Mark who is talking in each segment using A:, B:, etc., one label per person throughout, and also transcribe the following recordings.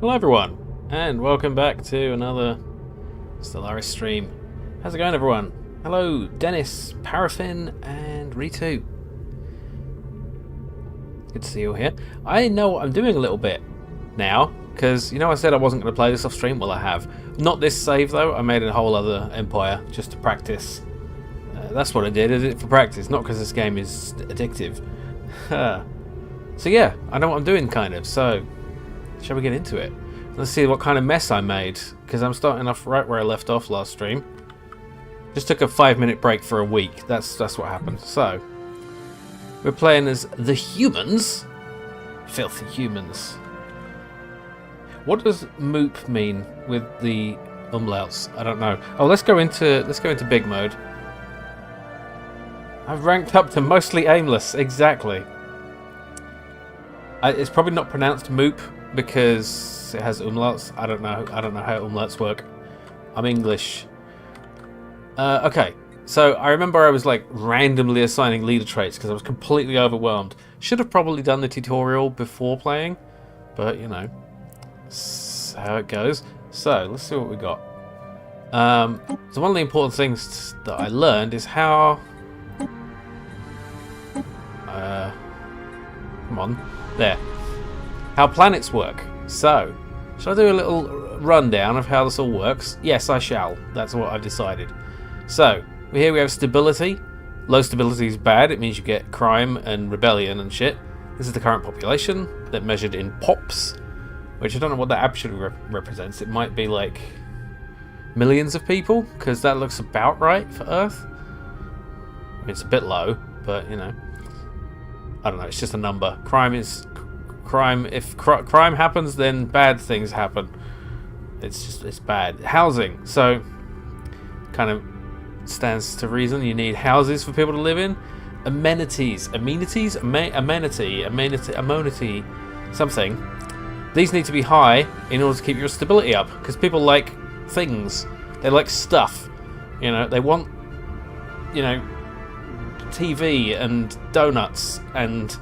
A: Hello everyone, and welcome back to another Stellaris stream. How's it going everyone? Hello Dennis, Paraffin, and Ritu. Good to see you all here. I know what I'm doing a little bit now, because you know I said I wasn't going to play this off stream? Well I have. Not this save though, I made a whole other empire just to practice. That's what I did, it for practice, not because this game is addictive. So yeah, I know what I'm doing kind of, so shall we get into it? Let's see what kind of mess I made, because I'm starting off right where I left off last stream. Just took a 5-minute break for a week, that's what happened. So, we're playing as the humans. Filthy humans. What does moop mean with the umlauts? I don't know. Oh, let's go into big mode. I've ranked up to mostly aimless, exactly. It's probably not pronounced moop because it has umlauts. I don't know how umlauts work. I'm English. Okay, so I remember I was like randomly assigning leader traits because I was completely overwhelmed. Should have probably done the tutorial before playing, but you know, that's how it goes. So let's see what we got. So one of the important things that I learned is how. Come on. There. How planets work. So, shall I do a little rundown of how this all works? Yes, I shall. That's what I've decided. So, here we have stability. Low stability is bad. It means you get crime and rebellion and shit. This is the current population that measured in pops, which I don't know what that actually represents. It might be like millions of people, because that looks about right for Earth. I mean, it's a bit low, but you know. I don't know, it's just a number. Crime is crime. If crime happens, then bad things happen. It's bad. Housing. So, kind of stands to reason. You need houses for people to live in. Amenities. Amenity. Something. These need to be high in order to keep your stability up. Because people like things. They like stuff. You know, they want, you know, TV and donuts and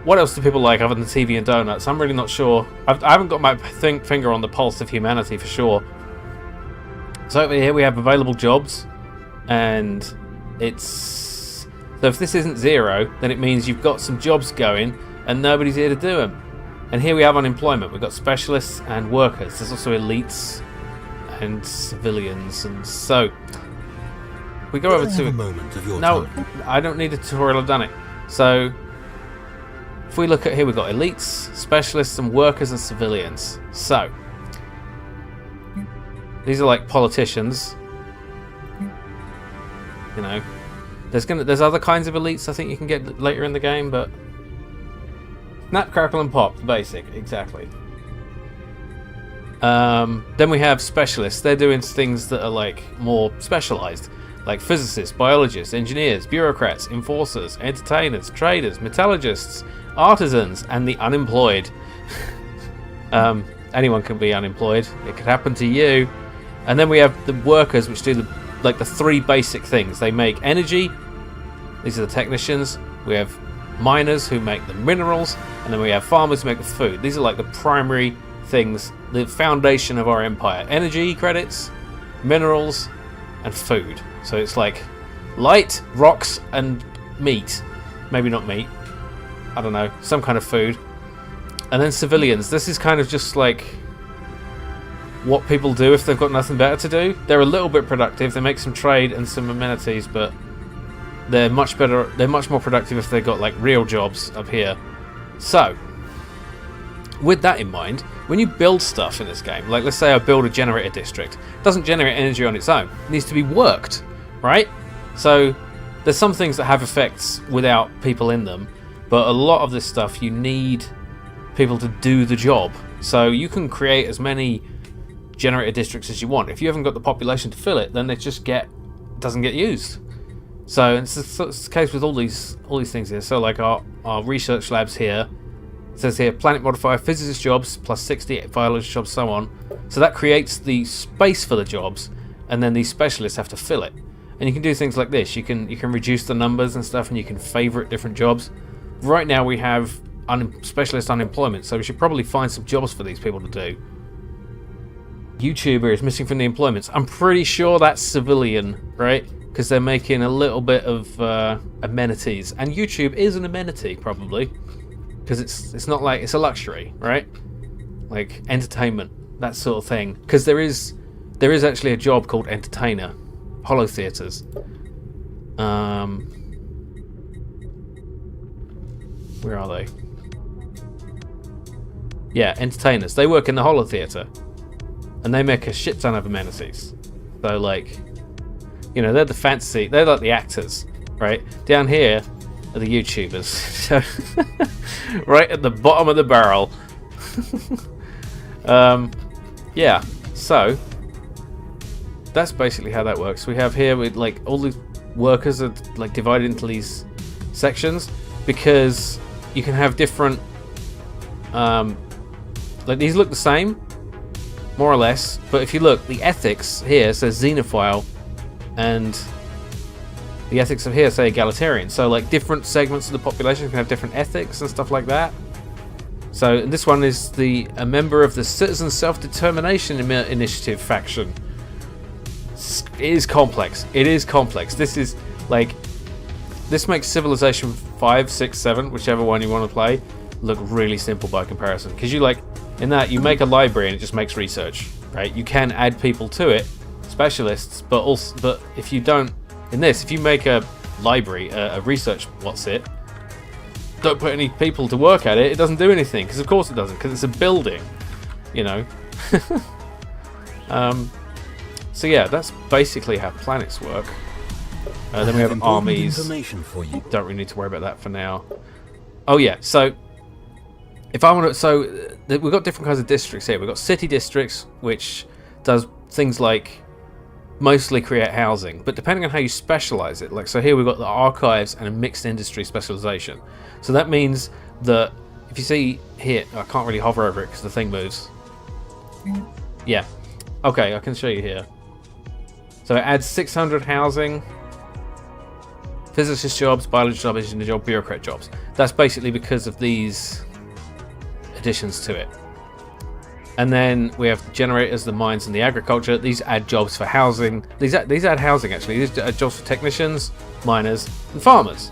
A: what else do people like other than TV and donuts? I'm really not sure. I haven't got my finger on the pulse of humanity for sure. So over here we have available jobs, and it's so if this isn't 0, then it means you've got some jobs going and nobody's here to do them. And here we have unemployment. We've got specialists and workers. There's also elites and civilians, and so we go over to
B: a moment of your
A: no
B: time.
A: I don't need a tutorial, I've done it. So if we look at here, we've got elites, specialists, and workers and civilians. So these are like politicians, you know. There's other kinds of elites I think you can get later in the game, but snap, crackle and pop, the basic, exactly. Then we have specialists. They're doing things that are like more specialized, like physicists, biologists, engineers, bureaucrats, enforcers, entertainers, traders, metallurgists, artisans, and the unemployed. Anyone can be unemployed. It could happen to you. And then we have the workers, which do the 3 basic things. They make energy. These are the technicians. We have miners who make the minerals, and then we have farmers who make the food. These are like the primary things, the foundation of our empire. Energy credits, minerals, and food. So it's like light, rocks, and meat. Maybe not meat. I don't know. Some kind of food. And then civilians. This is kind of just like what people do if they've got nothing better to do. They're a little bit productive. They make some trade and some amenities, but they're much better. They're much more productive if they've got like real jobs up here. So, with that in mind, when you build stuff in this game, like let's say I build a generator district, it doesn't generate energy on its own. It needs to be worked, right? So there's some things that have effects without people in them, but a lot of this stuff you need people to do the job. So you can create as many generator districts as you want. If you haven't got the population to fill it, then it just doesn't get used. So it's the case with all these things here. So like our research labs here. It says here, planet modifier, physicist jobs, plus 60 biologist jobs, so on. So that creates the space for the jobs, and then these specialists have to fill it. And you can do things like this. You can reduce the numbers and stuff, and you can favorite different jobs. Right now we have specialist unemployment, so we should probably find some jobs for these people to do. YouTuber is missing from the employments. I'm pretty sure that's civilian, right? Because they're making a little bit of amenities, and YouTube is an amenity probably, because it's not like it's a luxury, right? Like entertainment, that sort of thing. Because there is actually a job called entertainer, holo theaters. Where are they? Yeah, entertainers. They work in the holo theater, and they make a shit ton of amenities. So like, you know, they're the fancy, they're like the actors, right? Down here are the YouTubers. So right at the bottom of the barrel. Yeah, so that's basically how that works. We have here with like all the workers are like divided into these sections because you can have different like these look the same more or less, but if you look, the ethics here says xenophile and the ethics of here say egalitarian. So like different segments of the population can have different ethics and stuff like that. So this one is a member of the Citizen Self-Determination Initiative faction. It is complex. It is complex. This is like, this makes Civilization 5, 6, 7, whichever one you want to play, look really simple by comparison. Because you like, in that you make a library and it just makes research, right? You can add people to it, specialists, but if you don't, in this, if you make a library, a research don't put any people to work at it, it doesn't do anything, because of course it doesn't, because it's a building, you know. So yeah, that's basically how planets work. Then we have armies.
B: For you.
A: Don't really need to worry about that for now. Oh yeah, so if I want to, we've got different kinds of districts here. We've got city districts, which does things like mostly create housing, but depending on how you specialize it, like so here we've got the archives and a mixed industry specialization. So that means that if you see here, I can't really hover over it because the thing moves. Yeah, okay, I can show you here. So it adds 600 housing, physicist jobs, biologist jobs, engineer jobs, bureaucrat jobs. That's basically because of these additions to it. And then we have the generators, the mines, and the agriculture. These add jobs for housing. These add housing, actually. These add jobs for technicians, miners, and farmers.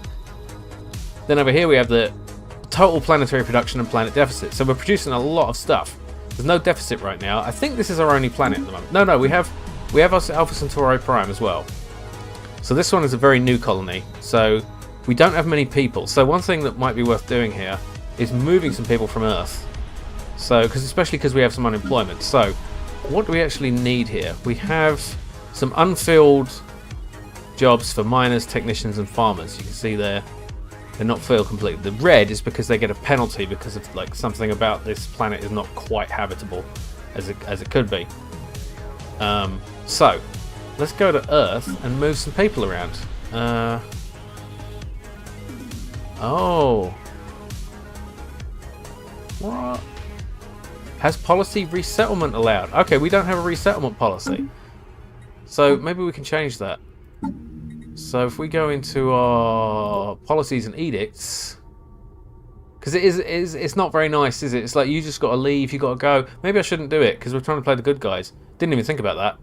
A: Then over here we have the total planetary production and planet deficit. So we're producing a lot of stuff. There's no deficit right now. I think this is our only planet at the moment. No, we have us Alpha Centauri Prime as well. So this one is a very new colony. So we don't have many people. So one thing that might be worth doing here is moving some people from Earth. So, especially because we have some unemployment. So, what do we actually need here? We have some unfilled jobs for miners, technicians, and farmers. You can see they're not filled completely. The red is because they get a penalty because of like something about this planet is not quite habitable as it could be. So, let's go to Earth and move some people around. Oh. What? Has policy resettlement allowed? Okay, we don't have a resettlement policy. So maybe we can change that. So if we go into our policies and edicts, because it's not very nice, is it? It's like you just got to leave, you got to go. Maybe I shouldn't do it because we're trying to play the good guys. Didn't even think about that.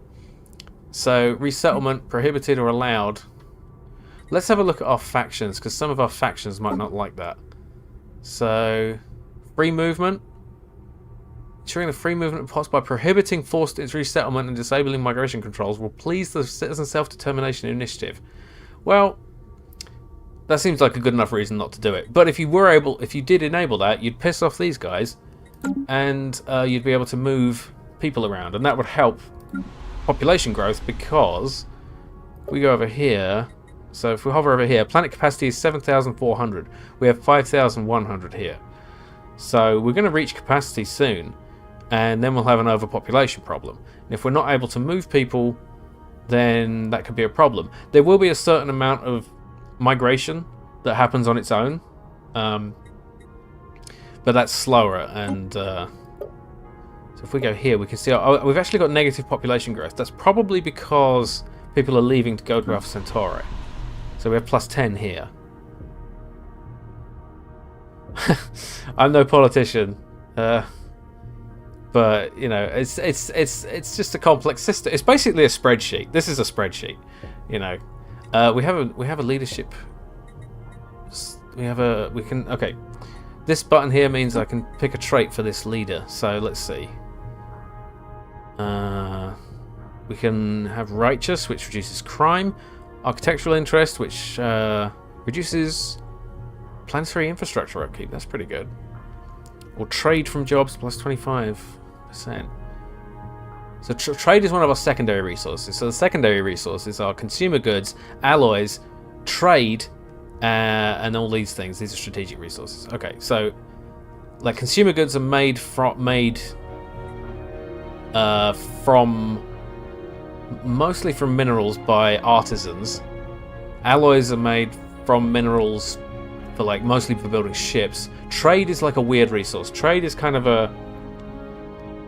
A: So resettlement prohibited or allowed. Let's have a look at our factions because some of our factions might not like that. So free movement. Ensuring the free movement possible by prohibiting forced resettlement and disabling migration controls will please the Citizen Self-Determination Initiative. Well, that seems like a good enough reason not to do it. But if you did enable that, you'd piss off these guys, and you'd be able to move people around, and that would help population growth because we go over here. So if we hover over here, planet capacity is 7,400. We have 5,100 here. So we're going to reach capacity soon. And then we'll have an overpopulation problem. And if we're not able to move people, then that could be a problem. There will be a certain amount of migration that happens on its own, but that's slower. And so if we go here, we can see we've actually got negative population growth. That's probably because people are leaving to go to Alpha Centauri. So we have +10 here. I'm no politician, but you know, it's just a complex system. It's basically a spreadsheet. This is a spreadsheet, you know. We have a leadership. Okay. This button here means I can pick a trait for this leader. So let's see. We can have righteous, which reduces crime. Architectural interest, which reduces planetary infrastructure upkeep. That's pretty good. Or trade from jobs plus 25%. So trade is one of our secondary resources. So the secondary resources are consumer goods, alloys, trade, and all these things. These are strategic resources. Okay, so like consumer goods are made from mostly from minerals by artisans. Alloys are made from minerals for like mostly for building ships. Trade is like a weird resource. Trade is kind of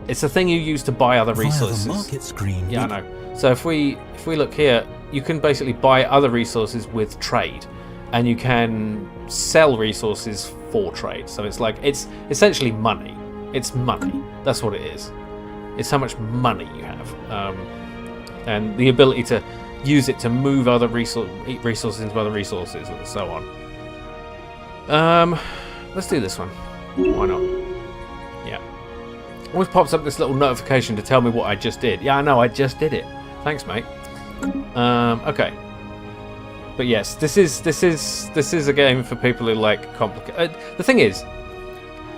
A: it's a thing you use to buy other resources.
B: Via the market screen.
A: Yeah, I know. So if we look here, you can basically buy other resources with trade, and you can sell resources for trade. So it's essentially money. It's money. That's what it is. It's how much money you have, and the ability to use it to move other resources into other resources, and so on. Let's do this one. Why not? Yeah. Always pops up this little notification to tell me what I just did. Yeah, I know, I just did it. Thanks, mate. Okay. But yes, this is a game for people who like complicated. The thing is,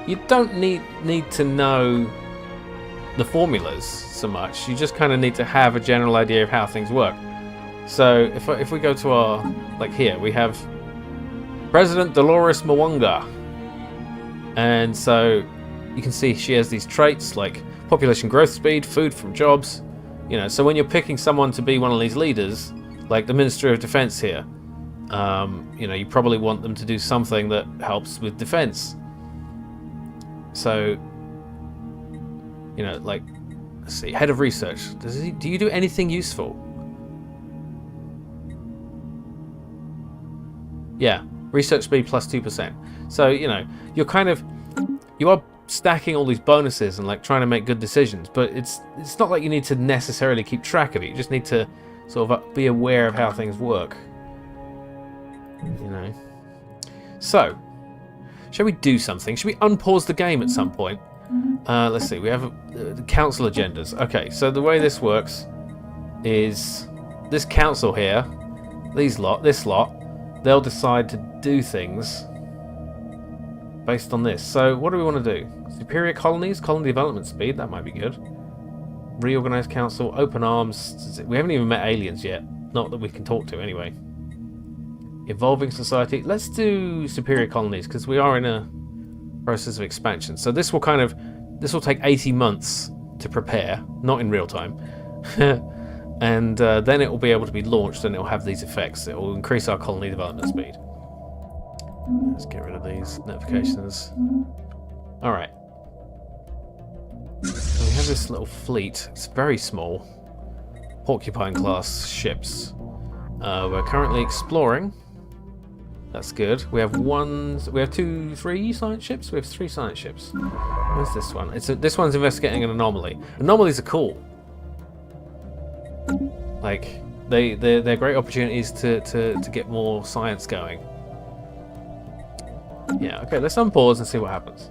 A: you don't need to know the formulas so much. You just kind of need to have a general idea of how things work. So if we go to our, like here, we have President Dolores Mwanga, and so you can see she has these traits like population growth speed, food from jobs, you know. So when you're picking someone to be one of these leaders, like the Ministry of Defense here, you know, you probably want them to do something that helps with defense. So, you know, like, let's see, head of research. Do you do anything useful? Yeah, research speed plus 2%. So, you know, you are stacking all these bonuses and like trying to make good decisions, but it's not like you need to necessarily keep track of it. You just need to sort of be aware of how things work. You know. So, shall we do something? Should we unpause the game at some point? Let's see. We have the council agendas. Okay, so the way this works is this council here, this lot, they'll decide to do things based on this. So what do we want to do? Superior colonies, colony development speed, that might be good. Reorganized council, open arms. We haven't even met aliens yet. Not that we can talk to anyway. Evolving society. Let's do superior colonies because we are in a process of expansion. So this will take 80 months to prepare, not in real time. And then it will be able to be launched and it will have these effects. It will increase our colony development speed. Let's get rid of these notifications. Alright. So we have this little fleet. It's very small. Porcupine class ships. We're currently exploring. That's good. We have 3 science ships? We have 3 science ships. Where's this one? This one's investigating an anomaly. Anomalies are cool. Like, they're great opportunities to get more science going. Yeah, okay, let's unpause and see what happens.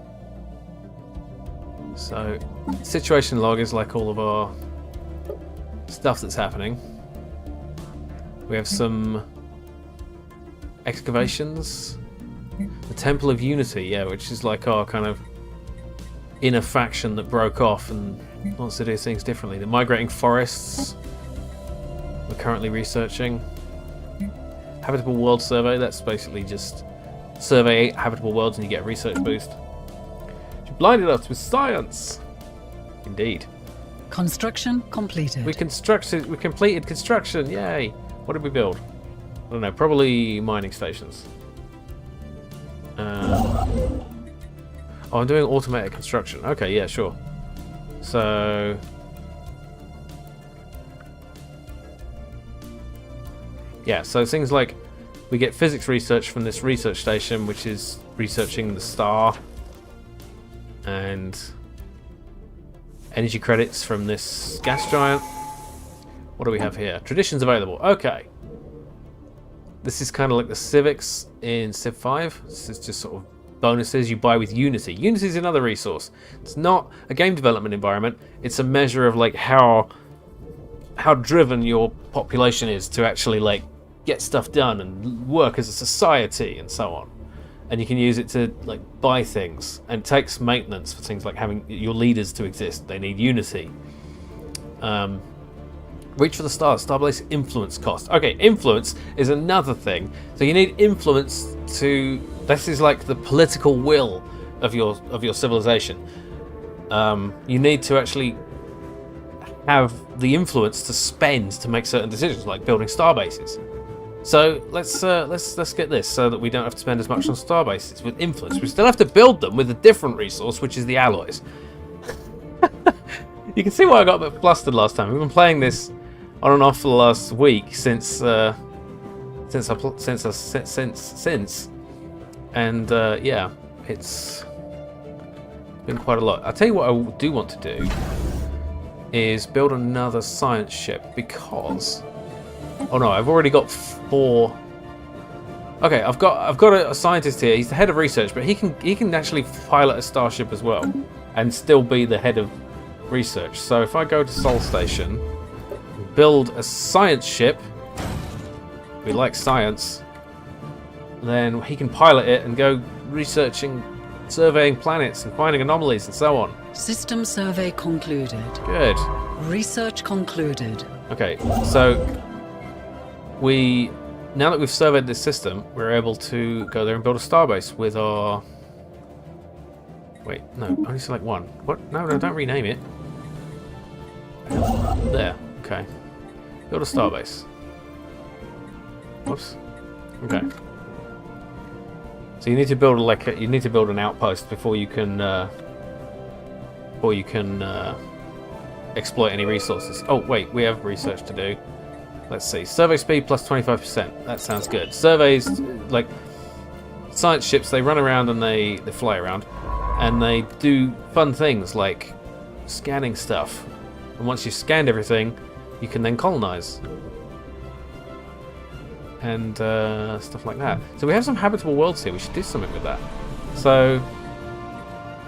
A: So, situation log is like all of our stuff that's happening. We have some excavations. The Temple of Unity, yeah, which is like our kind of inner faction that broke off and wants to do things differently. The migrating forests, we're currently researching. Habitable world survey, that's basically just survey 8 habitable worlds and you get a research boost. She blinded us with science. Indeed.
C: Construction completed.
A: We completed construction, yay. What did we build? I don't know, probably mining stations. Oh, I'm doing automated construction. Okay, yeah, sure. So... yeah, so things like We get physics research from this research station, which is researching the star. And energy credits from this gas giant. What do we have here? Traditions available. Okay. This is kind of like the civics in Civ 5. This is just sort of bonuses you buy with Unity. Unity is another resource. It's not a game development environment. It's a measure of like how driven your population is to actually like get stuff done and work as a society and so on. And you can use it to like buy things, and it takes maintenance for things like having your leaders to exist. They need Unity. Reach for the stars. Starbase influence cost. Okay, influence is another thing. So you need influence to. This is like the political will of your civilization. You need to actually have the influence to spend to make certain decisions, like building starbases. So let's get this so that we don't have to spend as much on starbases with influence. We still have to build them with a different resource, which is the alloys. You can see why I got a bit flustered last time. We've been playing this on and off for the last week since, and yeah, it's been quite a lot. I'll tell you what I do want to do is build another science ship because. Oh no, I've already got 4. Okay, I've got a scientist here. He's the head of research, but he can actually pilot a starship as well, and still be the head of research. So if I go to Sol Station, build a science ship, we like science, then he can pilot it and go researching, surveying planets and finding anomalies and so on.
C: System survey concluded.
A: Good.
C: Research concluded.
A: Okay, so now that we've surveyed this system, we're able to go there and build a starbase with our. Wait, no, only select one. What? No, don't rename it. There. Okay. Build a starbase. Whoops. Okay. So you need to build an outpost before you can exploit any resources. Oh wait, we have research to do. Let's see. Survey speed plus 25%. That sounds good. Surveys, like science ships, they run around and they fly around, and they do fun things like scanning stuff. And once you've scanned everything, you can then colonize and stuff like that. So we have some habitable worlds here. We should do something with that. So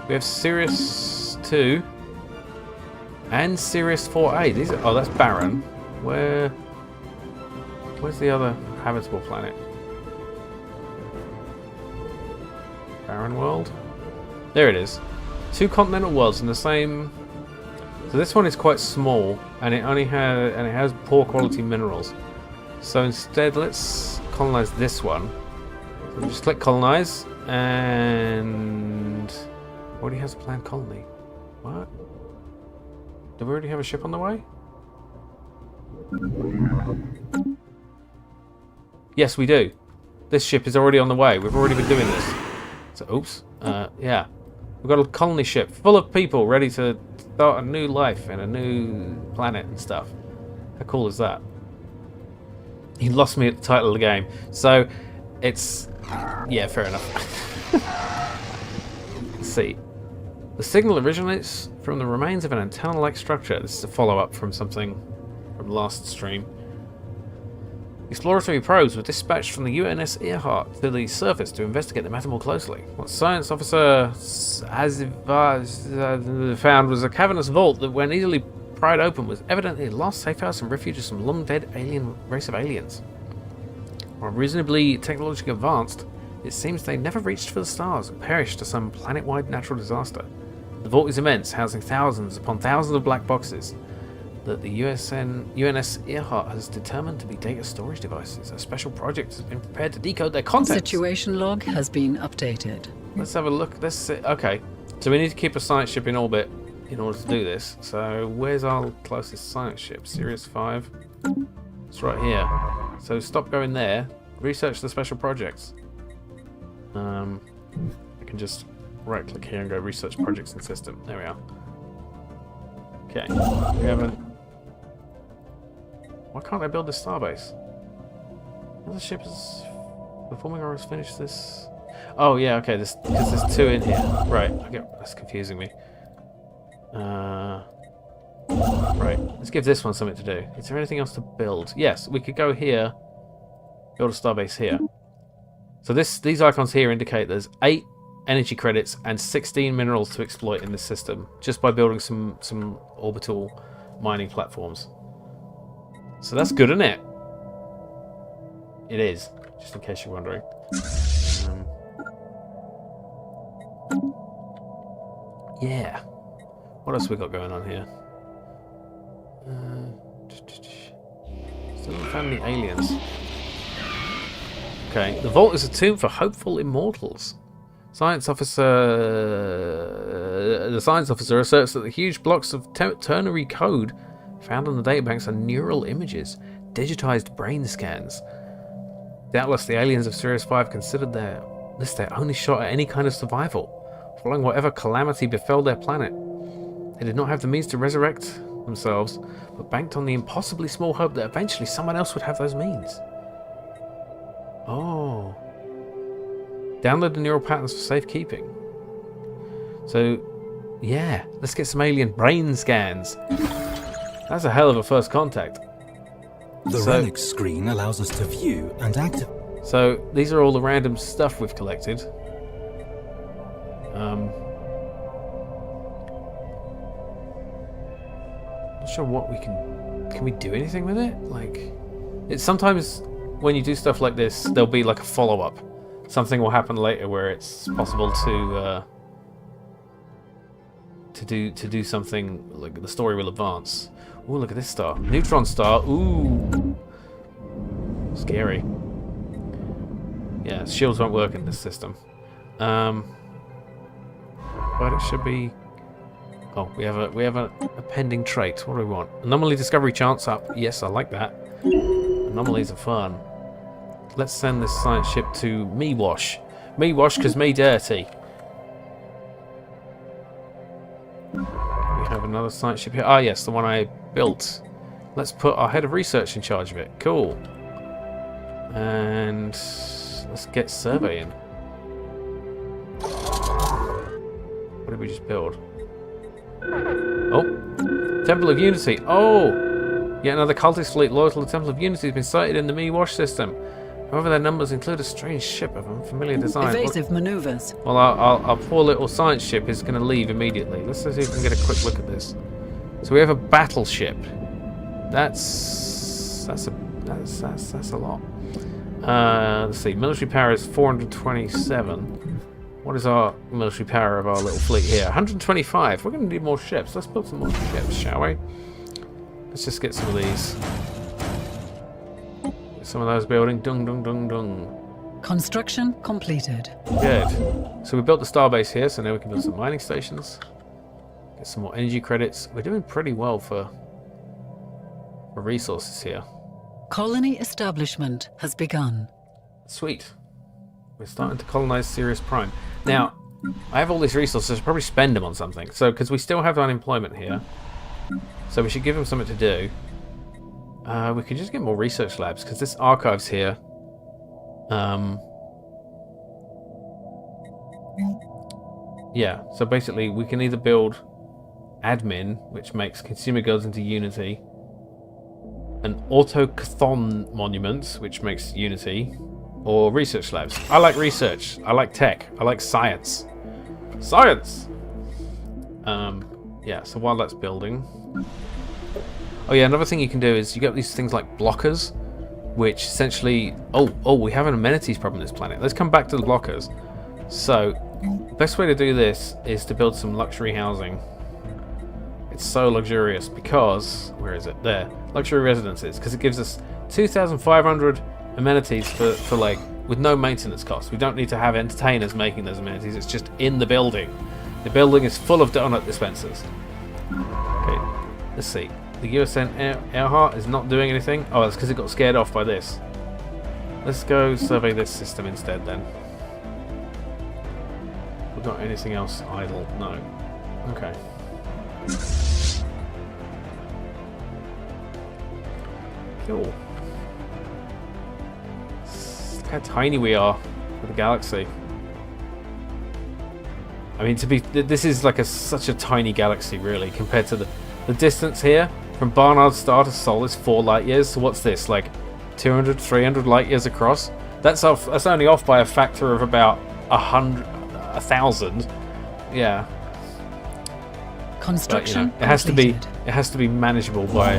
A: we have Sirius 2 and Sirius 4A. These are, that's barren. Where's the other habitable planet? Barren world? There it is. 2 continental worlds in the same. So this one is quite small, and it has poor quality minerals. So instead, let's colonize this one. So we just click colonize, and already has a planned colony. What? Do we already have a ship on the way? Yes, we do. This ship is already on the way. We've already been doing this. So, oops. Yeah. We've got a colony ship full of people ready to start a new life in a new planet and stuff. How cool is that? He lost me at the title of the game. So, it's... Yeah, fair enough. Let's see. The signal originates from the remains of an antenna-like structure. This is a follow-up from something from last stream. Exploratory probes were dispatched from the UNS Earhart to the surface to investigate the matter more closely. What science officer found was a cavernous vault that, when easily pried open, was evidently a lost safe house and refuge of some long-dead alien race of aliens. While reasonably technologically advanced, it seems they never reached for the stars and perished to some planet-wide natural disaster. The vault is immense, housing thousands upon thousands of black boxes that the UNS Earhart has determined to be data storage devices. A special project has been prepared to decode their contents.
C: Situation log has been updated.
A: Let's have a look. Let's see. Okay, so we need to keep a science ship in orbit in order to do this. So where's our closest science ship? Sirius 5. It's right here. So stop going there. Research the special projects. I can just right click here and go research projects and system. There we are. Okay, we haven't. Why can't I build this starbase? The ship is Performing arrows finish this. Oh yeah, okay. Because there's 2 in here. Right. That's confusing me. Right. Let's give this one something to do. Is there anything else to build? Yes, we could go here. Build a starbase here. So these icons here indicate there's 8 energy credits and 16 minerals to exploit in this system, just by building some orbital mining platforms. So that's good, isn't it? It is, just in case you're wondering. Yeah. What else we got going on here? Still haven't found any aliens. Okay, the vault is a tomb for hopeful immortals. The science officer asserts that the huge blocks of ternary code found on the databanks are neural images, digitized brain scans. Doubtless the aliens of Sirius 5 considered this their only shot at any kind of survival, following whatever calamity befell their planet. They did not have the means to resurrect themselves, but banked on the impossibly small hope that eventually someone else would have those means. Oh. Download the neural patterns for safekeeping. So, yeah, let's get some alien brain scans. That's a hell of a first contact.
B: The relic screen allows us to view and activate.
A: So, these are all the random stuff we've collected. Not sure what we can we do anything with it? Like, it's sometimes when you do stuff like this, there'll be like a follow-up. Something will happen later where it's possible to do something, like the story will advance. Ooh, look at this star. Neutron star. Ooh. Scary. Yeah, shields won't work in this system. But it should be... Oh, we have a pending trait. What do we want? Anomaly discovery chance up. Yes, I like that. Anomalies are fun. Let's send this science ship to Me Wash. Me Wash, because me dirty. We have another science ship here. Ah, yes, the one I built. Let's put our head of research in charge of it. Cool. And let's get surveying. What did we just build? Oh, Temple of Unity. Oh, yet another cultist fleet loyal to the Temple of Unity has been sighted in the Me Wash system. However, their numbers include a strange ship of unfamiliar design.
C: Evasive maneuvers.
A: Well, our poor little science ship is going to leave immediately. Let's see if we can get a quick look at this. So we have a battleship. That's a lot. Let's see. Military power is 427. What is our military power of our little fleet here? 125. We're going to need more ships. Let's build some more ships, shall we? Let's just get some of these. Get some of those building. Dung, dung, dung, dung.
C: Construction completed.
A: Good. So we built the starbase here, so now we can build some mining stations. Get some more energy credits. We're doing pretty well for resources here.
C: Colony establishment has begun.
A: Sweet. We're starting to colonize Sirius Prime. Now, I have all these resources. I'll probably spend them on something. So, because we still have unemployment here. So we should give them something to do. We could just get more research labs, because this archive's here. Yeah, so basically we can either build admin, which makes consumer goods into Unity, an autocathon monument, which makes Unity, or research labs. I like research. I like tech. I like science. Science! Yeah, so while that's building... Oh yeah, another thing you can do is you get these things like blockers, which essentially... Oh, we have an amenities problem on this planet. Let's come back to the blockers. So, the best way to do this is to build some luxury housing. It's so luxurious because... Where is it? There. Luxury residences. Because it gives us 2,500 amenities for like... with no maintenance costs. We don't need to have entertainers making those amenities. It's just in the building. The building is full of donut dispensers. Okay, let's see. The USN Earhart is not doing anything. Oh, that's because it got scared off by this. Let's go survey this system instead then. We've got anything else idle? No. Okay. Cool. how tiny we are for the galaxy. I mean, this is like such a tiny galaxy, really, compared to the distance here from Barnard's star to Sol is 4 light years. So what's this, like 200, 300 light years across? That's off. That's only off by a factor of about 1,000. Yeah.
C: Construction
A: But, it has to be manageable by,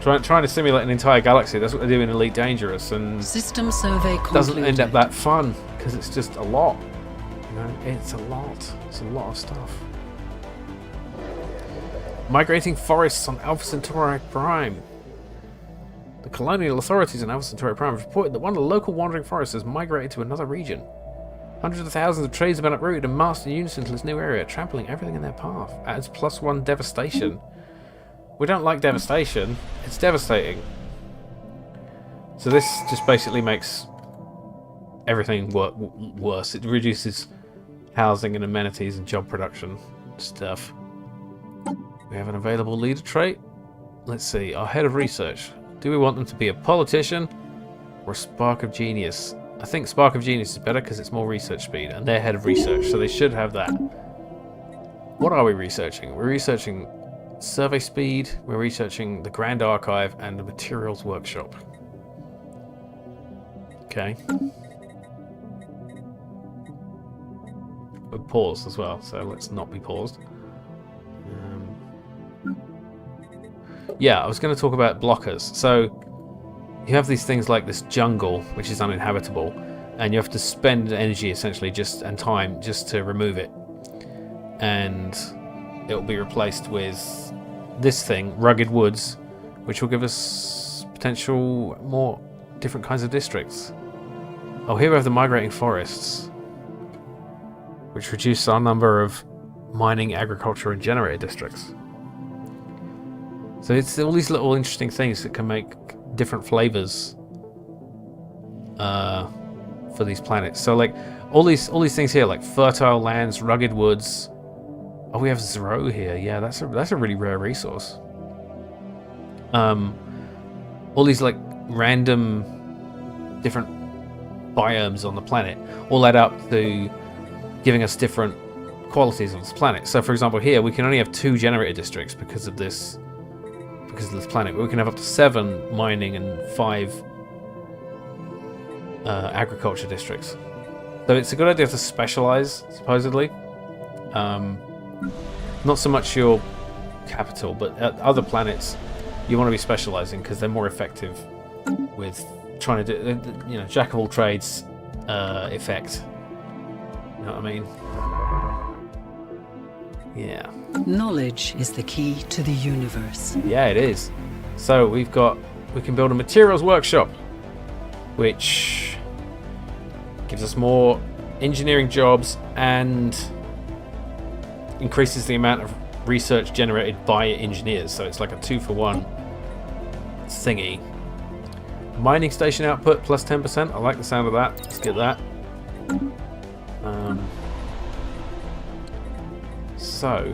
A: trying to simulate an entire galaxy. That's what they do in Elite Dangerous, and
C: System survey concluded.
A: doesn't end up that fun because it's just a lot. It's a lot. It's a lot of stuff. Migrating forests on Alpha Centauri Prime. The colonial authorities on Alpha Centauri Prime have reported that one of the local wandering forests has migrated to another region. Hundreds of thousands of trees have been uprooted and massed in unison to this new area, trampling everything in their path. Adds +1 devastation. We don't like devastation. It's devastating. So this just basically makes everything worse. It reduces housing and amenities and job production stuff. We have an available leader trait. Let's see. Our head of research. Do we want them to be a politician or a spark of genius? I think spark of genius is better because it's more research speed, and they're head of research, so they should have that. What are we researching? We're researching survey speed, we're researching the Grand Archive, and the materials workshop. Okay. We're paused as well, so let's not be paused. Yeah, I was going to talk about blockers. So you have these things like this jungle, which is uninhabitable, and you have to spend energy essentially and time just to remove it. And it will be replaced with this thing, rugged woods, which will give us potential more different kinds of districts. Oh, here we have the migrating forests, which reduce our number of mining, agriculture, and generator districts. So it's all these little interesting things that can make different flavors for these planets. So like all these things here, like fertile lands, rugged woods. Oh, we have Zero here. Yeah, that's a really rare resource. All these like random different biomes on the planet all add up to giving us different qualities of this planet. So for example, here we can only have 2 generator districts because of this planet, but we can have up to 7 mining and 5 agriculture districts. So it's a good idea to specialize, supposedly. Not so much your capital, but at other planets you want to be specializing because they're more effective with trying to do, jack of all trades effect. You know what I mean? Yeah.
C: Knowledge is the key to the universe.
A: Yeah, it is. So we can build a materials workshop, which gives us more engineering jobs and increases the amount of research generated by engineers. So it's like a 2-for-1 thingy. Mining station output plus 10%. I like the sound of that. Let's get that. So,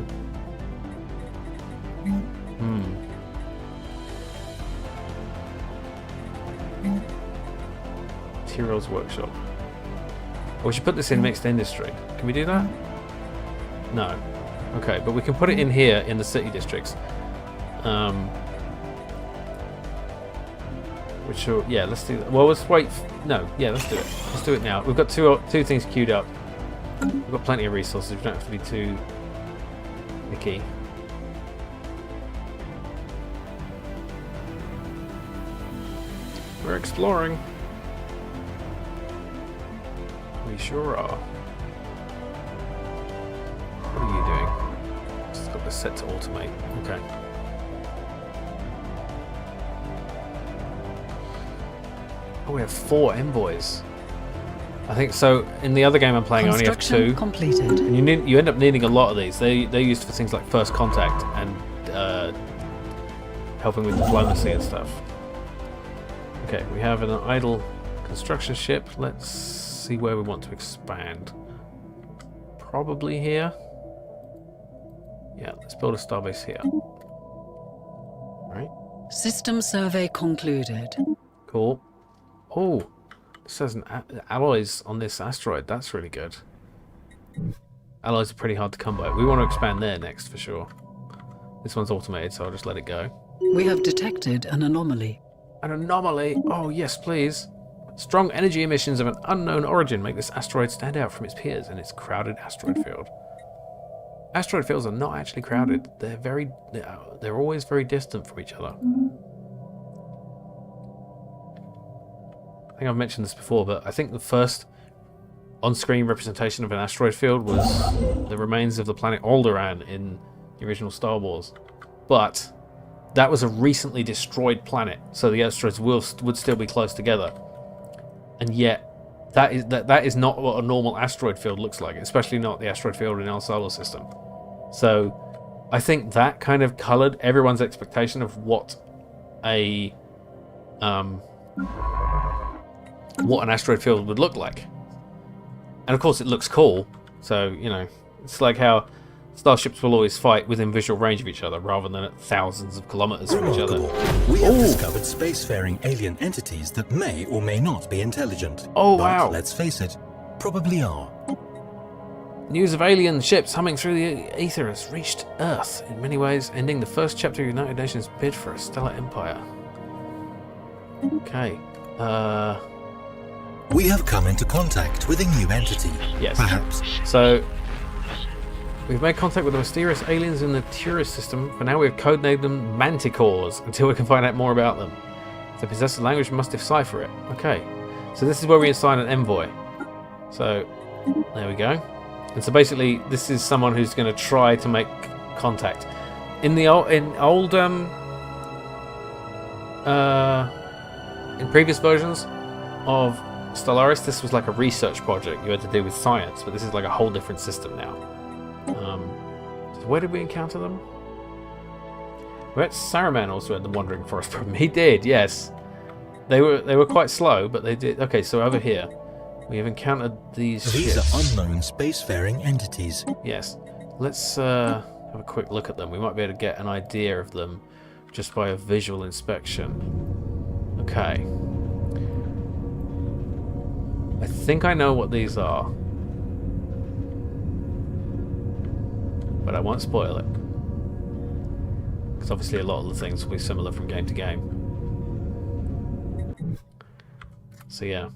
A: materials workshop. We should put this in mixed industry. Can we do that? No. Okay, but we can put it in here in the city districts. Yeah, let's do that. Well, let's wait. No, yeah, let's do it. Let's do it now. We've got two things queued up. We've got plenty of resources. We don't have to be too picky. We're exploring. We sure are. What are you doing? Just got this set to automate. Okay. Oh, we have 4 envoys. I think so. In the other game I'm playing, I only have 2.
C: Completed.
A: And you end up needing a lot of these. They're used for things like first contact and helping with diplomacy and stuff. Okay, we have an idle construction ship. Let's see where we want to expand. Probably here. Yeah, let's build a starbase here. Right.
C: System survey concluded.
A: Cool. Oh, it says alloys on this asteroid. That's really good. Alloys are pretty hard to come by. We want to expand there next for sure. This one's automated, so I'll just let it go.
C: We have detected an anomaly.
A: An anomaly? Oh, yes, please. Strong energy emissions of an unknown origin make this asteroid stand out from its peers in its crowded asteroid field. Asteroid fields are not actually crowded. They're always very distant from each other. I think I've mentioned this before, but I think the first on-screen representation of an asteroid field was the remains of the planet Alderaan in the original Star Wars. But that was a recently destroyed planet, so the asteroids would still be close together. And yet, that is not what a normal asteroid field looks like, especially not the asteroid field in our solar system. So, I think that kind of coloured everyone's expectation of what an asteroid field would look like. And of course, it looks cool. So, you know, it's like how starships will always fight within visual range of each other rather than at thousands of kilometers from each other.
B: We have discovered spacefaring alien entities that may or may not be intelligent.
A: Oh,
B: but
A: wow.
B: let's face it, probably are.
A: News of alien ships humming through the ether has reached Earth, in many ways ending the first chapter of the United Nations' bid for a stellar empire. Okay.
B: We have come into contact with a new entity.
A: Yes.
B: Perhaps.
A: So, we've made contact with the mysterious aliens in the Turris system. For now, we've codenamed them Manticores until we can find out more about them. If they possess the language, we must decipher it. Okay. So this is where we assign an envoy. So, there we go. And so basically, this is someone who's going to try to make contact. In previous versions of Stellaris, this was like a research project you had to do with science, but this is like a whole different system now. So where did we encounter them? We had Saruman also had the Wandering Forest problem. He did, yes. They were quite slow, but they did. Okay, so over here, we have encountered these
B: These
A: ships.
B: are unknown spacefaring entities.
A: Yes. Let's have a quick look at them. We might be able to get an idea of them just by a visual inspection. Okay. I think I know what these are. But I won't spoil it. Because obviously a lot of the things will be similar from game to game. So yeah.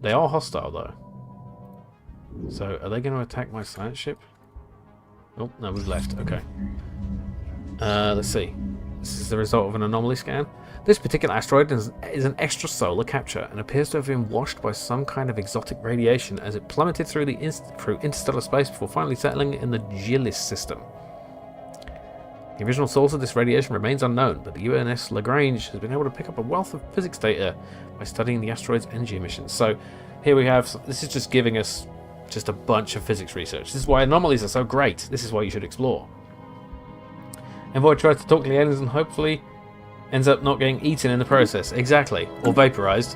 A: They are hostile though. So are they going to attack my science ship? Oh, no, we've left. Okay. Let's see. This is the result of an anomaly scan. This particular asteroid is an extrasolar capture and appears to have been washed by some kind of exotic radiation as it plummeted through interstellar space before finally settling in the Gillis system. The original source of this radiation remains unknown, but the UNS Lagrange has been able to pick up a wealth of physics data by studying the asteroid's energy emissions. So here we have, this is just giving us just a bunch of physics research. This is why anomalies are so great. This is why you should explore. Envoy tries to talk to the aliens and hopefully ends up not getting eaten in the process. Exactly. Or vaporized.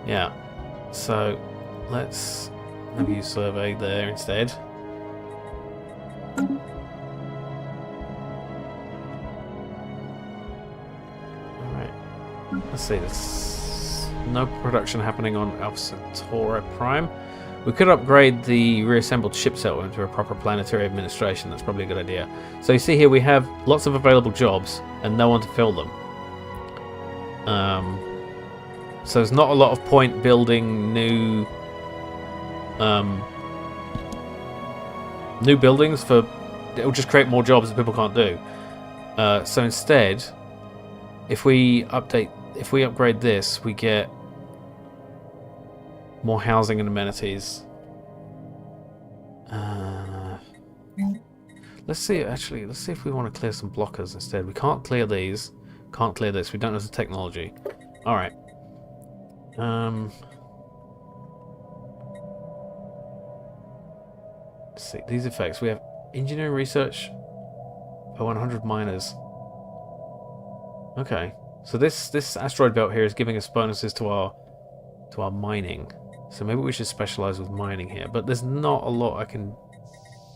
A: Yeah. So, let's have you survey there instead. Alright. Let's see. There's no production happening on Alpha Centauri Prime. We could upgrade the reassembled ship set into a proper planetary administration. That's probably a good idea. So you see here we have lots of available jobs and no one to fill them. So there's not a lot of point building new buildings for. It'll just create more jobs that people can't do. So instead, if we upgrade this, we get more housing and amenities. Let's see if we want to clear some blockers instead. We can't clear these. Can't clear this. We don't have the technology. Alright. Let's see. These effects. We have engineering research for 100 miners. Okay. So this asteroid belt here is giving us bonuses to our mining. So maybe we should specialize with mining here. But there's not a lot I can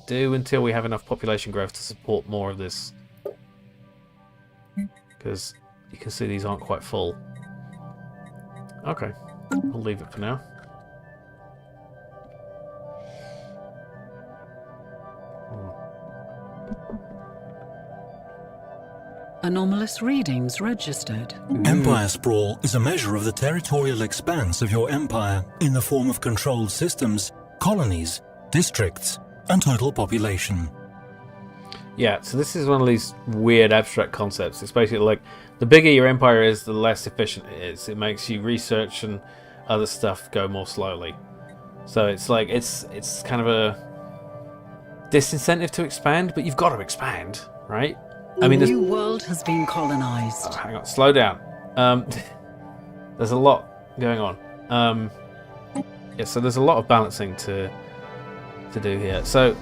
A: do until we have enough population growth to support more of this. Because you can see these aren't quite full. Okay. I'll leave it for now.
C: Anomalous readings registered.
B: Empire sprawl is a measure of the territorial expanse of your empire in the form of controlled systems, colonies, districts, and total population.
A: Yeah, so this is one of these weird abstract concepts. It's basically like the bigger your empire is, the less efficient it is. It makes you research and other stuff go more slowly. So it's like it's kind of a disincentive to expand, but you've got to expand, right? I mean,
C: the new world has been colonized.
A: Oh, hang on, slow down. There's a lot going on. Yeah, so there's a lot of balancing to do here. So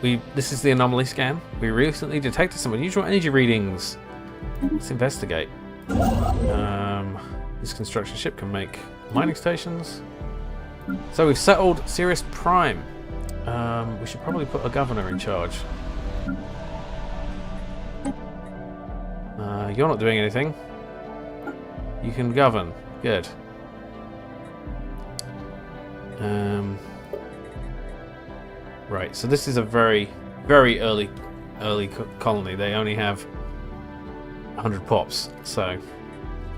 A: this is the anomaly scan. We recently detected some unusual energy readings. Let's investigate. This construction ship can make mining stations. So we've settled Sirius Prime. We should probably put a governor in charge. You're not doing anything. You can govern. Good. Right, so this is a very, very early colony. They only have 100 pops, so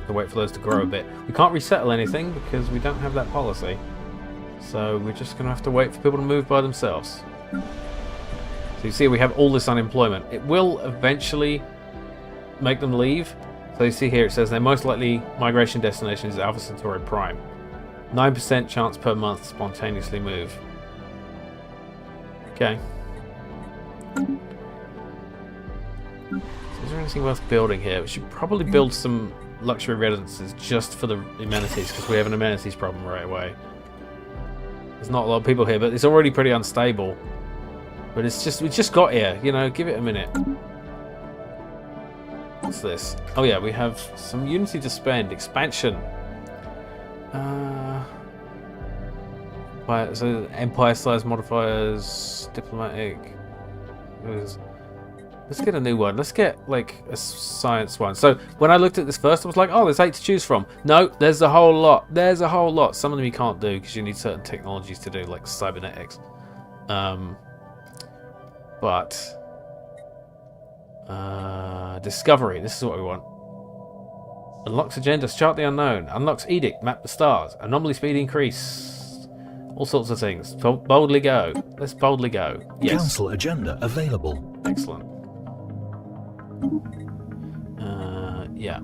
A: we'll wait for those to grow a bit. We can't resettle anything because we don't have that policy. So we're just going to have to wait for people to move by themselves. So you see we have all this unemployment. It will eventually make them leave. So you see here it says their most likely migration destination is Alpha Centauri Prime. 9% chance per month to spontaneously move. Okay. So is there anything worth building here? We should probably build some luxury residences just for the amenities, because we have an amenities problem right away. There's not a lot of people here, but it's already pretty unstable. But it's just, we just got here, you know, give it a minute. What's this? Oh yeah, we have some unity to spend. Expansion. So empire size modifiers, diplomatic. Let's get a new one. Let's get like a science one. So when I looked at this first, I was like, oh, there's 8 to choose from. No, there's a whole lot. There's a whole lot. Some of them you can't do because you need certain technologies to do, like cybernetics. Discovery. This is what we want. Unlocks agendas, chart the unknown. Unlocks edict, map the stars. Anomaly speed increase. All sorts of things. Boldly go. Let's boldly go. Yes.
B: Council agenda available.
A: Excellent. Yeah.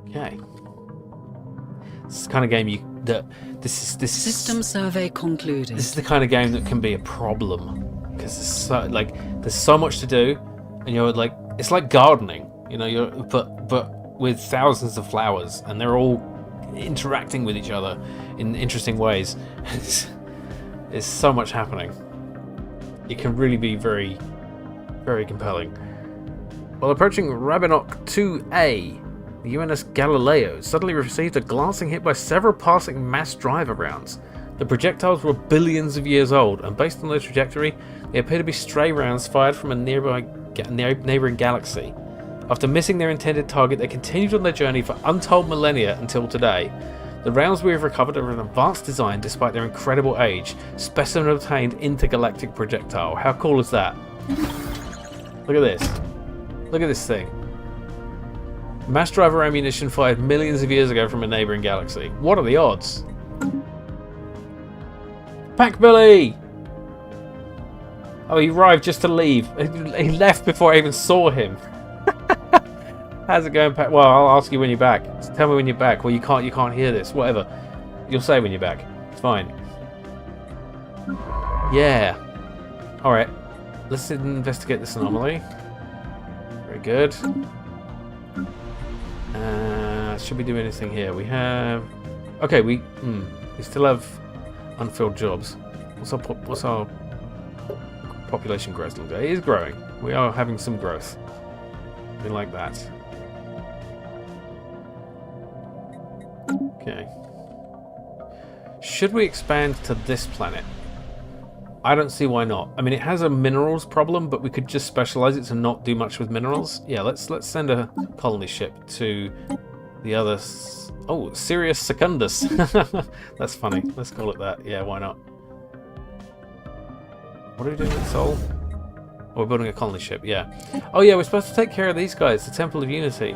A: Okay. This is the kind of game this
C: System survey concluded.
A: This is the kind of game that can be a problem because there's so much to do, and you're like, it's like gardening, you know. But with thousands of flowers, and they're all interacting with each other in interesting ways. There's so much happening. It can really be very, very compelling. While approaching Rabinok 2A, the UNS Galileo suddenly received a glancing hit by several passing mass driver rounds. The projectiles were billions of years old, and based on their trajectory, they appear to be stray rounds fired from a neighbouring galaxy. After missing their intended target, they continued on their journey for untold millennia until today. The rounds we have recovered are an advanced design despite their incredible age. Specimen obtained intergalactic projectile. How cool is that? Look at this. Look at this thing. Mass driver ammunition fired millions of years ago from a neighbouring galaxy. What are the odds? Pack Billy! Oh, he arrived just to leave. He left before I even saw him. How's it going, Pack? Well, I'll ask you when you're back. Just tell me when you're back. Well, you can't hear this. Whatever. You'll say when you're back. It's fine. Yeah. Alright. Let's investigate this anomaly. Very good. Should we do anything here? We have... Okay, we still have unfilled jobs. What's our population growth look like? It is growing. We are having some growth. We like that. Okay. Should we expand to this planet? I don't see why not. I mean, it has a minerals problem, but we could just specialize it to not do much with minerals. Yeah, let's send a colony ship to The other... Oh, Sirius Secundus. That's funny. Let's call it that. Yeah, why not? What are we doing with Sol? Oh, we're building a colony ship, yeah. Oh yeah, we're supposed to take care of these guys, the Temple of Unity.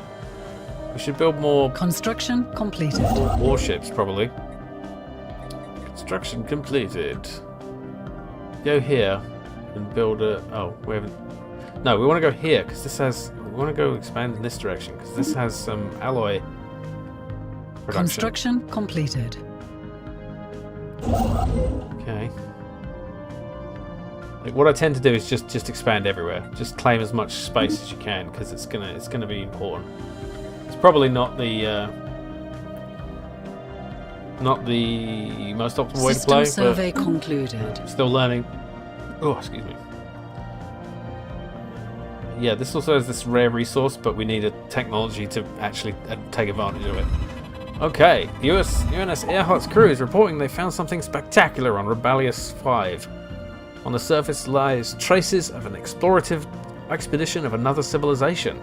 A: We should build more...
C: Construction completed.
A: Warships, probably. Construction completed. Go here and build a... Oh, we haven't... No, we want to go here, because this has... We want to go expand in this direction, because this has some alloy production.
C: Construction completed.
A: Okay. Like, what I tend to do is just expand everywhere. Just claim as much space as you can, because it's gonna be important. It's probably not the most optimal way to play.
C: System survey concluded.
A: Still learning. Oh, excuse me. Yeah, this also has this rare resource, but we need a technology to actually take advantage of it. Okay, the UNS Earhart's crew is reporting they found something spectacular on Rebellious 5. On the surface lies traces of an explorative expedition of another civilization.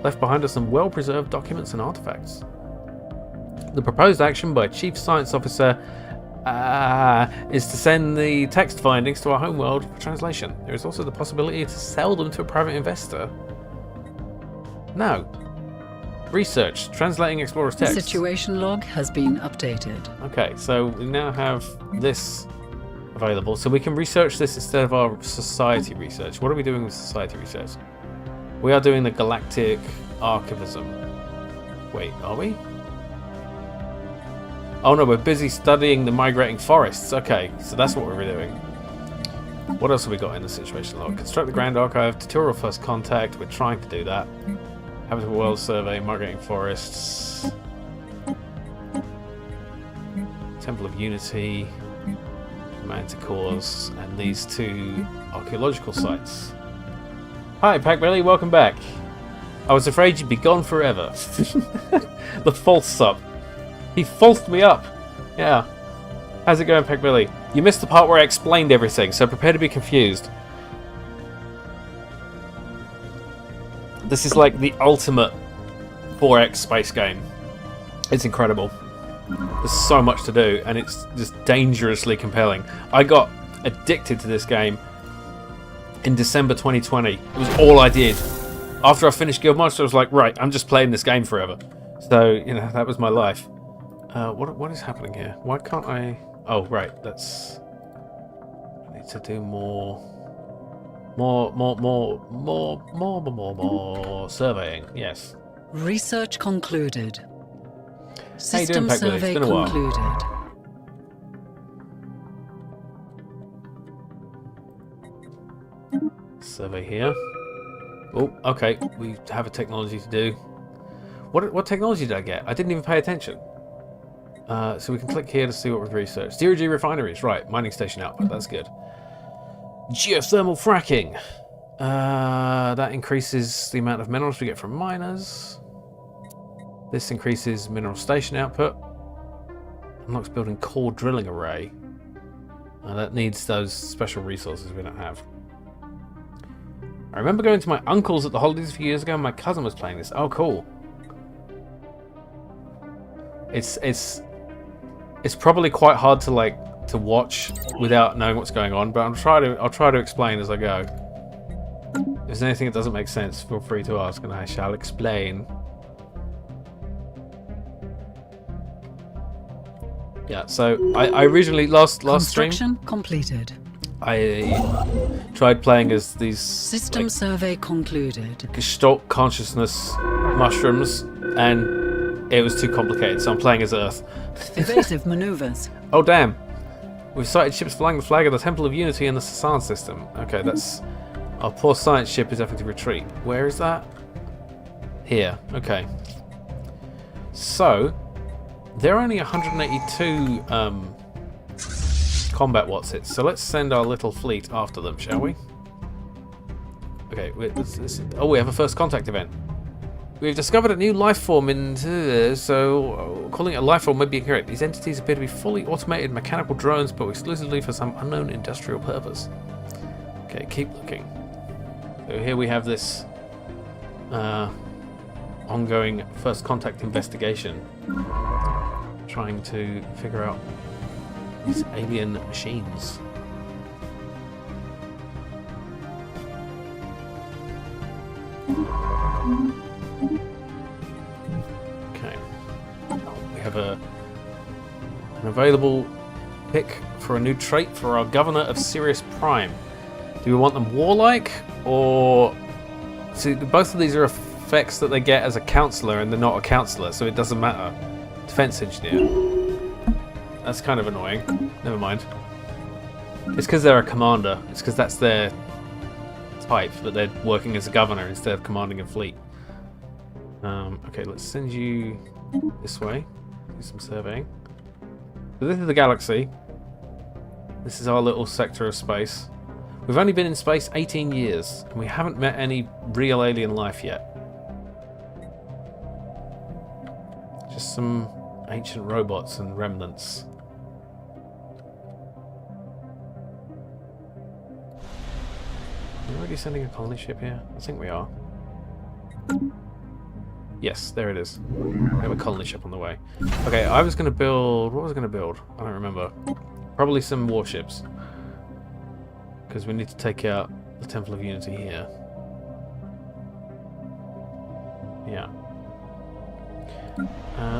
A: Left behind are some well-preserved documents and artifacts. The proposed action by Chief Science Officer is to send the text findings to our homeworld for translation. There is also the possibility to sell them to a private investor. No. Research. Translating explorer's text.
C: Situation log has been updated.
A: Okay, so we now have this available, so we can research this instead of our society research. What are we doing with society research? We are doing the galactic archivism. Wait, are we? Oh no, we're busy studying the migrating forests. Okay, so that's what we're doing. What else have we got in the situation log? Construct the Grand Archive, tutorial first contact. We're trying to do that. Habitable World Survey, migrating forests. Temple of Unity. Manticores, and these two archaeological sites. Hi, Packbelly, welcome back. I was afraid you'd be gone forever. The false up. He falsed me up. Yeah. How's it going, Packbelly? You missed the part where I explained everything, so prepare to be confused. This is like the ultimate 4X space game. It's incredible. There's so much to do, and it's just dangerously compelling. I got addicted to this game in December 2020. It was all I did. After I finished Guildmaster, I was like, right, I'm just playing this game forever. So, you know, that was my life. What is happening here? Why can't I... Oh, right, that's... I need to do more surveying, yes.
C: Research concluded.
A: How you doing,
C: System
A: Packbelly? It's
C: survey
A: been a while.
C: concluded.
A: Survey here. Oh, okay. We have a technology to do. What technology did I get? I didn't even pay attention. So we can click here to see what we've researched. Zero G refineries, right? Mining station output. That's good. Geothermal fracking. That increases the amount of minerals we get from miners. This increases mineral station output. Unlocks building core drilling array. That needs those special resources we don't have. I remember going to my uncle's at the holidays a few years ago and my cousin was playing this. Oh, cool. It's probably quite hard to watch without knowing what's going on, but I'll try to explain as I go. If there's anything that doesn't make sense, feel free to ask and I shall explain. Yeah, so I originally last stream
C: Construction completed.
A: I tried playing as these
C: System survey concluded.
A: Gestalt consciousness mushrooms, and it was too complicated, so I'm playing as Earth.
C: Evasive maneuvers.
A: Oh damn! We've sighted ships flying the flag of the Temple of Unity in the Sasan system. Okay, that's... Our poor science ship is having to retreat. Where is that? Here. Okay. So, there are only 182 combat whatsits, so let's send our little fleet after them, shall we? Okay, oh, we have a first contact event. We've discovered a new life form so calling it a life form may be incorrect. These entities appear to be fully automated mechanical drones, but exclusively for some unknown industrial purpose. Okay, keep looking. So here we have this ongoing first contact investigation, trying to figure out these alien machines. Okay. We have an available pick for a new trait for our governor of Sirius Prime. Do we want them warlike, or... See, both of these are effects that they get as a councillor, and they're not a councillor, so it doesn't matter. Defense engineer. That's kind of annoying. Never mind. It's because they're a commander. It's because that's their type, that they're working as a governor instead of commanding a fleet. Okay, let's send you this way. Do some surveying. So this is the galaxy. This is our little sector of space. We've only been in space 18 years, and we haven't met any real alien life yet. Just some ancient robots and remnants. Are we already sending a colony ship here? I think we are. Yes, there it is. We have a colony ship on the way. Okay, I was going to build... What was I going to build? I don't remember. Probably some warships. Because we need to take out the Temple of Unity here. Yeah.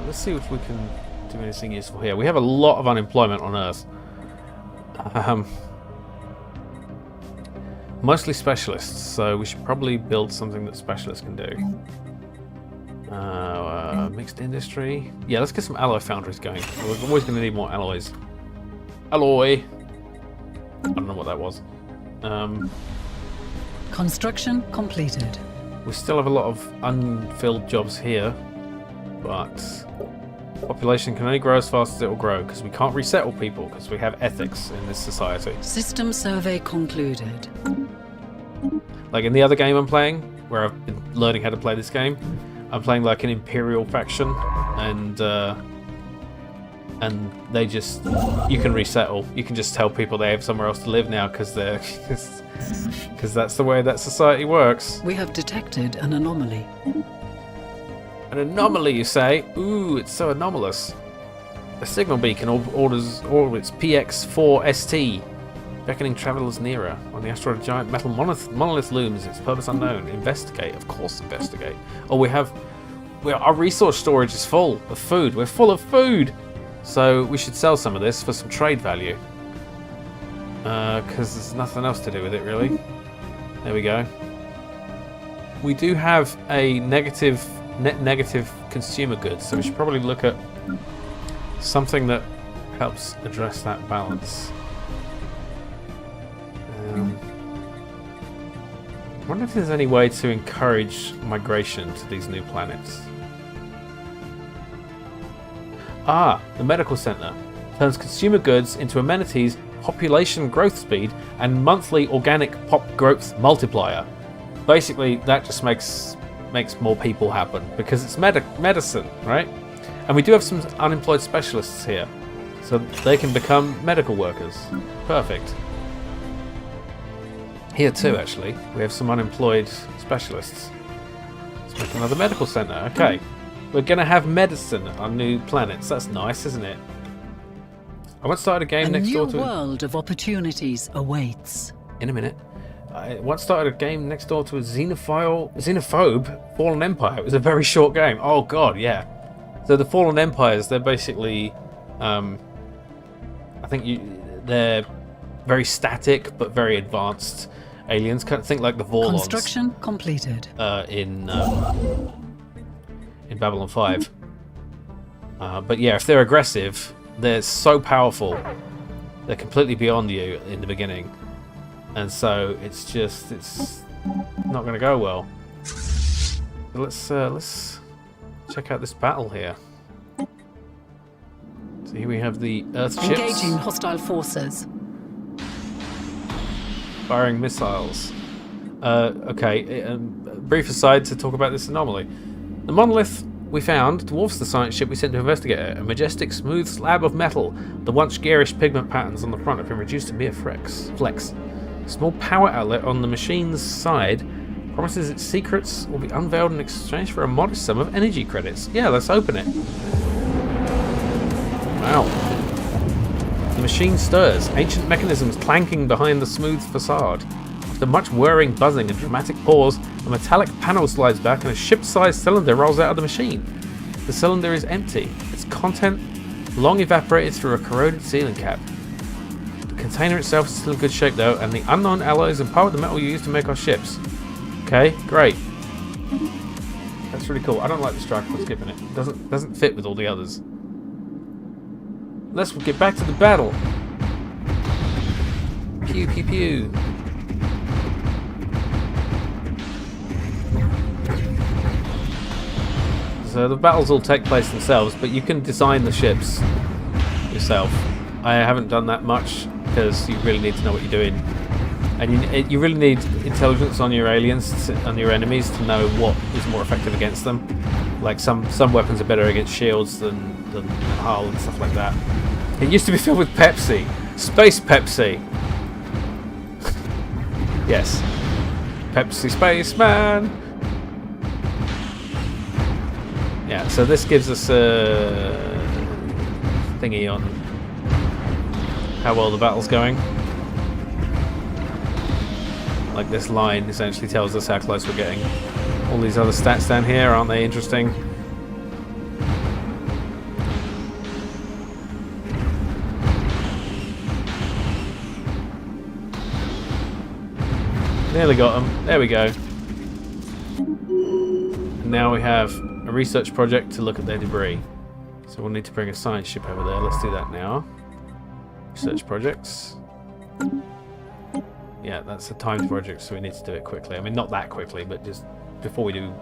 A: Let's see if we can do anything useful here. We have a lot of unemployment on Earth. Mostly specialists, so we should probably build something that specialists can do. Mixed industry. Yeah, let's get some alloy foundries going. We're always going to need more alloys. Alloy! I don't know what that was.
C: Construction completed.
A: We still have a lot of unfilled jobs here, but population can only grow as fast as it will grow, because we can't resettle people, because we have ethics in this society.
C: System survey concluded.
A: Like in the other game I'm playing, where I've been learning how to play this game, I'm playing like an Imperial faction, and they just... You can resettle. You can just tell people they have somewhere else to live now, because they're... Because that's the way that society works.
C: We have detected an anomaly.
A: An anomaly, you say? Ooh, it's so anomalous. A signal beacon orbits PX4ST, beckoning travelers nearer. On the asteroid, a giant metal monolith looms. Its purpose unknown. Investigate. Of course, investigate. Oh, our resource storage is full of food. We're full of food. So we should sell some of this for some trade value. Because there's nothing else to do with it, really. There we go. We do have a net negative consumer goods, so we should probably look at something that helps address that balance. I wonder if there's any way to encourage migration to these new planets. Ah, the medical center turns consumer goods into amenities, population growth speed, and monthly organic pop growth multiplier. Basically, that just makes more people happen, because it's medicine, right? And we do have some unemployed specialists here, so they can become medical workers. Perfect. Here too, actually, we have some unemployed specialists. Let's make another medical center. Okay, we're going to have medicine on new planets. That's nice, isn't it? I once started a game next door to...
C: A new world of opportunities awaits.
A: In a minute. I once started a game next door to a xenophobe Fallen Empire. It was a very short game. Oh god, yeah. So the Fallen Empires, they're basically... I think they're very static, but very advanced aliens. Kind of think like the Vorlons.
C: Construction completed.
A: In Babylon 5. But yeah, if they're aggressive, they're so powerful. They're completely beyond you in the beginning. And so it's not going to go well. Let's check out this battle here. So here we have the Earth ships.
C: Engaging hostile forces.
A: Firing missiles. Okay, brief aside to talk about this anomaly. The monolith we found dwarfs the science ship we sent to investigate it. A majestic, smooth slab of metal. The once garish pigment patterns on the front have been reduced to mere flex. Small power outlet on the machine's side Promises its secrets will be unveiled in exchange for a modest sum of energy credits. Yeah, let's open it. Wow. The machine stirs, ancient mechanisms clanking behind the smooth facade. After much whirring, buzzing, and dramatic pause, a metallic panel slides back and a ship-sized cylinder rolls out of the machine. The cylinder is empty, its content long evaporated through a corroded sealing cap. The container itself is still in good shape though, and the unknown alloys and part of the metal you use to make our ships. Okay, great. That's really cool. I don't like the strike for skipping it. It doesn't fit with all the others. Let's get back to the battle. Pew pew pew. So the battles all take place themselves, but you can design the ships yourself. I haven't done that much because you really need to know what you're doing. And you really need intelligence on your aliens, on your enemies, to know what is more effective against them. Like some weapons are better against shields than hull and stuff like that. It used to be filled with Pepsi. Space Pepsi. Yes. Pepsi Spaceman. Yeah, so this gives us a thingy on how well the battle's going. Like this line essentially tells us how close we're getting. All these other stats down here, aren't they interesting? Nearly got them. There we go. And now we have a research project to look at their debris. So we'll need to bring a science ship over there. Let's do that now. Research projects. Yeah, that's a timed project, so we need to do it quickly. I mean, not that quickly, but just before we do,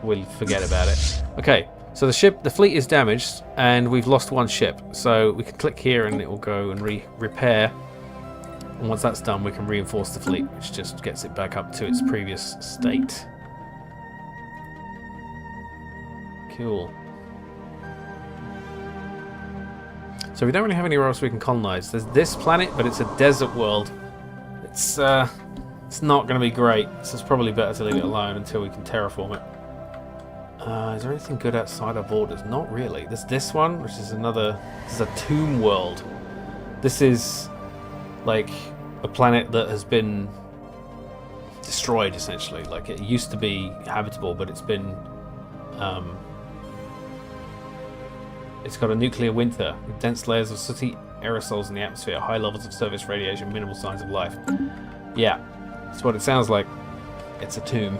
A: we'll forget about it. Okay, so the fleet is damaged, and we've lost one ship. So we can click here, and it will go and repair. And once that's done, we can reinforce the fleet, which just gets it back up to its previous state. Cool. So we don't really have anywhere else we can colonize. There's this planet, but it's a desert world. It's not going to be great, so it's probably better to leave it alone until we can terraform it. Is there anything good outside our borders? Not really. There's this one, which is this is a tomb world. This is like a planet that has been destroyed, essentially. Like, it used to be habitable, but it's been it's got a nuclear winter with dense layers of sooty aerosols in the atmosphere, high levels of surface radiation, minimal signs of life. Yeah, that's what it sounds like. It's a tomb.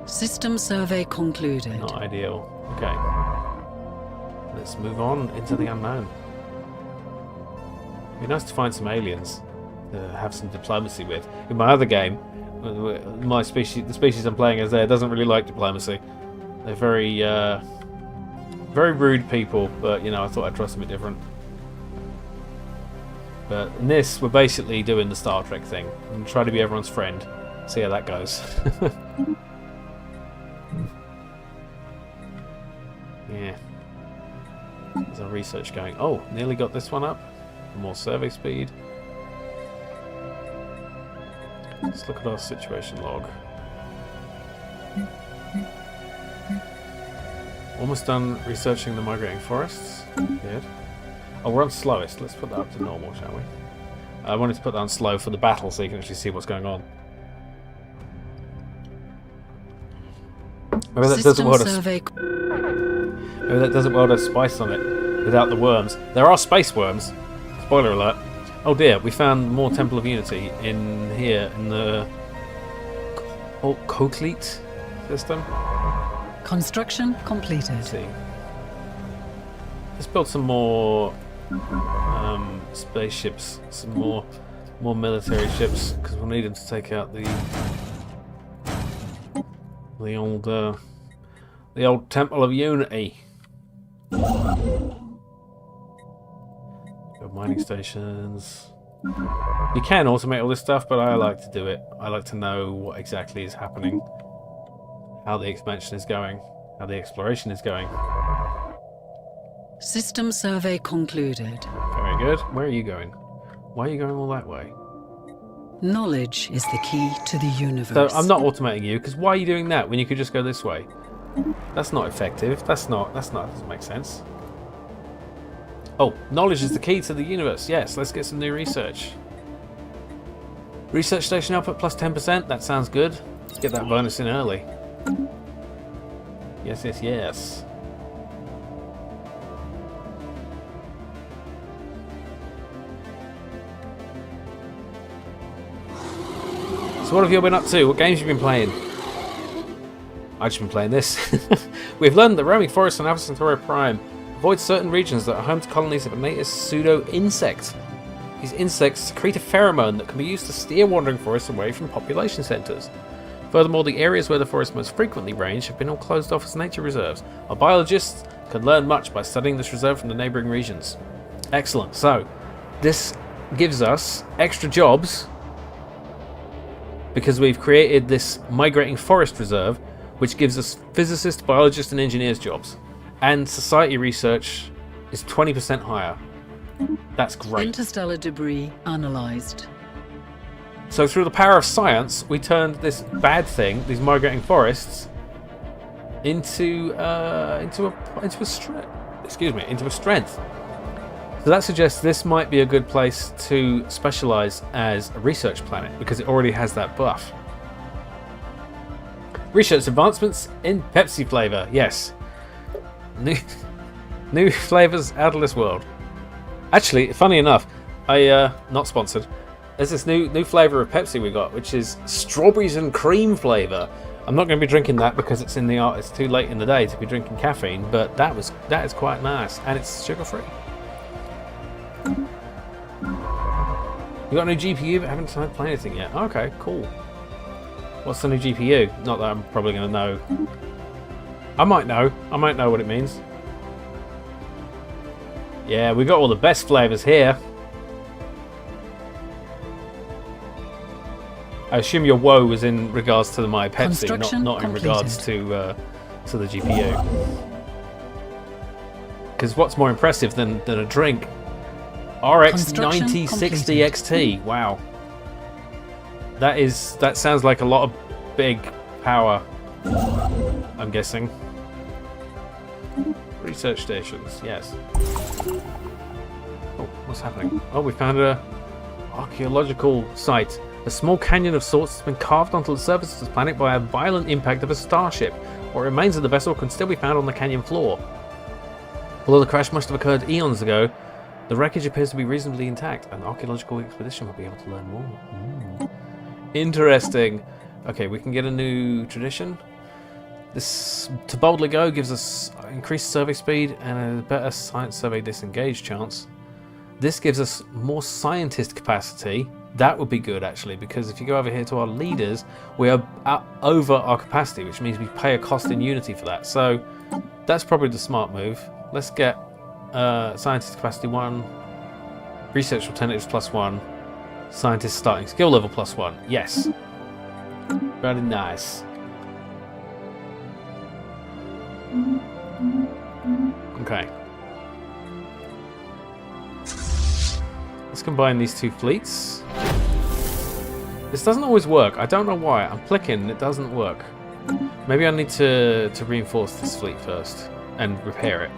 C: System survey concluded.
A: Not ideal. Okay. Let's move on into the unknown. It'd be nice to find some aliens to have some diplomacy with. In my other game, the species I'm playing as there doesn't really like diplomacy. They're very rude people, but you know, I thought I'd try something different. But in this, we're basically doing the Star Trek thing and try to be everyone's friend. See how that goes. Yeah. There's our research going. Oh, nearly got this one up. More survey speed. Let's look at our situation log. Almost done researching the migrating forests. Good. Oh, we're on slowest. Let's put that up to normal, shall we? I wanted to put that on slow for the battle so you can actually see what's going on. Maybe that doesn't well have spice on it without the worms. There are space worms. Spoiler alert. Oh dear, we found more Temple of Unity in here in the Cochleat system.
C: Construction completed.
A: Let's see. Let's build some more spaceships, some more military ships, because we'll need them to take out the old Temple of Unity. Build mining stations. You can automate all this stuff, but I like to do it. I like to know what exactly is happening, how the expansion is going, how the exploration is going.
C: System survey concluded.
A: Very good. Where are you going? Why are you going all that way?
C: Knowledge is the key to the universe.
A: So I'm not automating you, because why are you doing that when you could just go this way? That's not effective. That doesn't make sense. Oh, knowledge is the key to the universe. Yes, let's get some new research. Research station output plus 10%. That sounds good. Let's get that bonus in early. Yes, yes, yes. So what have you been up to? What games have you been playing? I've just been playing this. We've learned that roaming forests on Alpha Centauri Prime avoid certain regions that are home to colonies of a native pseudo-insect. These insects secrete a pheromone that can be used to steer wandering forests away from population centres. Furthermore, the areas where the forests most frequently range have been all closed off as nature reserves. Our biologists can learn much by studying this reserve from the neighbouring regions. Excellent. So, this gives us extra jobs because we've created this migrating forest reserve, which gives us physicists, biologists and engineers jobs. And society research is 20% higher. That's great.
C: Interstellar debris analysed.
A: So through the power of science, we turned this bad thing, these migrating forests, into a strength. So that suggests this might be a good place to specialise as a research planet, because it already has that buff. Research advancements in Pepsi flavour, yes. New flavours out of this world. Actually, funny enough, not sponsored. There's this new flavour of Pepsi we got, which is strawberries and cream flavour. I'm not going to be drinking that because it's it's too late in the day to be drinking caffeine, but that is quite nice, and it's sugar free. You got a new GPU but haven't started playing anything yet. Okay, cool. What's the new GPU? Not that I'm probably going to know. I might know what it means. Yeah, we got all the best flavours here. I assume your woe was in regards to my Pepsi, not in regards to the GPU. Because what's more impressive than a drink? RX 9060 XT. Wow. That sounds like a lot of big power, I'm guessing. Research stations, yes. Oh, what's happening? Oh, we found an archaeological site. A small canyon of sorts has been carved onto the surface of this planet by a violent impact of a starship. What remains of the vessel can still be found on the canyon floor. Although the crash must have occurred eons ago, the wreckage appears to be reasonably intact. An archaeological expedition will be able to learn more. Interesting. Okay, we can get a new tradition. This To Boldly Go gives us increased survey speed and a better science survey disengage chance. This gives us more scientist capacity. That would be good, actually, because if you go over here to our leaders, we are over our capacity, which means we pay a cost in Unity for that. So that's probably the smart move. Let's get scientist capacity 1, research alternatives +1, scientist starting skill level +1. Yes. Very nice. Okay. Let's combine these two fleets. This doesn't always work. I don't know why. I'm clicking and it doesn't work. Maybe I need to reinforce this fleet first and repair it.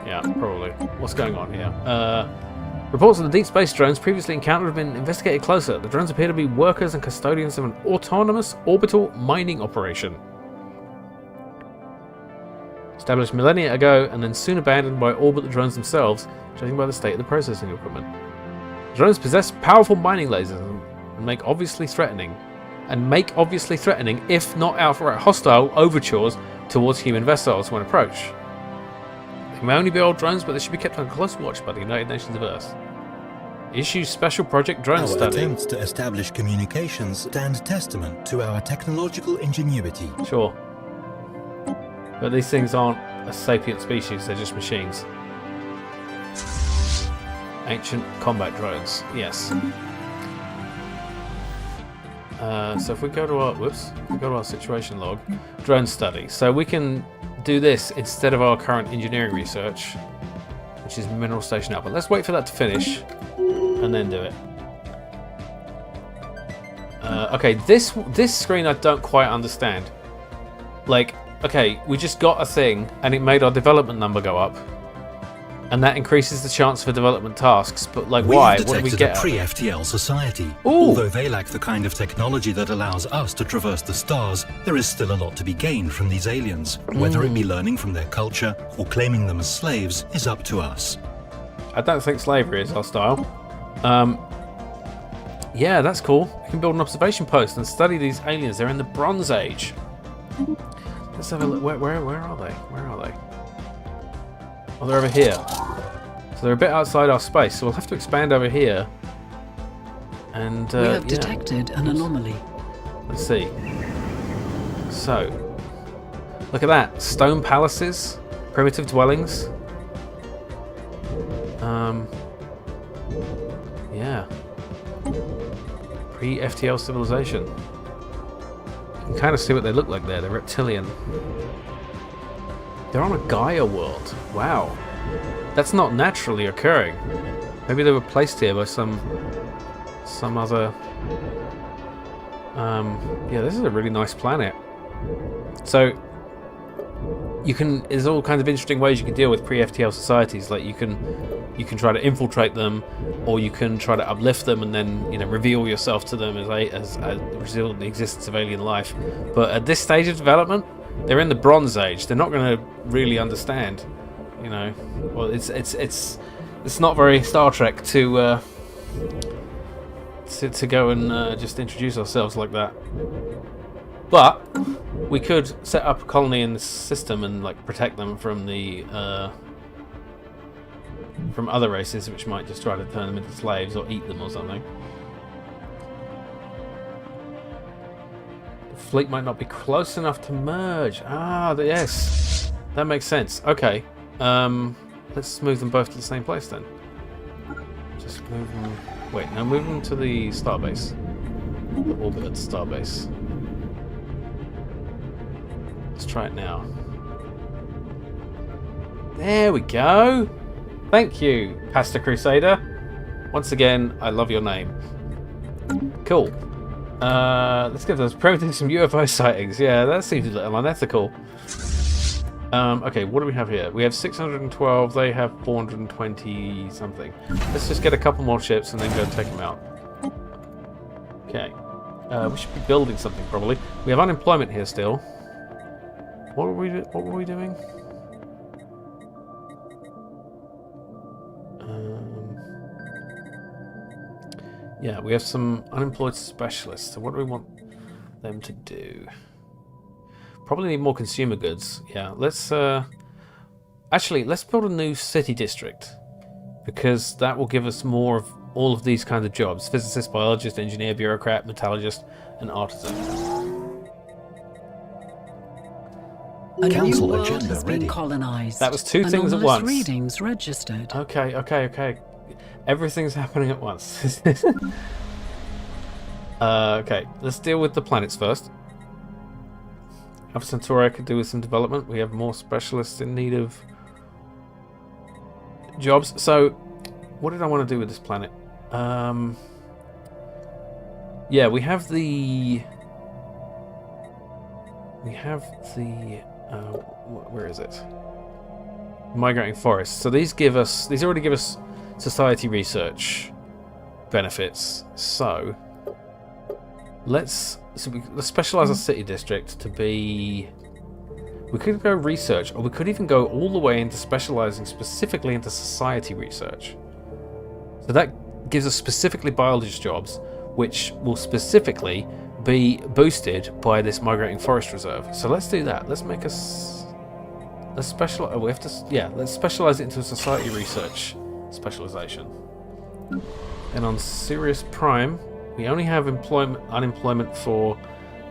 A: Yeah, probably. What's going on here? Reports of the deep space drones previously encountered have been investigated closer. The drones appear to be workers and custodians of an autonomous orbital mining operation. Established millennia ago and then soon abandoned by all but the drones themselves, judging by the state of the processing equipment. The drones possess powerful mining lasers and make obviously threatening, if not outright hostile, overtures towards human vessels when approached. They may only be old drones, but they should be kept on close watch by the United Nations of Earth. Issue Special Project Drone
B: Our
A: Study.
B: attempts to establish communications stand testament to our technological ingenuity.
A: Sure. But these things aren't a sapient species, they're just machines. Ancient combat drones, yes. So if we go to our situation log, drone study. So we can do this instead of our current engineering research, which is mineral station output. Let's wait for that to finish and then do it. Okay, this screen I don't quite understand. Like, okay, we just got a thing, and it made our development number go up. And that increases the chance for development tasks, but like why? What do we get?
B: A pre-FTL society.
A: Ooh.
B: Although they lack the kind of technology that allows us to traverse the stars, there is still a lot to be gained from these aliens. Whether it be learning from their culture or claiming them as slaves is up to us.
A: I don't think slavery is our style. Yeah, that's cool. We can build an observation post and study these aliens. They're in the Bronze Age. Let's have a look. Where are they? Where are they? Oh, they're over here. So they're a bit outside our space, so we'll have to expand over here. And
C: we have detected an anomaly.
A: Let's see. So, look at that. Stone palaces, primitive dwellings. Yeah. Pre-FTL civilization. You can kind of see what they look like there. They're reptilian. They're on a Gaia world. Wow. That's not naturally occurring. Maybe they were placed here by some other... yeah, this is a really nice planet. So, you can... There's all kinds of interesting ways you can deal with pre-FTL societies. Like, you can try to infiltrate them, or you can try to uplift them and then, you know, reveal yourself to them as reveal the existence of alien life. But at this stage of development, they're in the Bronze Age. They're not going to really understand, you know. Well, it's not very Star Trek to go and just introduce ourselves like that. But we could set up a colony in the system and like protect them from the from other races, which might just try to turn them into slaves or eat them or something. Fleet might not be close enough to merge. Ah, yes. That makes sense. Okay. Let's move them both to the same place then. Just move them... Wait, now move them to the starbase. The orbit at the starbase. Let's try it now. There we go. Thank you, Pasta Crusader. Once again, I love your name. Cool. Let's get those promoting some UFO sightings. Yeah, that seems a little unethical. Okay, what do we have here? We have 612, they have 420 something. Let's just get a couple more ships and then go take them out. Okay. We should be building something probably. We have unemployment here still. What were we doing? Yeah, we have some unemployed specialists. So what do we want them to do? Probably need more consumer goods. Yeah, let's actually let's build a new city district, because that will give us more of all of these kinds of jobs: physicist, biologist, engineer, bureaucrat, metallurgist, and artisan.
C: A new
B: Council
C: world
B: agenda
C: has been
B: ready.
C: colonized.
A: That was two things at
C: Anomalous
A: once.
C: readings registered.
A: Okay. Everything's happening at once. Okay, let's deal with the planets first. Alpha Centauri could do with some development. We have more specialists in need of jobs. So, what did I want to do with this planet? Yeah, we have the... where is it? Migrating forests. So these already give us society research benefits. So let's specialize our city district to be... We could go research, or we could even go all the way into specializing specifically into society research. So that gives us specifically biologist jobs, which will specifically be boosted by this migrating forest reserve. So let's do that. Let's make us... Let's specialize... we have to... Yeah, let's specialize it into a society research specialization. And on Sirius Prime, we only have unemployment for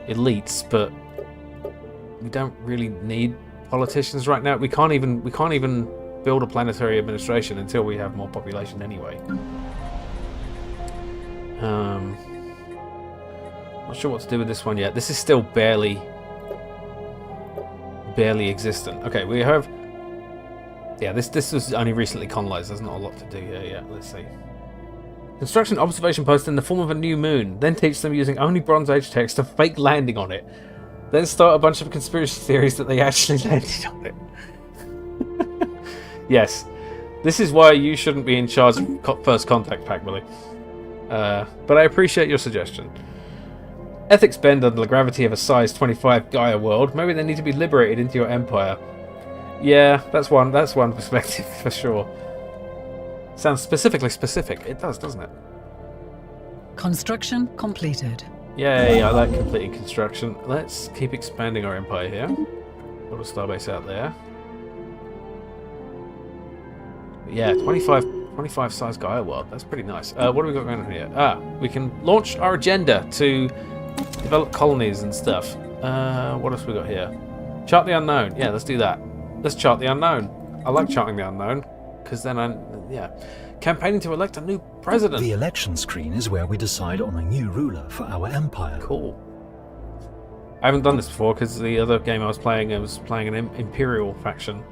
A: elites, but we don't really need politicians right now. We can't even build a planetary administration until we have more population anyway. Not sure what to do with this one yet. This is still barely existent. Okay, we have... Yeah, this was only recently colonized. There's not a lot to do here yet. Let's see. Construction observation post in the form of a new moon. Then teach them using only Bronze Age text to fake landing on it. Then start a bunch of conspiracy theories that they actually landed on it. Yes. This is why you shouldn't be in charge of First Contact, Pac-Billy. But I appreciate your suggestion. Ethics bend under the gravity of a size 25 Gaia world. Maybe they need to be liberated into your empire. Yeah, that's one perspective for sure. Sounds specifically specific. It does, doesn't it?
C: Construction completed.
A: Yay, I like completing construction. Let's keep expanding our empire here. Got a starbase out there. Yeah, 25 size Gaia world. That's pretty nice. What do we got going on here? We can launch our agenda to develop colonies and stuff. What else we got here? Chart the unknown. Yeah, let's do that. Let's chart the unknown. I like charting the unknown because then campaigning to elect a new president.
B: The election screen is where we decide on a new ruler for our empire.
A: Cool. I haven't done this before because the other game I was playing an Imperial faction.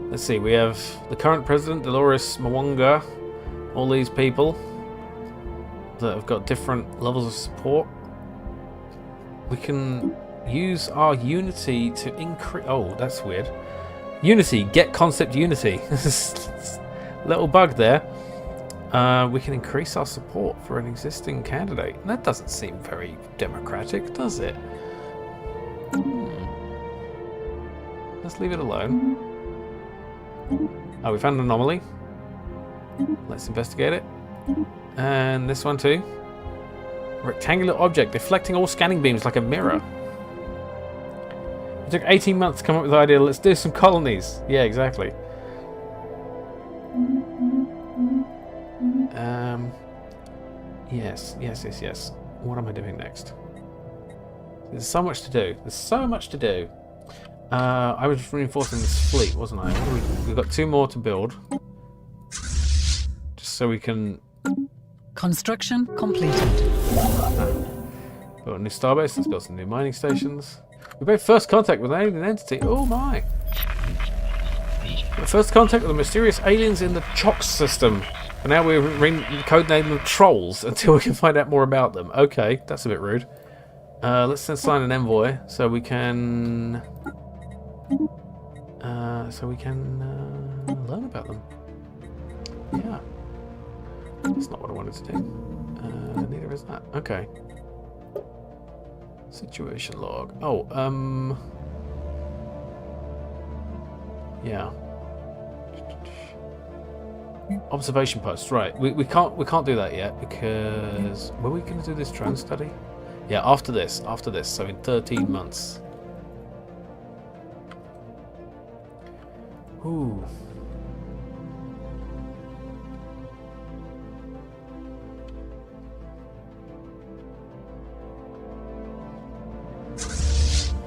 A: Let's see, we have the current president, Dolores Mwanga, all these people that have got different levels of support. We can use our unity to increase... Oh, that's weird. Unity, get concept unity. Little bug there. We can increase our support for an existing candidate. That doesn't seem very democratic, does it? Let's leave it alone. Oh, we found an anomaly. Let's investigate it. And this one too. Rectangular object deflecting all scanning beams like a mirror. It took 18 months to come up with the idea. Let's do some colonies. Yeah, exactly. Yes. What am I doing next? There's so much to do. I was reinforcing this fleet, wasn't I? We've got 2 more to build. Just so we can...
C: Construction completed.
A: Build a new starbase. Let's build some new mining stations. We made first contact with an alien entity. Oh my! First contact with the mysterious aliens in the Chox system. And now we're codenamed them Trolls until we can find out more about them. Okay, that's a bit rude. Let's then sign an envoy so we can... learn about them. Yeah. That's not what I wanted to do. Neither is that. Okay. Situation log. Oh, yeah. Observation post. Right. We can't do that yet because were we going to do this drone study? Yeah, after this. So in 13 months. Ooh.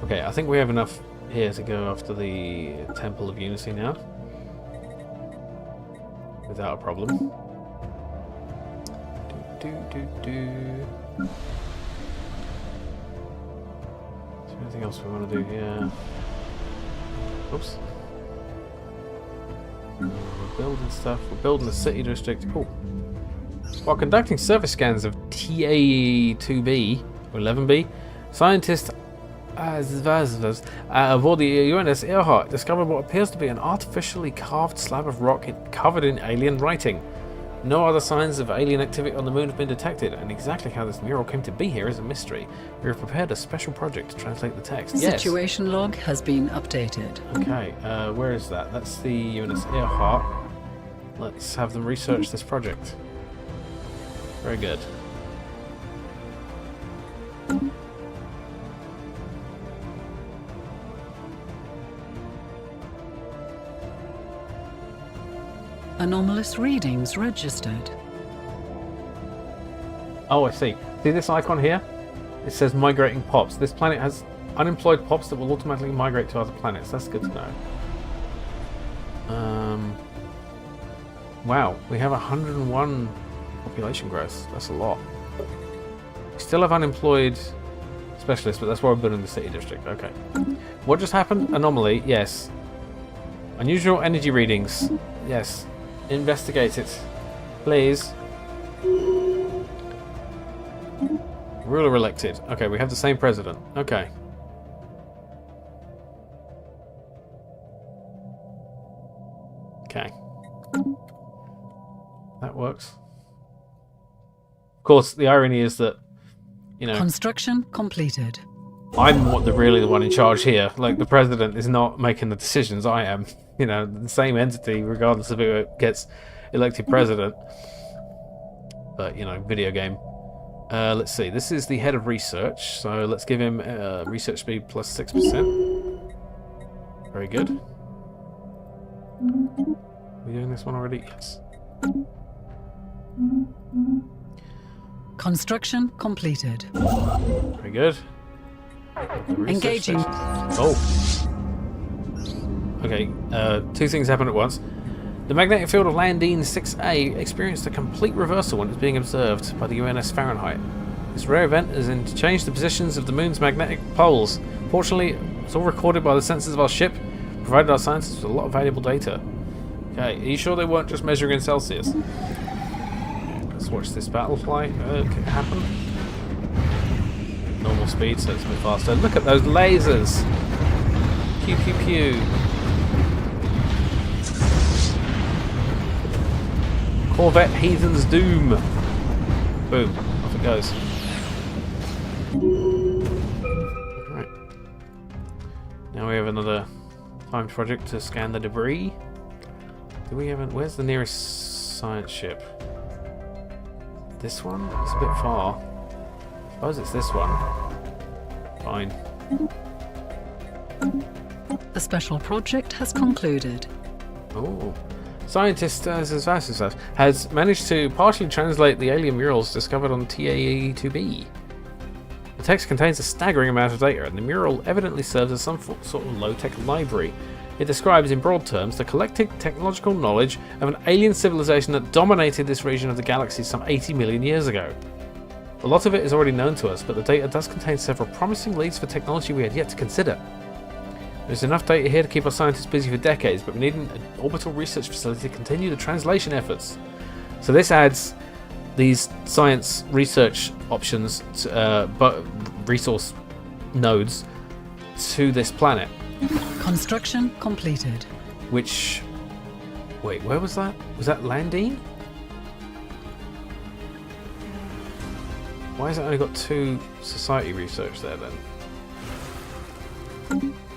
A: Okay, I think we have enough here to go after the Temple of Unity now. Without a problem. Is there anything else we want to do here? Oops. We're building stuff. We're building the city district. Cool. While conducting surface scans of TA-2B or 11B, scientists aboard the UNS Earhart discovered what appears to be an artificially carved slab of rock covered in alien writing. No other signs of alien activity on the moon have been detected, and exactly how this mural came to be here is a mystery. We have prepared a special project to translate the text.
C: Situation log has been updated.
A: Okay, where is that? That's the UNS Earhart. Let's have them research this project. Very good.
C: Anomalous readings registered.
A: Oh, I see. See this icon here? It says migrating pops. This planet has unemployed pops that will automatically migrate to other planets. That's good to know. Wow, we have 101 population growth. That's a lot. We still have unemployed specialists, but that's why we're building the city district. Okay. What just happened? Anomaly, yes. Unusual energy readings, yes. Investigate it, please. Ruler elected. Okay, we have the same president. Okay. Okay. That works. Of course, the irony is that, you know,
C: Construction completed.
A: I'm really the one in charge here. Like, the president is not making the decisions, I am. You know, the same entity, regardless of who gets elected president. But, you know, video game. Let's see, this is the head of research, so let's give him research speed plus 6%. Very good. Are we doing this one already? Yes.
C: Construction completed.
A: Very good.
C: Engaging.
A: Oh. Okay, two things happen at once. The magnetic field of Landine 6A experienced a complete reversal when it was being observed by the UNS Fahrenheit. This rare event has changed the positions of the moon's magnetic poles. Fortunately, it's all recorded by the sensors of our ship, provided our scientists with a lot of valuable data. Okay, are you sure they weren't just measuring in Celsius? Let's watch this battle fly happen. Normal speed, so it's a bit faster. Look at those lasers! Pew pew pew. Corvette Heathen's Doom. Boom. Off it goes. Right. Now we have another timed project to scan the debris. Do we have where's the nearest science ship? This one? It's a bit far. I suppose it's this one. Fine.
C: The special project has concluded.
A: Oh. Scientist has managed to partially translate the alien murals discovered on TAE-2B. The text contains a staggering amount of data, and the mural evidently serves as some sort of low-tech library. It describes, in broad terms, the collective technological knowledge of an alien civilization that dominated this region of the galaxy some 80 million years ago. A lot of it is already known to us, but the data does contain several promising leads for technology we had yet to consider. There's enough data here to keep our scientists busy for decades, but we need an orbital research facility to continue the translation efforts. So this adds these science research options, but resource nodes, to this planet.
C: Construction completed.
A: Which... Wait, where was that? Was that Landine? Why has it only got 2 society research there then?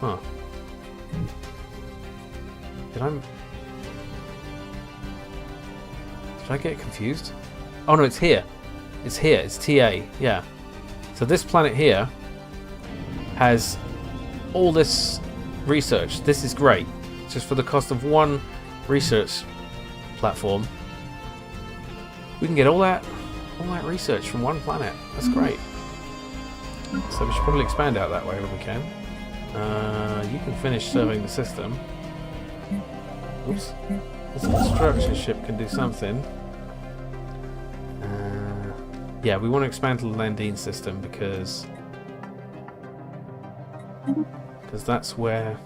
A: Huh. Did I get confused? Oh no, it's here. It's here. It's TA. Yeah. So this planet here has all this research. This is great. Just for the cost of 1 research platform, we can get all that research from 1 planet. That's great. So we should probably expand out that way when we can. You can finish serving the system. Oops. This construction ship can do something. Yeah, we want to expand to the Landine system because that's where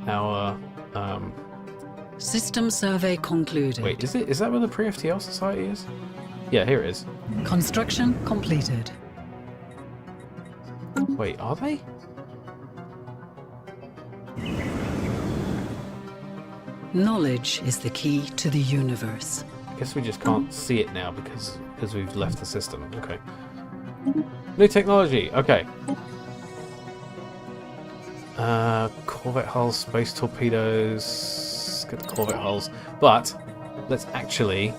A: our
C: System survey concluded.
A: wait, is that where the pre-FTL society is? Yeah, here it is.
C: Construction completed.
A: Wait, are they?
C: Knowledge is the key to the universe.
A: I guess we just can't see it now because we've left the system. Okay. New technology. Okay. Corvette hulls, space torpedoes. Get the Corvette hulls. But let's actually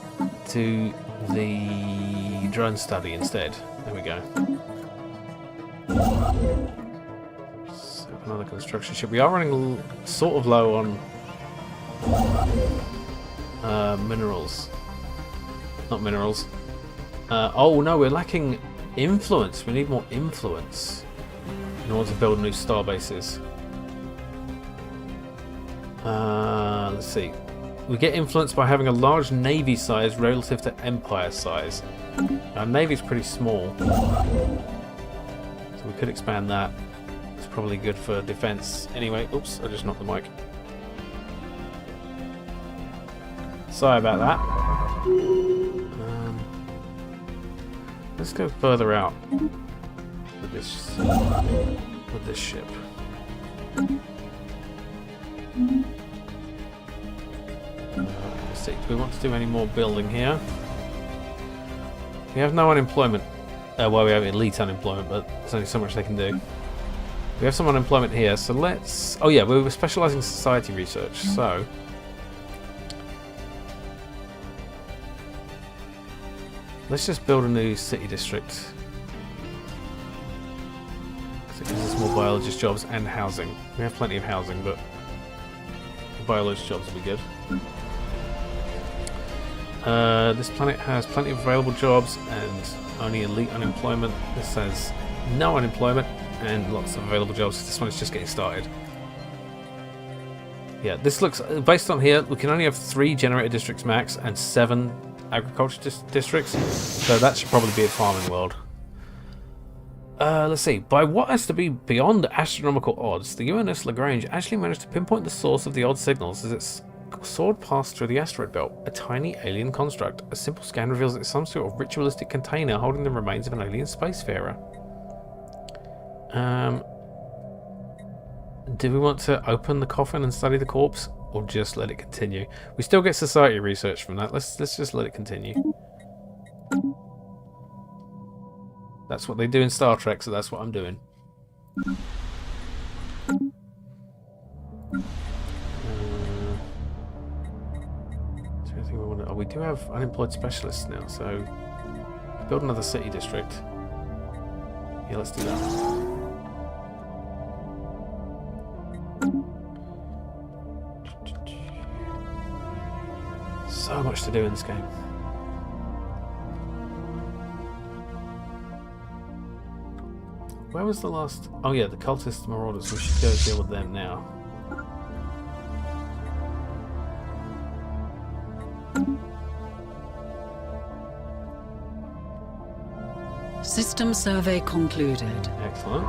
A: do the drone study instead. There we go. So another construction ship. We are running sort of low on minerals. Not minerals. Oh no, we're lacking influence. We need more influence in order to build new star bases. Let's see. We get influence by having a large navy size relative to empire size. Our navy's pretty small, so we could expand that. It's probably good for defense. Anyway, oops, I just knocked the mic. Sorry about that. Let's go further out with this ship. Let's see. Do we want to do any more building here? We have no unemployment. Well, we have elite unemployment, but there's only so much they can do. We have some unemployment here, so let's... Oh yeah, we were specialising in society research, so... Let's just build a new city district. Because it gives us more biologist jobs and housing. We have plenty of housing, but the biologist jobs will be good. This planet has plenty of available jobs and only elite unemployment. This says no unemployment and lots of available jobs. This one is just getting started. Yeah, this looks... Based on here, we can only have 3 generator districts max and 7 agriculture districts, so that should probably be a farming world. Let's see. By what has to be beyond astronomical odds, the UNS Lagrange actually managed to pinpoint the source of the odd signals as its soared past through the asteroid belt. A tiny alien construct. A simple scan reveals it's some sort of ritualistic container holding the remains of an alien spacefarer. Do we want to open the coffin and study the corpse? Or just let it continue? We still get society research from that. Let's just let it continue. That's what they do in Star Trek, so that's what I'm doing. Oh, we do have unemployed specialists now, so build another city district. Yeah, let's do that. So much to do in this game. Where was the last... Oh yeah, the cultist marauders. We should go deal with them now.
C: System survey concluded.
A: Excellent.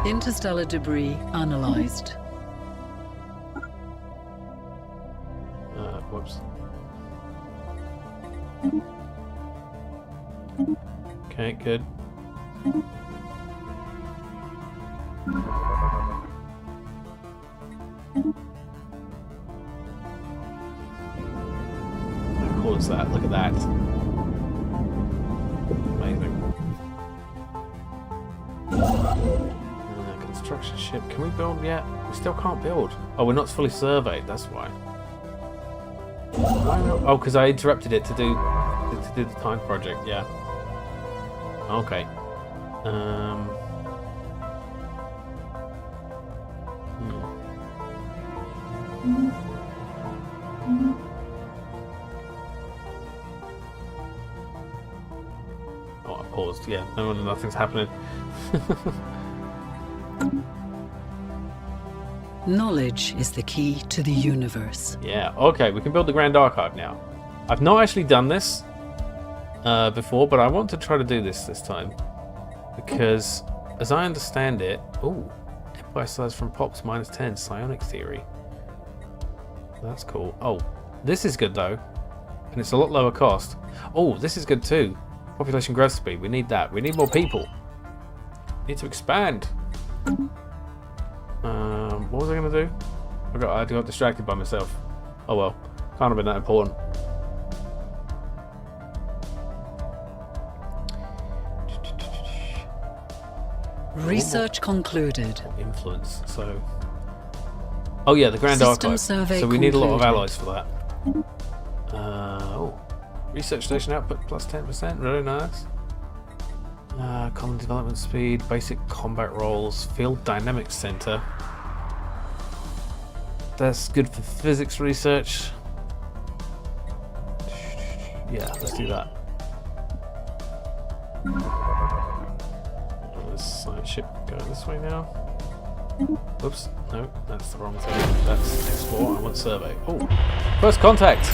C: Interstellar debris analyzed.
A: Whoops. Okay, good. How cool is that? Look at that. Amazing. Construction ship. Can we build yet? We still can't build. Oh, we're not fully surveyed. That's why. Oh, because I interrupted it to do the time project. Yeah. Okay. Oh, I paused. Yeah, nothing's happening.
C: Knowledge is the key to the universe.
A: Yeah, okay, we can build the Grand Archive now. I've not actually done this before, but I want to try to do this time. Because, as I understand it... Ooh, Empire size from Pops -10, psionics theory. That's cool. Oh, this is good though. And it's a lot lower cost. Oh, this is good too. Population growth speed, we need that. We need more people. We need to expand. What was I going to do? I got distracted by myself. Oh well, can't have been that important.
C: Research concluded.
A: Influence, so... Oh yeah, the Grand
C: System
A: Archive.
C: survey
A: So we need a lot of
C: concluded.
A: allies for that. Oh. Research station output plus 10%, really nice. Common development speed, basic combat roles, field dynamics center. That's good for physics research. Yeah, let's do that. This science ship go this way now. Oops, no, that's the wrong thing. That's explore, I want survey. Oh, first contact!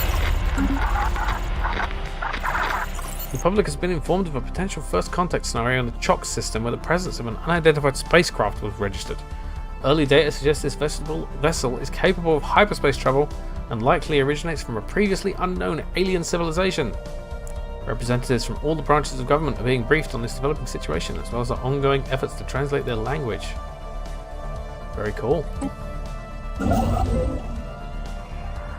A: The public has been informed of a potential first contact scenario on the CHOC system where the presence of an unidentified spacecraft was registered. Early data suggests this vessel is capable of hyperspace travel and likely originates from a previously unknown alien civilization. Representatives from all the branches of government are being briefed on this developing situation, as well as their ongoing efforts to translate their language. Very cool.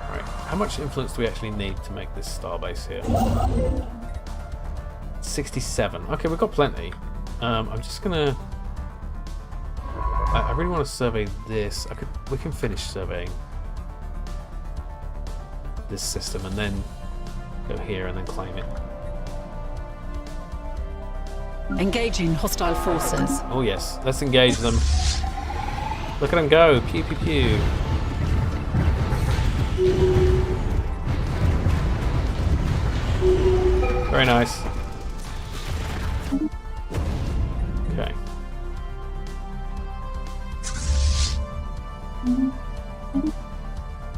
A: Right, how much influence do we actually need to make this starbase here? 67. Okay, we've got plenty. I'm just gonna... I really want to survey this. We can finish surveying this system and then go here and then claim it.
C: Engaging hostile forces.
A: Oh yes, let's engage them. Look at them go. Pew pew pew. Very nice. Okay.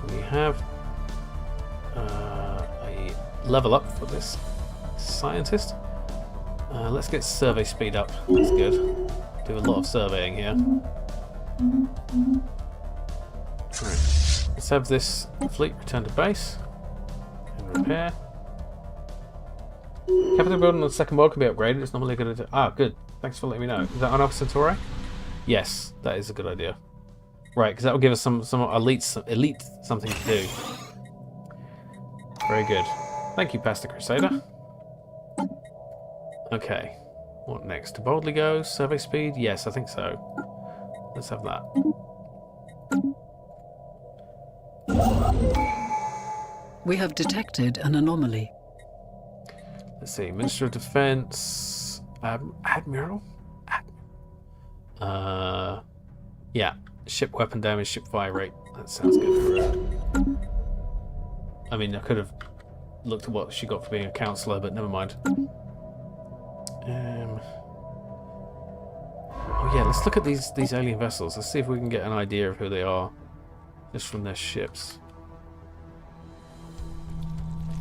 A: We have a level up for this scientist. Let's get survey speed up. That's good. Do a lot of surveying here. Alright. Let's have this fleet return to base and repair. Capital building on the second world can be upgraded. It's normally a good idea. Ah, good. Thanks for letting me know. Is that on Alpha Centauri? Yes, that is a good idea. Right, because that will give us some elite something to do. Very good. Thank you, Pastor Crusader. Okay. What next? To boldly go? Survey speed? Yes, I think so. Let's have that.
C: We have detected an anomaly.
A: Let's see. Minister of Defense. Admiral? Yeah. Ship weapon damage, ship fire rate. That sounds good for her. I mean, I could have looked at what she got for being a counselor, but never mind. Oh yeah, let's look at these alien vessels. Let's see if we can get an idea of who they are just from their ships.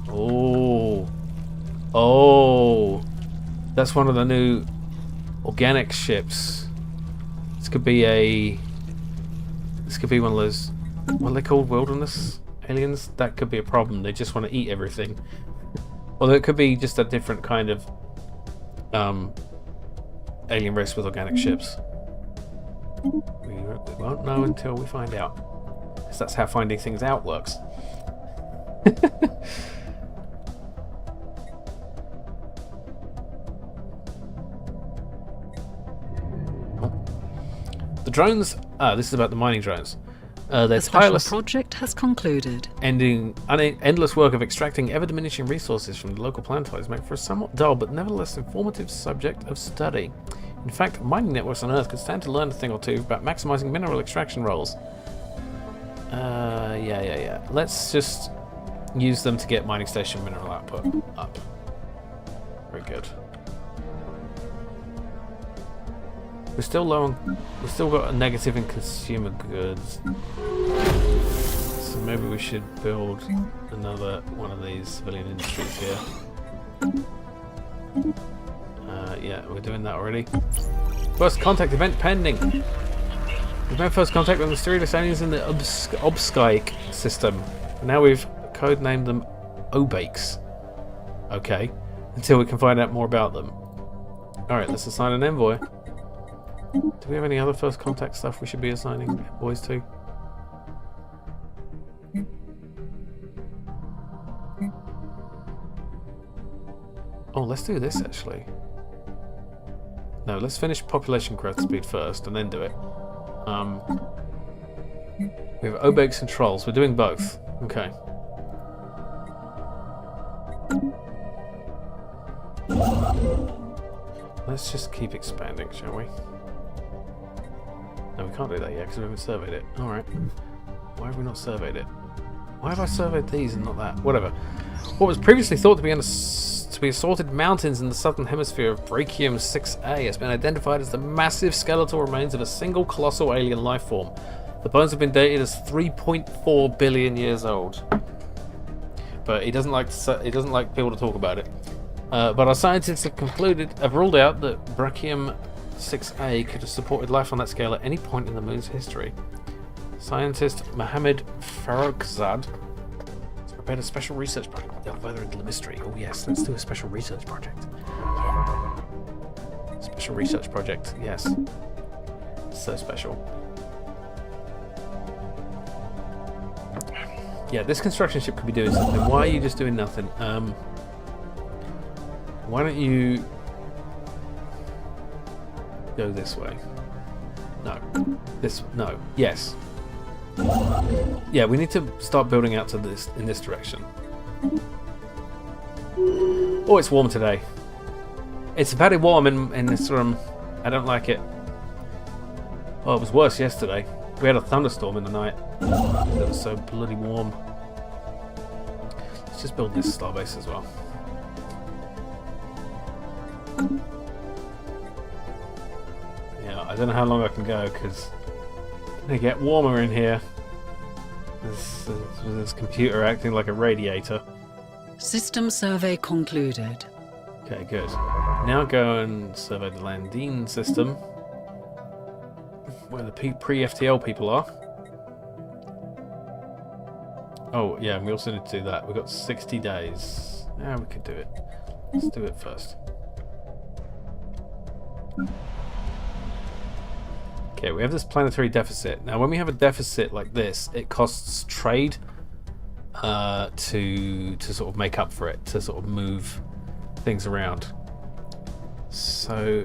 A: Oh, that's one of the new organic ships. This could be one of those. What are they called? Wilderness aliens. That could be a problem. They just want to eat everything. Although it could be just a different kind of alien race with organic ships. We won't know until we find out. Because that's how finding things out works. The drones. This is about the mining drones. Their
C: The special
A: tireless
C: project has concluded.
A: endless work of extracting ever-diminishing resources from the local planetoids make for a somewhat dull but nevertheless informative subject of study. In fact, mining networks on Earth could stand to learn a thing or two about maximizing mineral extraction rolls. Yeah. Let's just use them to get mining station mineral output up. Very good. We're still low on. We've still got a negative in consumer goods. So maybe we should build another one of these civilian industries here. Yeah, we're doing that already. First contact event pending. We've made first contact with mysterious aliens in the Obskyke system. Now we've codenamed them Obakes. Okay. Until we can find out more about them. Alright, let's assign an envoy. Do we have any other first contact stuff we should be assigning boys to? Oh, let's do this actually. No, let's finish population growth speed first and then do it. We have Obakes and Trolls. We're doing both. Okay. Let's just keep expanding, shall we? No, we can't do that yet because we haven't surveyed it. Alright. Why have we not surveyed it? Why have I surveyed these and not that? Whatever. What was previously thought to be assorted mountains in the southern hemisphere of Brachium 6A has been identified as the massive skeletal remains of a single colossal alien life form. The bones have been dated as 3.4 billion years old. But he doesn't like people to talk about it. But our scientists have ruled out that Brachium 6A could have supported life on that scale at any point in the moon's history. Scientist Mohammed Farrokhzad prepared a special research project to delve further into the mystery. Oh yes, let's do a special research project. Special research project, yes. So special. Yeah, this construction ship could be doing something. Why are you just doing nothing? Why don't you go this way? No. No. Yes. Yeah, we need to start building out to this in this direction. Oh, it's warm today. It's very warm in this room. I don't like it. Oh, it was worse yesterday. We had a thunderstorm in the night. It was so bloody warm. Let's just build this starbase as well. Yeah, I don't know how long I can go because it's gonna get warmer in here. This computer acting like a radiator.
C: System survey concluded.
A: Okay, good. Now go and survey the Landine system, where the pre-FTL people are. Oh, yeah, and we also need to do that. We've got 60 days. Yeah, we could do it. Let's do it first. Okay, we have this planetary deficit. Now, when we have a deficit like this, it costs trade to sort of make up for it, to sort of move things around. So,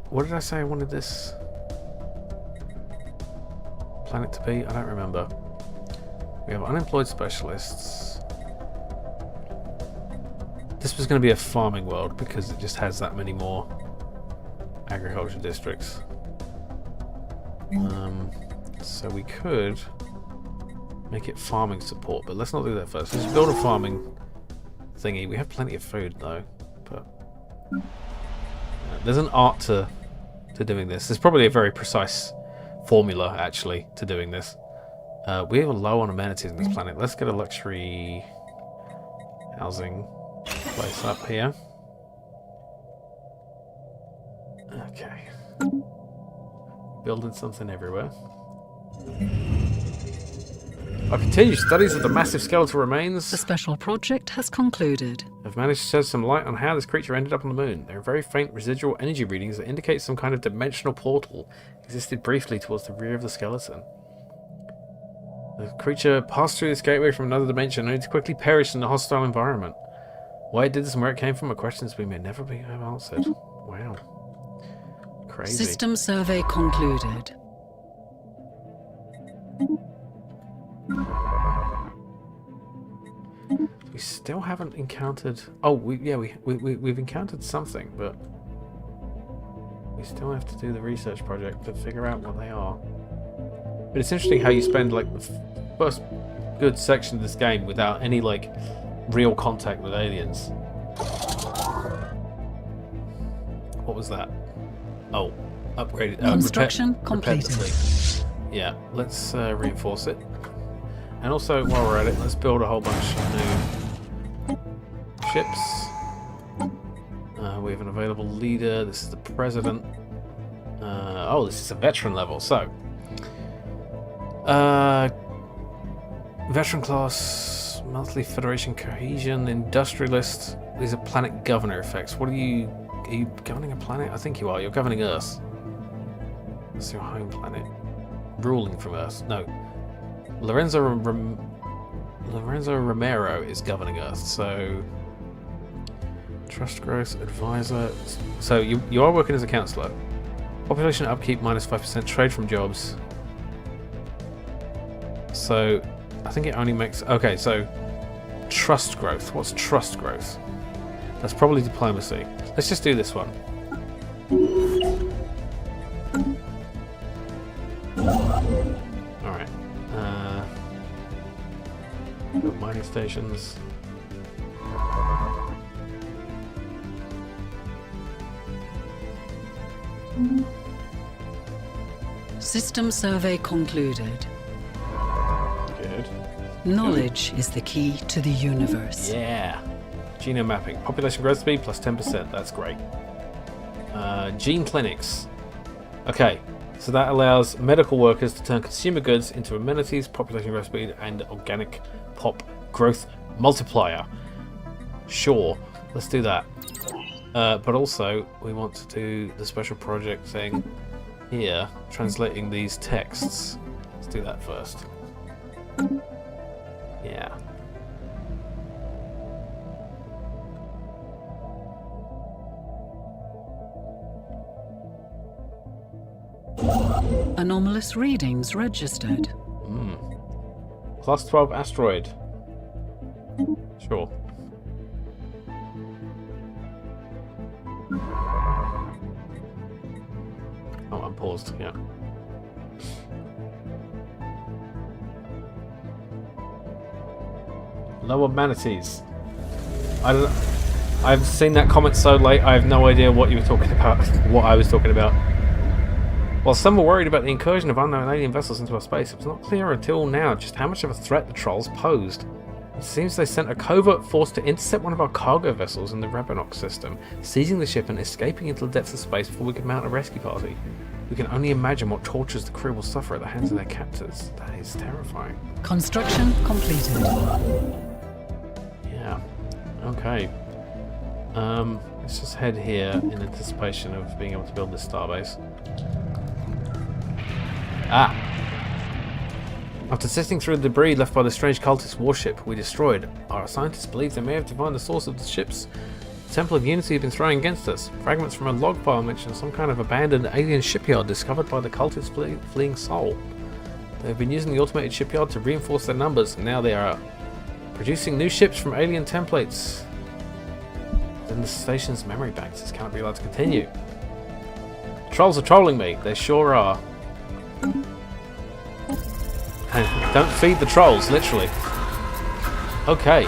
A: what did I say I wanted this planet to be? I don't remember. We have unemployed specialists. This was going to be a farming world because it just has that many more agriculture districts. So we could make it farming support, but let's not do that first. Let's build a farming thingy. We have plenty of food though, but there's an art to doing this. There's probably a very precise formula actually to doing this. We are low on amenities on this planet. Let's get a luxury housing place up here. Okay. Building something everywhere. Our continued studies of the massive skeletal remains
C: The special project has concluded.
A: have managed to shed some light on how this creature ended up on the moon. There are very faint residual energy readings that indicate some kind of dimensional portal existed briefly towards the rear of the skeleton. The creature passed through this gateway from another dimension only to quickly perish in the hostile environment. Why it did this and where it came from are questions we may never be answered. Wow. Crazy.
C: System survey concluded.
A: We still haven't encountered... Oh, we've encountered something, but we still have to do the research project to figure out what they are. But it's interesting how you spend like the first good section of this game without any like real contact with aliens. What was that? Oh, upgraded.
C: Construction
A: repaired
C: completed.
A: the fleet. Yeah, let's reinforce it. And also, while we're at it, let's build a whole bunch of new ships. We have an available leader. This is the president. Oh, this is a veteran level. So, veteran class, monthly Federation cohesion, industrialist. These are planet governor effects. What are you governing a planet? I think you are. You're governing Earth. That's your home planet. Ruling from Earth. No. Lorenzo Romero is governing Earth, so trust growth, advisor. So you are working as a councillor. Population upkeep minus 5%, trade from jobs. So I think it only makes... Okay, so trust growth. What's trust growth? That's probably diplomacy. Let's just do this one. Alright. Got mining stations.
C: System survey concluded.
A: Good.
C: Knowledge is the key to the universe.
A: Yeah. Genome mapping. Population growth speed plus 10%. That's great. Gene clinics. Okay. So that allows medical workers to turn consumer goods into amenities, population growth speed, and organic pop growth multiplier. Sure, let's do that. But also, we want to do the special project thing here, translating these texts. Let's do that first. Yeah.
C: Anomalous readings registered.
A: Class 12 asteroid. Sure. Oh, I'm paused, yeah. Lower manatees. I don't know. I've seen that comment so late, I have no idea what you were talking about, what I was talking about. While some were worried about the incursion of unknown alien vessels into our space, it was not clear until now just how much of a threat the trolls posed. It seems they sent a covert force to intercept one of our cargo vessels in the Rabenok system, seizing the ship and escaping into the depths of space before we could mount a rescue party. We can only imagine what tortures the crew will suffer at the hands of their captors. That is terrifying.
C: Construction completed.
A: Yeah. Okay. Let's just head here in anticipation of being able to build this starbase. Ah! After sifting through the debris left by the strange cultist warship we destroyed, our scientists believe they may have divined the source of the ship's Temple of Unity have been thrown against us. Fragments from a log file mention some kind of abandoned alien shipyard discovered by the cultist fleeing soul. They have been using the automated shipyard to reinforce their numbers, and now they are producing new ships from alien templates. Then the station's memory banks. This cannot be allowed to continue. The trolls are trolling me. They sure are. And don't feed the trolls, literally. Okay.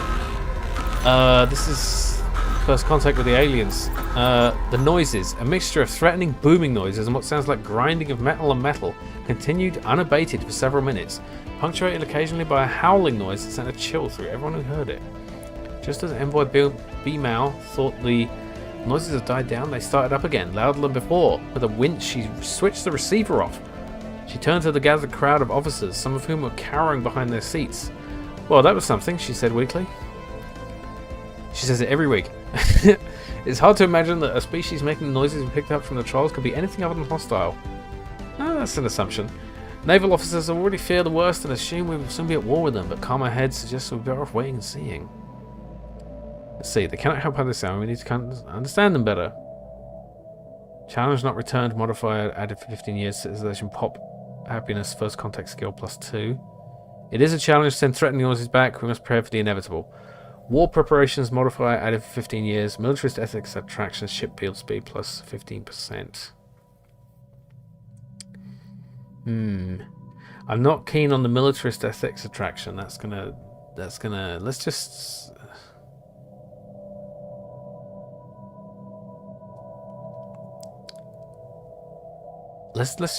A: This is first contact with the aliens. The noises, a mixture of threatening booming noises and what sounds like grinding of metal on metal, continued unabated for several minutes, punctuated occasionally by a howling noise that sent a chill through everyone who heard it. Just as Envoy B-Mal thought the noises had died down, they started up again, louder than before. With a winch, she switched the receiver off. She turned to the gathered crowd of officers, some of whom were cowering behind their seats. Well, that was something, she said weakly. She says it every week. It's hard to imagine that a species making the noises we picked up from the trolls could be anything other than hostile. Oh, that's an assumption. Naval officers already fear the worst and assume we will soon be at war with them, but calmer heads suggest we're better off waiting and seeing. Let's see, they cannot help how they sound, we need to understand them better. Challenge not returned, modifier added for 15 years, civilization pop, happiness, first contact skill +2. It is a challenge, send threatening noises back, we must prepare for the inevitable. War preparations modifier added for 15 years, militarist ethics attraction, ship build speed plus 15%. I'm not keen on the militarist ethics attraction. Let's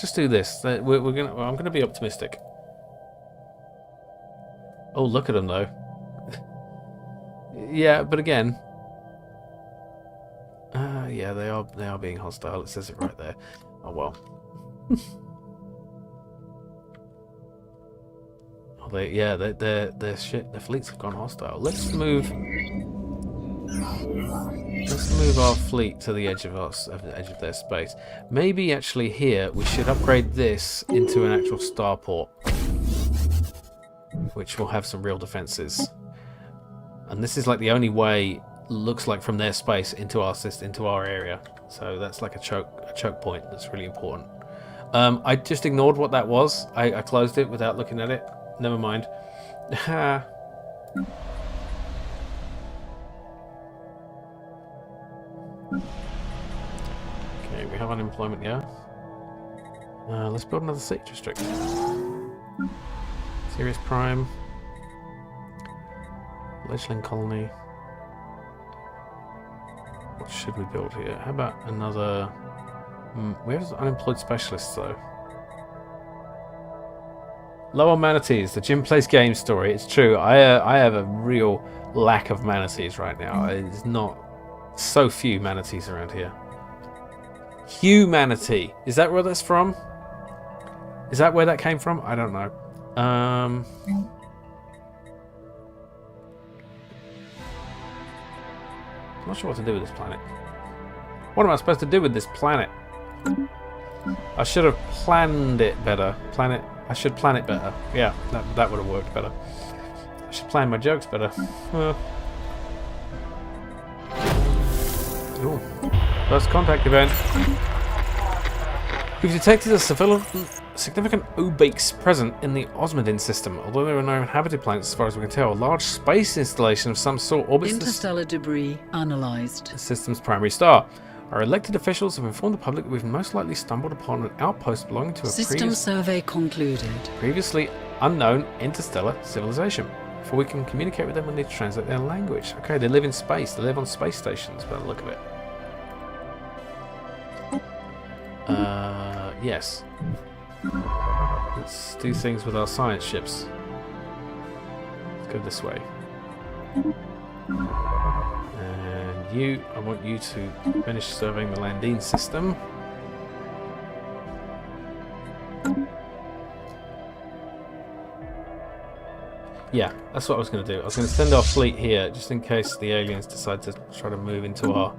A: just do this. I'm gonna be optimistic. Oh, look at them though. Yeah, but again, yeah, they are being hostile. It says it right there. Oh well. Oh, their fleets have gone hostile. Let's move our fleet to the edge of their space. Maybe actually here we should upgrade this into an actual starport, which will have some real defenses. And this is like the only way, looks like, from their space into our area. So that's like a choke point. That's really important. I just ignored what that was. I closed it without looking at it. Never mind. Okay, we have unemployment, yeah. Let's build another siege district. Sirius Prime. Fledgling colony. What should we build here? How about another... we have unemployed specialists though. Lower manatees. The Jim Plays Games story. It's true. I have a real lack of manatees right now. It's not so few manatees around here. Humanity. Is that where that's from? Is that where that came from? I don't know. I'm not sure what to do with this planet. What am I supposed to do with this planet? I should have planned it better. I should plan it better. Yeah, that would have worked better. I should plan my jokes better. Ooh. First contact event. We've detected a significant Ubix present in the Osmodin system. Although there are no inhabited planets as far as we can tell, a large space installation of some sort orbits
C: Interstellar debris analysed.
A: the system's primary star. Our elected officials have informed the public that we've most likely stumbled upon an outpost belonging to a
C: System survey concluded.
A: previously unknown interstellar civilization. Before we can communicate with them, we need to translate their language. Okay, they live in space. They live on space stations by the look of it. Yes. Let's do things with our science ships. Let's go this way. And you, I want you to finish surveying the Landine system. Yeah, that's what I was going to do. I was going to send our fleet here just in case the aliens decide to try to move into our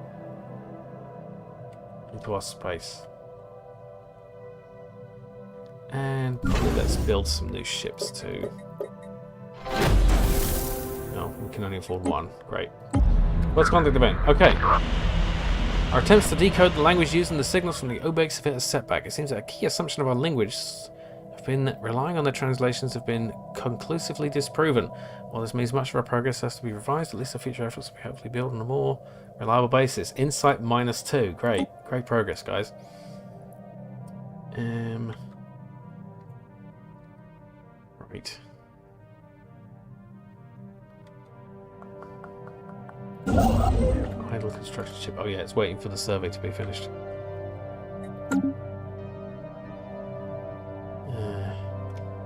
A: space. And probably let's build some new ships too. No, we can only afford one. Great. Let's contact the event. Okay. Our attempts to decode the language used in the signals from the Obex have hit a setback. It seems that a key assumption of our language have been relying on the translations have been conclusively disproven. While this means much of our progress has to be revised, at least our future efforts will be hopefully built on a more reliable basis. Insight -2. Great. Great progress, guys. Right. Idle construction ship. Oh yeah, it's waiting for the survey to be finished.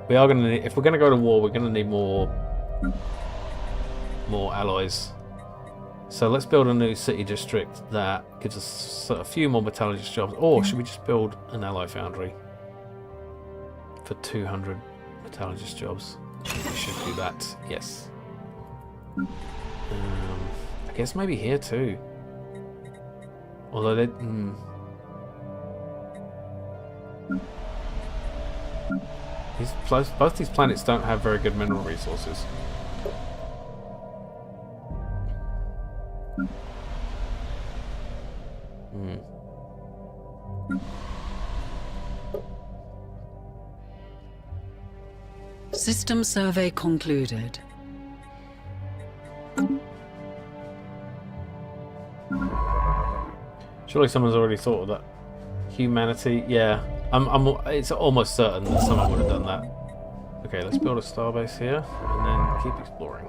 A: We are going to need, if we're going to go to war, we're going to need more alloys. So let's build a new city district that gives us a few more metallurgist jobs. Or should we just build an alloy foundry for 200 metallurgist jobs? We should do that. Yes. I guess maybe here too. Although they. Both these planets don't have very good mineral resources.
C: System survey concluded.
A: Surely someone's already thought of that. Humanity, yeah. It's almost certain that someone would have done that. Okay, let's build a starbase here and then keep exploring.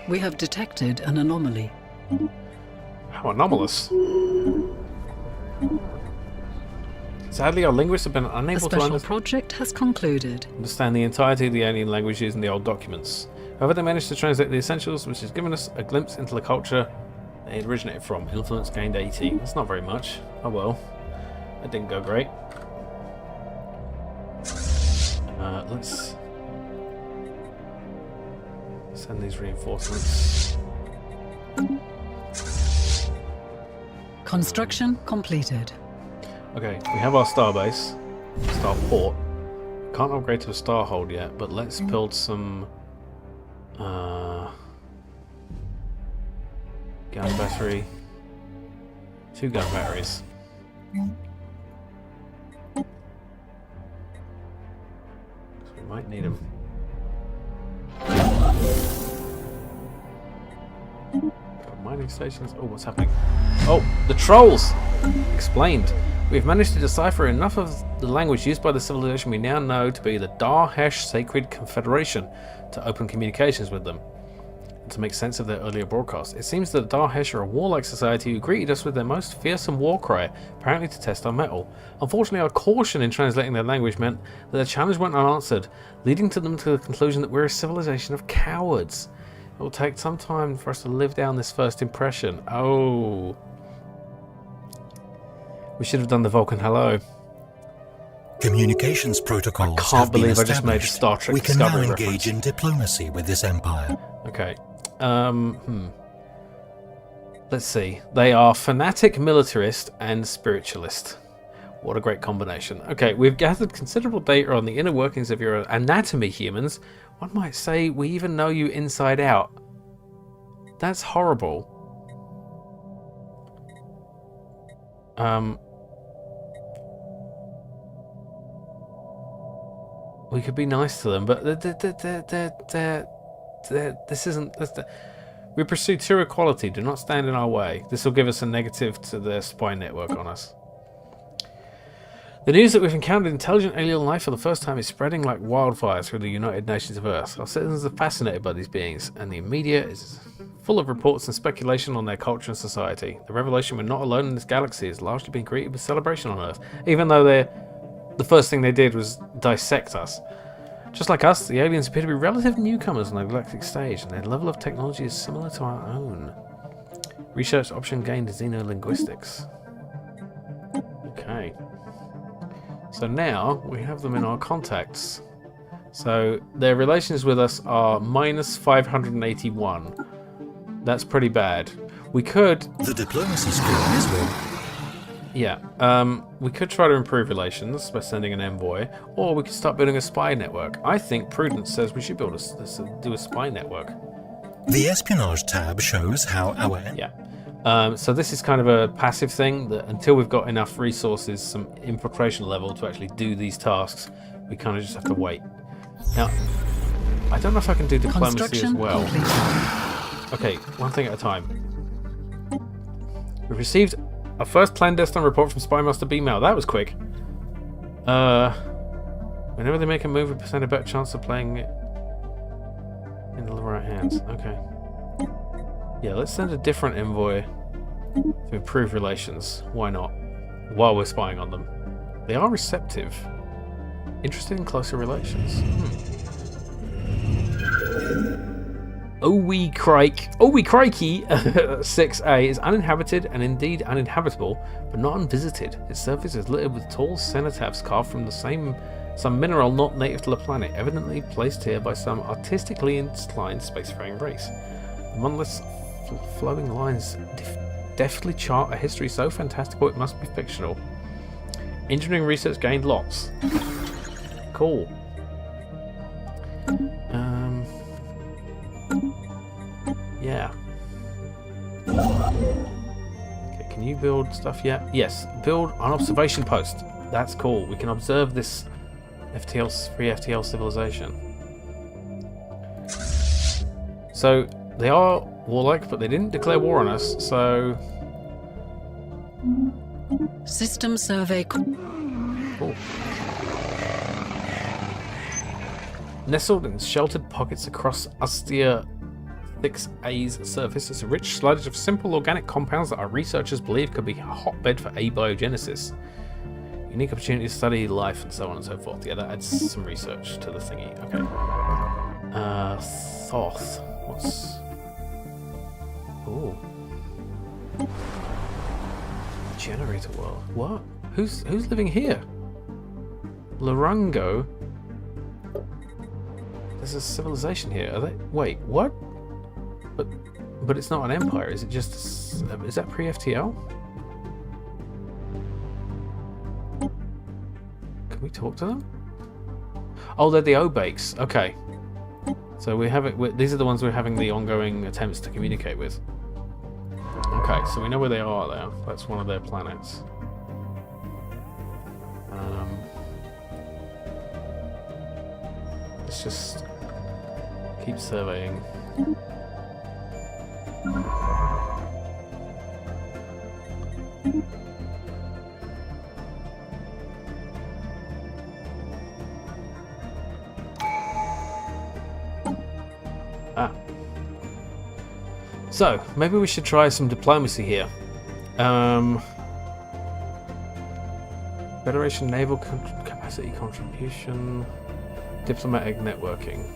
C: We have detected an anomaly.
A: How anomalous. Sadly, our linguists have been unable to
C: special project has concluded.
A: understand the entirety of the alien language used in the old documents. However, they managed to translate the essentials, which has given us a glimpse into the culture it originated from. Influence gained 80. That's not very much. Oh well. That didn't go great. Let's send these reinforcements.
C: Construction completed.
A: Okay, we have our starbase, starport. Can't upgrade to a starhold yet, but let's build some gun battery. 2 gun batteries. So we might need them. Mining stations. Oh, what's happening? Oh, the trolls! Explained. We've managed to decipher enough of the language used by the civilization we now know to be the Dar-Hesh Sacred Confederation to open communications with them and to make sense of their earlier broadcasts. It seems that the Dar-Hesh are a warlike society who greeted us with their most fearsome war cry, apparently to test our mettle. Unfortunately, our caution in translating their language meant that their challenge went unanswered, leading to them to the conclusion that we're a civilization of cowards. It will take some time for us to live down this first impression. Oh. We should have done the Vulcan hello.
B: Communications protocols
A: I can't
B: have been
A: believe I just made a
B: established.
A: Star Trek
B: We can now
A: Discovery
B: engage
A: reference.
B: in diplomacy with this empire.
A: Okay. Let's see. They are fanatic militarist and spiritualist. What a great combination. Okay, we've gathered considerable data on the inner workings of your anatomy, humans. One might say we even know you inside out. That's horrible. We could be nice to them, but this isn't... We pursue true equality. Do not stand in our way. This will give us a negative to their spy network on us. The news that we've encountered intelligent alien life for the first time is spreading like wildfire through the United Nations of Earth. Our citizens are fascinated by these beings, and the media is full of reports and speculation on their culture and society. The revelation we're not alone in this galaxy has largely been greeted with celebration on Earth, even though the first thing they did was dissect us. Just like us, the aliens appear to be relative newcomers on the galactic stage, and their level of technology is similar to our own. Research option gained xenolinguistics. Okay. So now we have them in our contacts. So their relations with us are minus 581. That's pretty bad. We could...
B: The diplomacy score is low.
A: Yeah, we could try to improve relations by sending an envoy, or we could start building a spy network. I think prudence says we should do a spy network.
B: The espionage tab shows how our...
A: Yeah. So this is kind of a passive thing that until we've got enough resources, some infiltration level to actually do these tasks, we kind of just have to wait. Now, I don't know if I can do diplomacy as well. Okay, one thing at a time. We've received our first clandestine report from Spymaster B-Mail. That was quick. Whenever they make a move, we present a better chance of playing it in the right hands. Okay. Yeah, let's send a different envoy to improve relations. Why not? While we're spying on them. They are receptive. Interested in closer relations. Owie crikey 6A is uninhabited and indeed uninhabitable, but not unvisited. Its surface is littered with tall cenotaphs carved from some mineral not native to the planet, evidently placed here by some artistically inclined spacefaring race. The monolith's flowing lines deftly chart a history so fantastical it must be fictional. Engineering research gained lots. Cool. Yeah. Okay, can you build stuff yet? Yes. Build an observation post. That's cool. We can observe this free FTL civilization. So they are warlike, but they didn't declare war on us, so...
C: System survey.
A: Cool. Nestled in sheltered pockets across austere 6A's surface is a rich sludge of simple organic compounds that our researchers believe could be a hotbed for abiogenesis. Unique opportunity to study life and so on and so forth. Yeah, that adds some research to the thingy. Okay. Thoth. What's... Ooh. Generator world. What? Who's living here? Larango? There's a civilization here. Are they? Wait, what? But it's not an empire. Is it just? Is that pre-FTL? Can we talk to them? Oh, they're the Obakes. Okay. So we have it. These are the ones we're having the ongoing attempts to communicate with. Okay, so we know where they are there. That's one of their planets. Let's just keep surveying. So, maybe we should try some diplomacy here. Federation naval capacity contribution, diplomatic networking.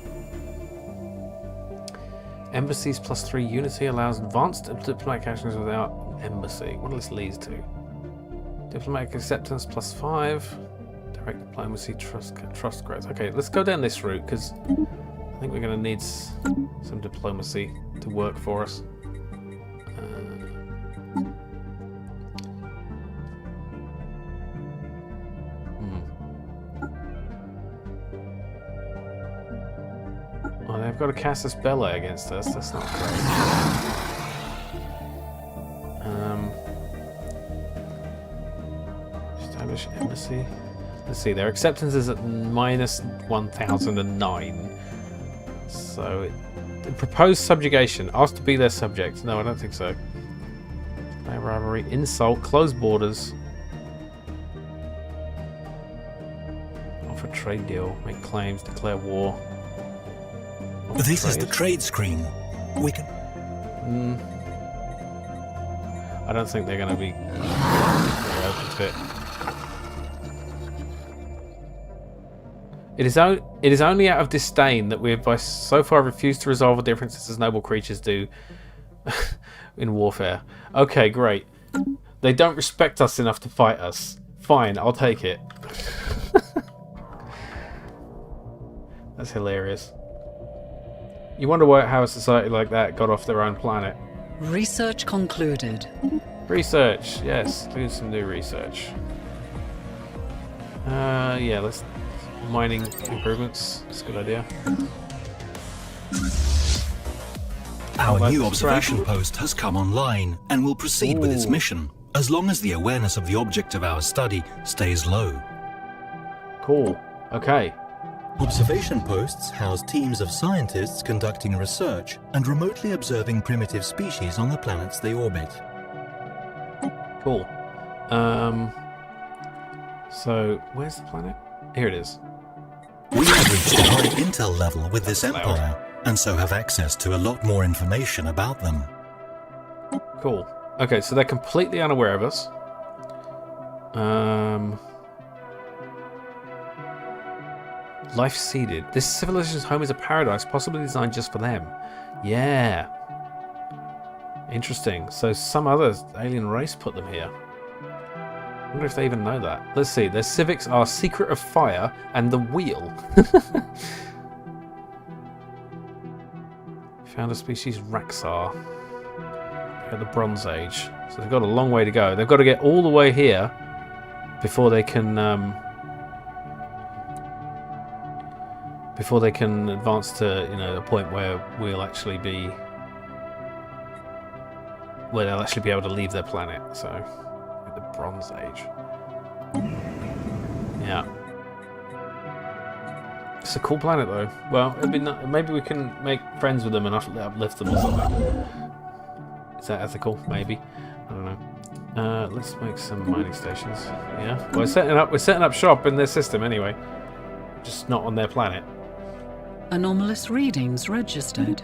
A: Embassies +3 unity allows advanced diplomatic actions without an embassy. What does this lead to? Diplomatic acceptance +5. Direct diplomacy, trust growth. Okay, let's go down this route because I think we're going to need some diplomacy to work for us. Oh, they've got a casus belli against us. That's not great. Establish embassy. Let's see, their acceptance is at minus 1009. So, proposed subjugation. Asked to be their subject. No, I don't think so. Player rivalry. Insult. Close borders. Offer trade deal. Make claims. Declare war.
B: This is the trade screen. We can...
A: I don't think they're going to be very open to it. It is only out of disdain that we have by so far refused to resolve the differences as noble creatures do in warfare. Okay, great. They don't respect us enough to fight us. Fine, I'll take it. That's hilarious. You wonder how a society like that got off their own planet.
C: Research concluded.
A: Research, yes. Do some new research. Yeah, let's... Mining improvements. That's a good idea.
B: Our new observation post has come online and will proceed with its mission, as long as the awareness of the object of our study stays low.
A: Cool. Okay.
B: Observation posts house teams of scientists conducting research and remotely observing primitive species on the planets they orbit.
A: Cool. So, where's the planet? Here it is.
B: We have reached a high intel level with this empire, and so have access to a lot more information about them.
A: Cool. Okay, so they're completely unaware of us. Life seeded. This civilization's home is a paradise, possibly designed just for them. Yeah. Interesting. So some other alien race put them here. I wonder if they even know that. Let's see. Their civics are Secret of Fire and the Wheel. Found a species Raxar at the Bronze Age. So they've got a long way to go. They've got to get all the way here before they can advance to, you know, a point where we'll actually be where they'll actually be able to leave their planet. So the Bronze Age. Yeah. It's a cool planet, though. Well, it'd be maybe we can make friends with them and uplift them or something. Is that ethical? Maybe. I don't know. Let's make some mining stations. Yeah. Well, we're setting up shop in their system anyway. Just not on their planet.
C: Anomalous readings registered.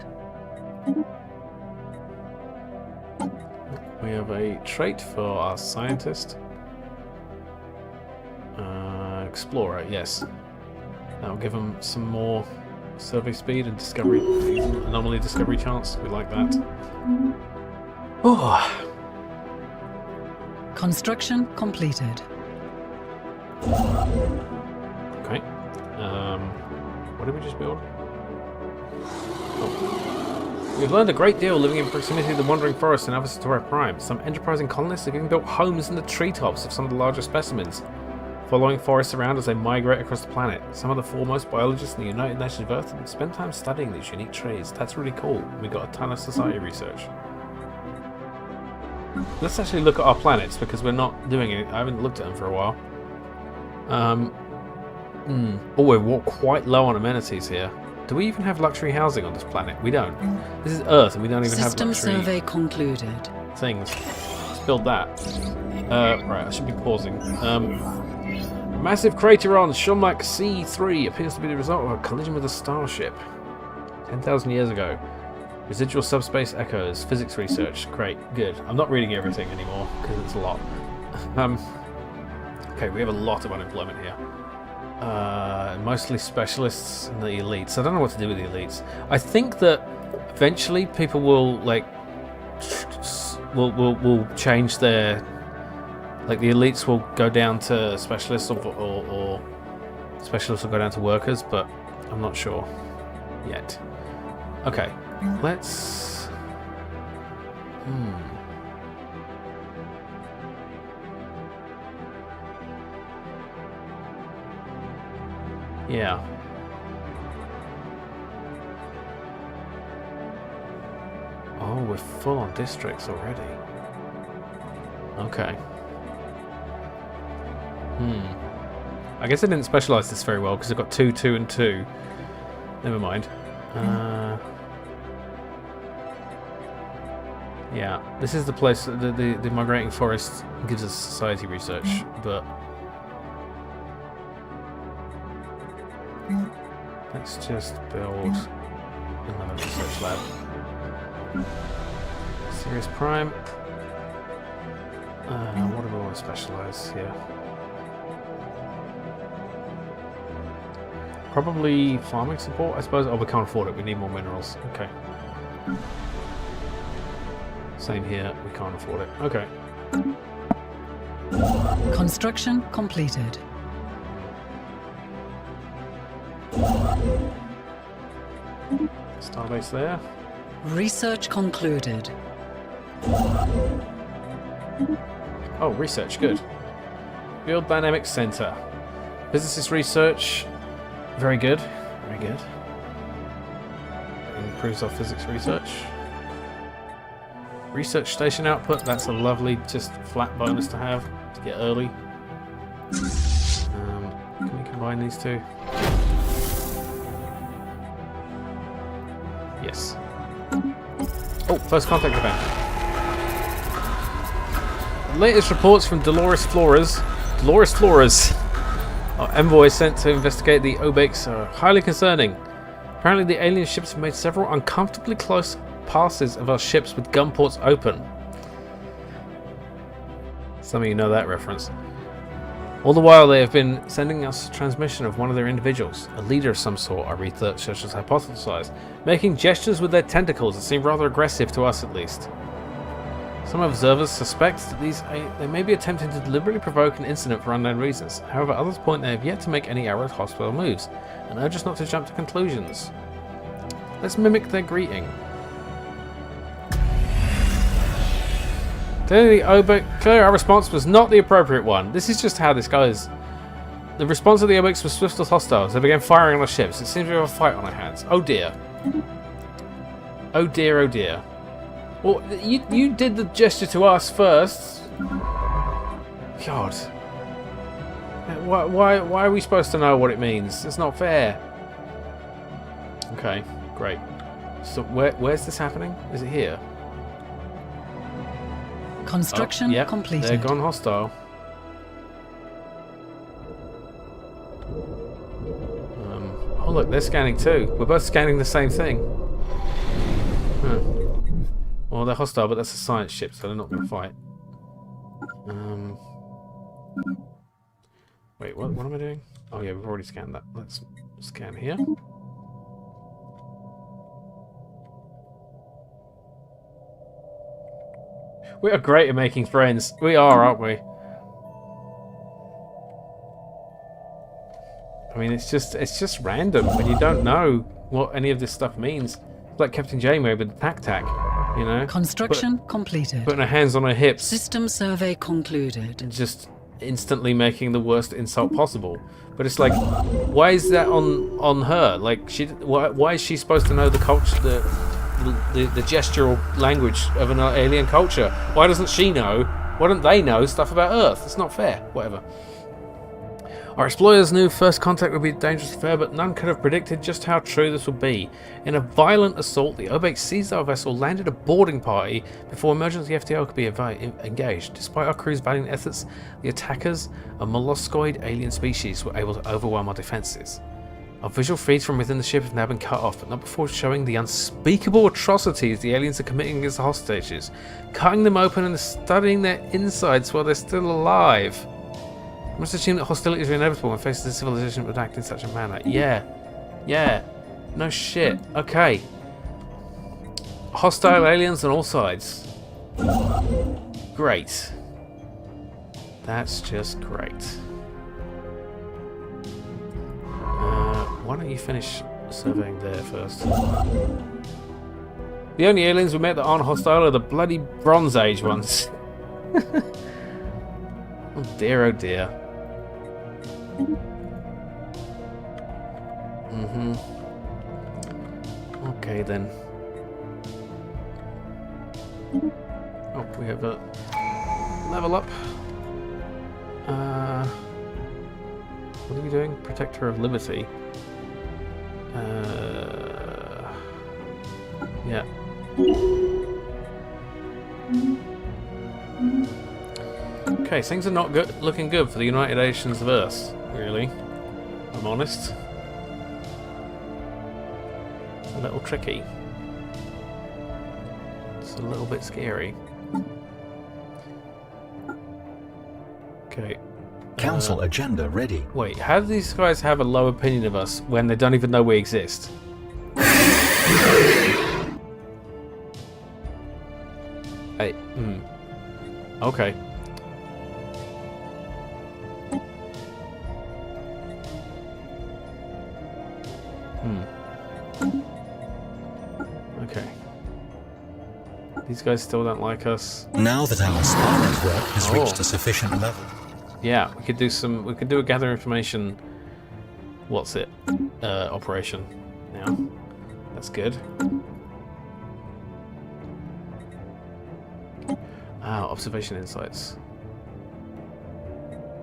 A: We have a trait for our scientist. Explorer, yes. That'll give them some more survey speed and discovery, anomaly discovery chance. We like that. Oh.
C: Construction completed.
A: Okay. What did we just build? Oh. We've learned a great deal living in proximity to the wandering forest in Alpha Centauri Prime. Some enterprising colonists have even built homes in the treetops of some of the larger specimens, following forests around as they migrate across the planet. Some of the foremost biologists in the United Nations of Earth spend time studying these unique trees. That's really cool. We got a ton of society research. Let's actually look at our planets because we're not doing it. I haven't looked at them for a while. Oh, we're quite low on amenities here. Do we even have luxury housing on this planet? We don't. This is Earth, and we don't even have luxury
C: System survey concluded.
A: things. Let's build that. Right, I should be pausing. Massive crater on Shumak C3 appears to be the result of a collision with a starship 10,000 years ago. Residual subspace echoes, physics research. Great, good. I'm not reading everything anymore because it's a lot. Okay, we have a lot of unemployment here. Mostly specialists and the elites. I don't know what to do with the elites. I think that eventually people will will change their Like the elites will go down to specialists or specialists will go down to workers, but I'm not sure yet. Okay, let's... Yeah. Oh, we're full on districts already. Okay. I guess I didn't specialise this very well because I've got 2, 2, and 2. Never mind. Yeah, this is the place. The migrating forest gives us society research, but let's just build another research lab. Sirius Prime. What do we want to specialise here? Probably farming support, I suppose. Oh, we can't afford it. We need more minerals. Okay. Same here. We can't afford it. Okay.
C: Construction completed.
A: Starbase there.
C: Research concluded.
A: Oh, research. Good. Field Dynamics Center. Physicist research. Very good. Very good. Improves our physics research. Research station output. That's a lovely, just flat bonus to have to get early. Can we combine these two? Yes. Oh, first contact event. The latest reports from Dolores Flores. Our envoy sent to investigate the Obakes are highly concerning. Apparently the alien ships have made several uncomfortably close passes of our ships with gun ports open. Some of you know that reference. All the while they have been sending us a transmission of one of their individuals, a leader of some sort, our researchers hypothesized, making gestures with their tentacles that seem rather aggressive to us at least. Some observers suspect that they may be attempting to deliberately provoke an incident for unknown reasons. However, others point they have yet to make any outright hostile moves, and urge us not to jump to conclusions. Let's mimic their greeting. Clearly, our response was not the appropriate one. This is just how this goes. The response of the Obakes was swift as hostiles. They began firing on our ships. It seems we have a fight on our hands. Oh dear. Oh dear, oh dear. Well, you did the gesture to us first. God. Why are we supposed to know what it means? It's not fair. Okay, great. So where's this happening? Is it here?
C: Construction
A: yep,
C: completed.
A: They're gone hostile. Oh look, they're scanning too. We're both scanning the same thing. Huh. Well, they're hostile, but that's a science ship, so they're not going to fight. Wait, what am I doing? Oh yeah, we've already scanned that. Let's scan here. We are great at making friends. We are, aren't we? I mean, it's just random when you don't know what any of this stuff means. It's like Captain Janeway with the tac, you know?
C: Construction completed.
A: Putting her hands on her hips.
C: System survey concluded.
A: And just instantly making the worst insult possible. But it's like, why is that on her? Like, why is she supposed to know the culture, the gestural language of an alien culture? Why doesn't she know? Why don't they know stuff about Earth? It's not fair. Whatever. Our explorers knew first contact would be a dangerous affair, but none could have predicted just how true this would be. In a violent assault, the Obakes seized our vessel, landed a boarding party before emergency FTL could be engaged. Despite our crew's valiant efforts, the attackers, a molluscoid alien species, were able to overwhelm our defences. Our visual feeds from within the ship have now been cut off, but not before showing the unspeakable atrocities the aliens are committing against the hostages, cutting them open and studying their insides while they're still alive. I must assume that hostilities are inevitable when faced with a civilization that would act in such a manner. Yeah. No shit. Okay. Hostile aliens on all sides. Great. That's just great. Why don't you finish surveying there first? The only aliens we met that aren't hostile are the bloody Bronze Age ones. Oh dear, oh dear. Okay then. Oh, we have a level up. What are you doing? Protector of Liberty. Yeah. Okay, things are not looking good for the United Nations of Earth, really. I'm honest. It's a little tricky. It's a little bit scary. Okay.
B: Council agenda ready.
A: Wait, how do these guys have a low opinion of us when they don't even know we exist? Hey, okay. Okay. These guys still don't like us.
B: Now that our spy network has reached a sufficient level.
A: Yeah, we could do a gather information. What's it? Operation. Now, that's good. Observation insights.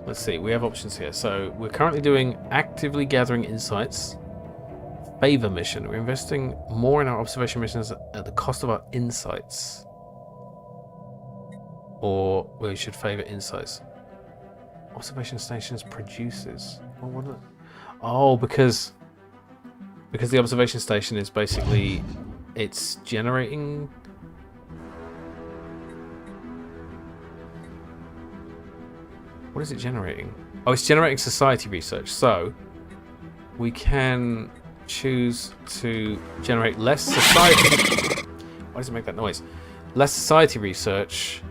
A: Let's see. We have options here. So we're currently doing actively gathering insights. Favor mission. We're investing more in our observation missions at the cost of our insights. Or we should favor insights. Observation stations produces. Oh, because the observation station is basically it's generating. What is it generating? Oh, it's generating society research. So we can choose to generate less society. Why does it make that noise? Less society research.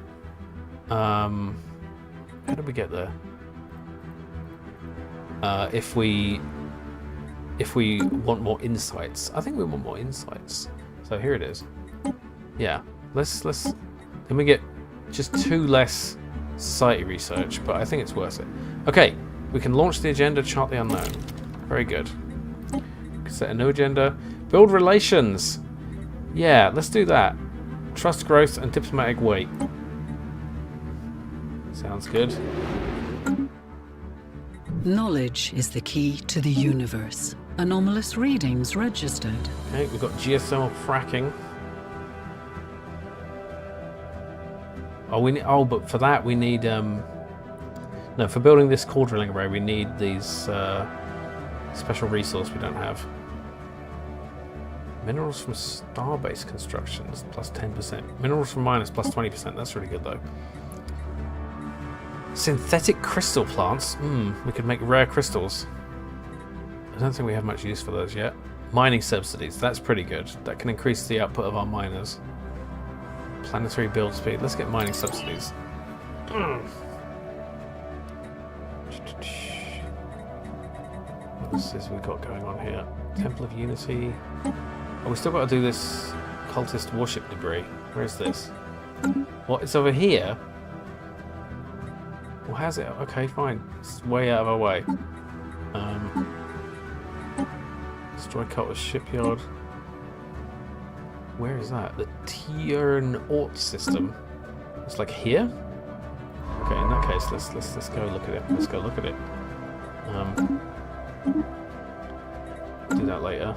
A: How did we get there? If we want more insights, I think we want more insights. So here it is. Yeah, let's. Then we get just 2 less society research, but I think it's worth it. Okay, we can launch the agenda, chart the unknown. Very good. Set a new agenda. Build relations. Yeah, let's do that. Trust growth and diplomatic weight. Sounds good.
C: Knowledge is the key to the universe. Anomalous readings registered.
A: Okay, we've got geothermal fracking. Oh, but for that we need no, for building this core drilling array we need these special resource we don't have. Minerals from star-based constructions plus 10%. Minerals from miners plus 20%. That's really good though. Synthetic crystal plants. We could make rare crystals. I don't think we have much use for those yet. Mining subsidies. That's pretty good. That can increase the output of our miners. Planetary build speed. Let's get mining subsidies. What else is we got going on here? Temple of Unity. Oh, we still got to do this cultist warship debris. Where is this? What? It's over here? Well, how's it? Okay, fine. It's way out of our way. Destroy Cultist shipyard. Where is that? The Tiernort system. It's like here. Okay, in that case, let's go look at it. Let's go look at it. Do that later.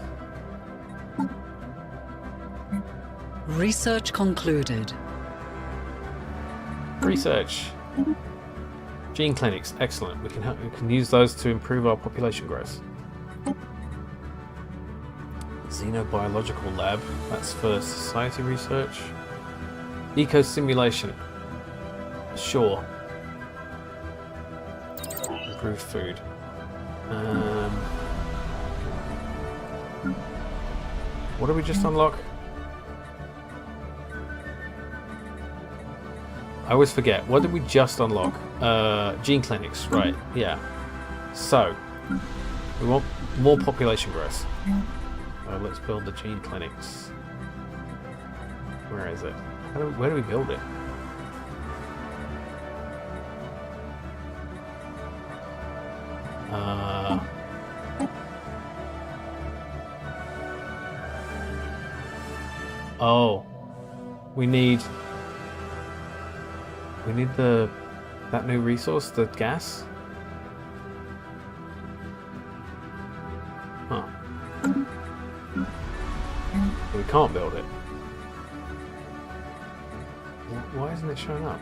C: Research concluded.
A: Research. Gene clinics, excellent. We can use those to improve our population growth. Xenobiological lab, that's for society research. Eco simulation, sure. Improved food. What did we just unlock? I always forget. What did we just unlock? Gene clinics, right? Yeah. So we want more population growth. Let's build the gene clinics. Where is it? Where do we build it? Oh, we need that new resource, the gas. Huh. We can't build it. Why isn't it showing up?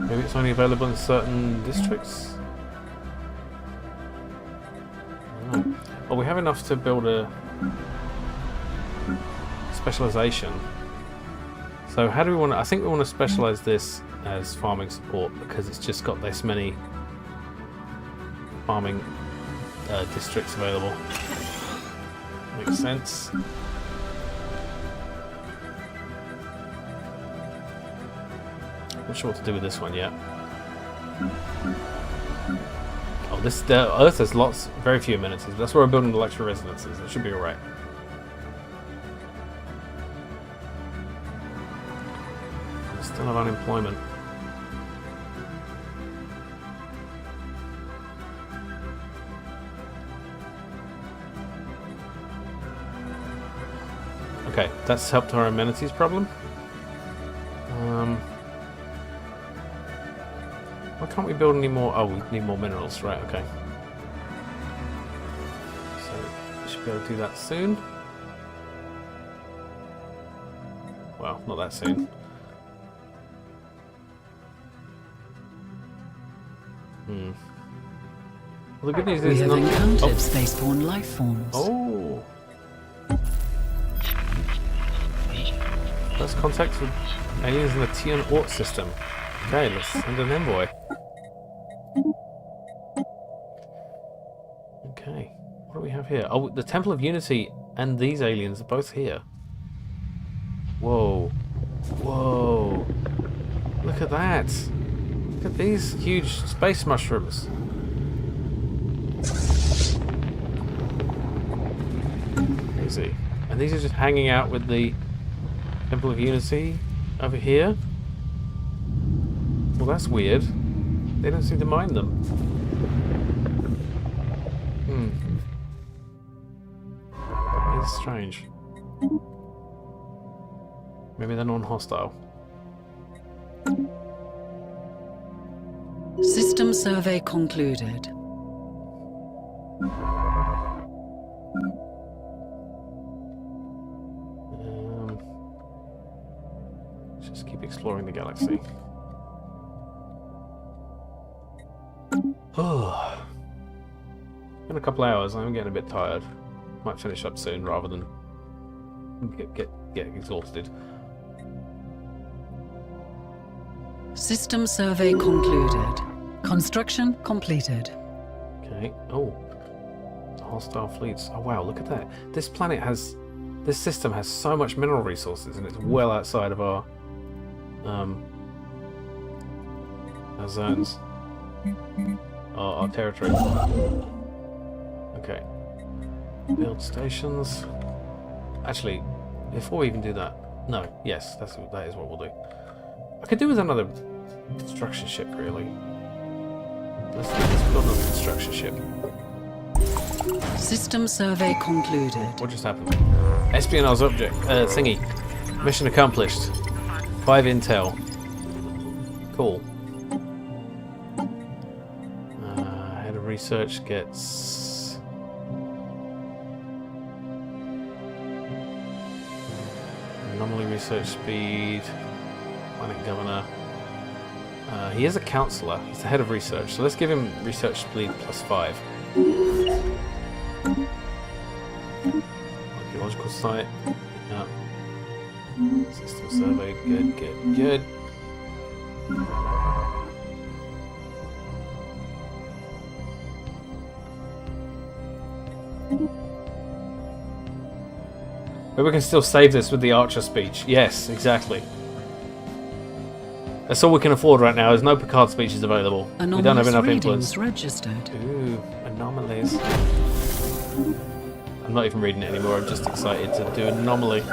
A: Maybe it's only available in certain districts? I don't know. Well, we have enough to build a specialization. So how do we want to... I think we want to specialize this as farming support because it's just got this many farming districts available. Makes sense. Not sure what to do with this one yet. Oh, the Earth has very few amenities. That's where we're building the luxury residences. It should be alright. Still have unemployment. Okay, that's helped our amenities problem. Why can't we build any more? Oh, we need more minerals, right? Okay. So we should be able to do that soon. Well, not that soon. Well, the good news is
C: we have encountered spaceborne life forms.
A: Oh. First contact with aliens in the Tian Ort system. Okay, let's send an envoy. Okay, what do we have here? Oh, the Temple of Unity and these aliens are both here. Whoa. Whoa. Look at that. Look at these huge space mushrooms. Crazy. And these are just hanging out with the Temple of Unity over here. Well, that's weird. They don't seem to mind them. It's strange. Maybe they're non-hostile.
C: System survey concluded.
A: Let's just keep exploring the galaxy. Oh, in a couple hours, I'm getting a bit tired. Might finish up soon rather than get exhausted.
C: System survey concluded. Construction completed.
A: Okay. Oh, hostile fleets. Oh wow, look at that. This system has so much mineral resources, and it's well outside of our zones. Our territory. Okay. Build stations. Actually, before we even do that, no. Yes, that is what we'll do. I could do with another construction ship, really. Let's build another construction ship.
C: System survey concluded.
A: What just happened? Espionage object thingy. Mission accomplished. 5 intel. Cool. Head of research gets anomaly research speed. Planet governor. He is a counselor. He's the head of research. So let's give him research speed +5. Archaeological site. Yeah. System survey. Good. Maybe we can still save this with the Archer speech. Yes, exactly. That's all we can afford right now. There's no Picard speeches available.
C: Anomalous
A: We don't have enough
C: readings
A: influence.
C: registered.
A: Ooh, anomalies. I'm not even reading it anymore. I'm just excited to do an anomaly.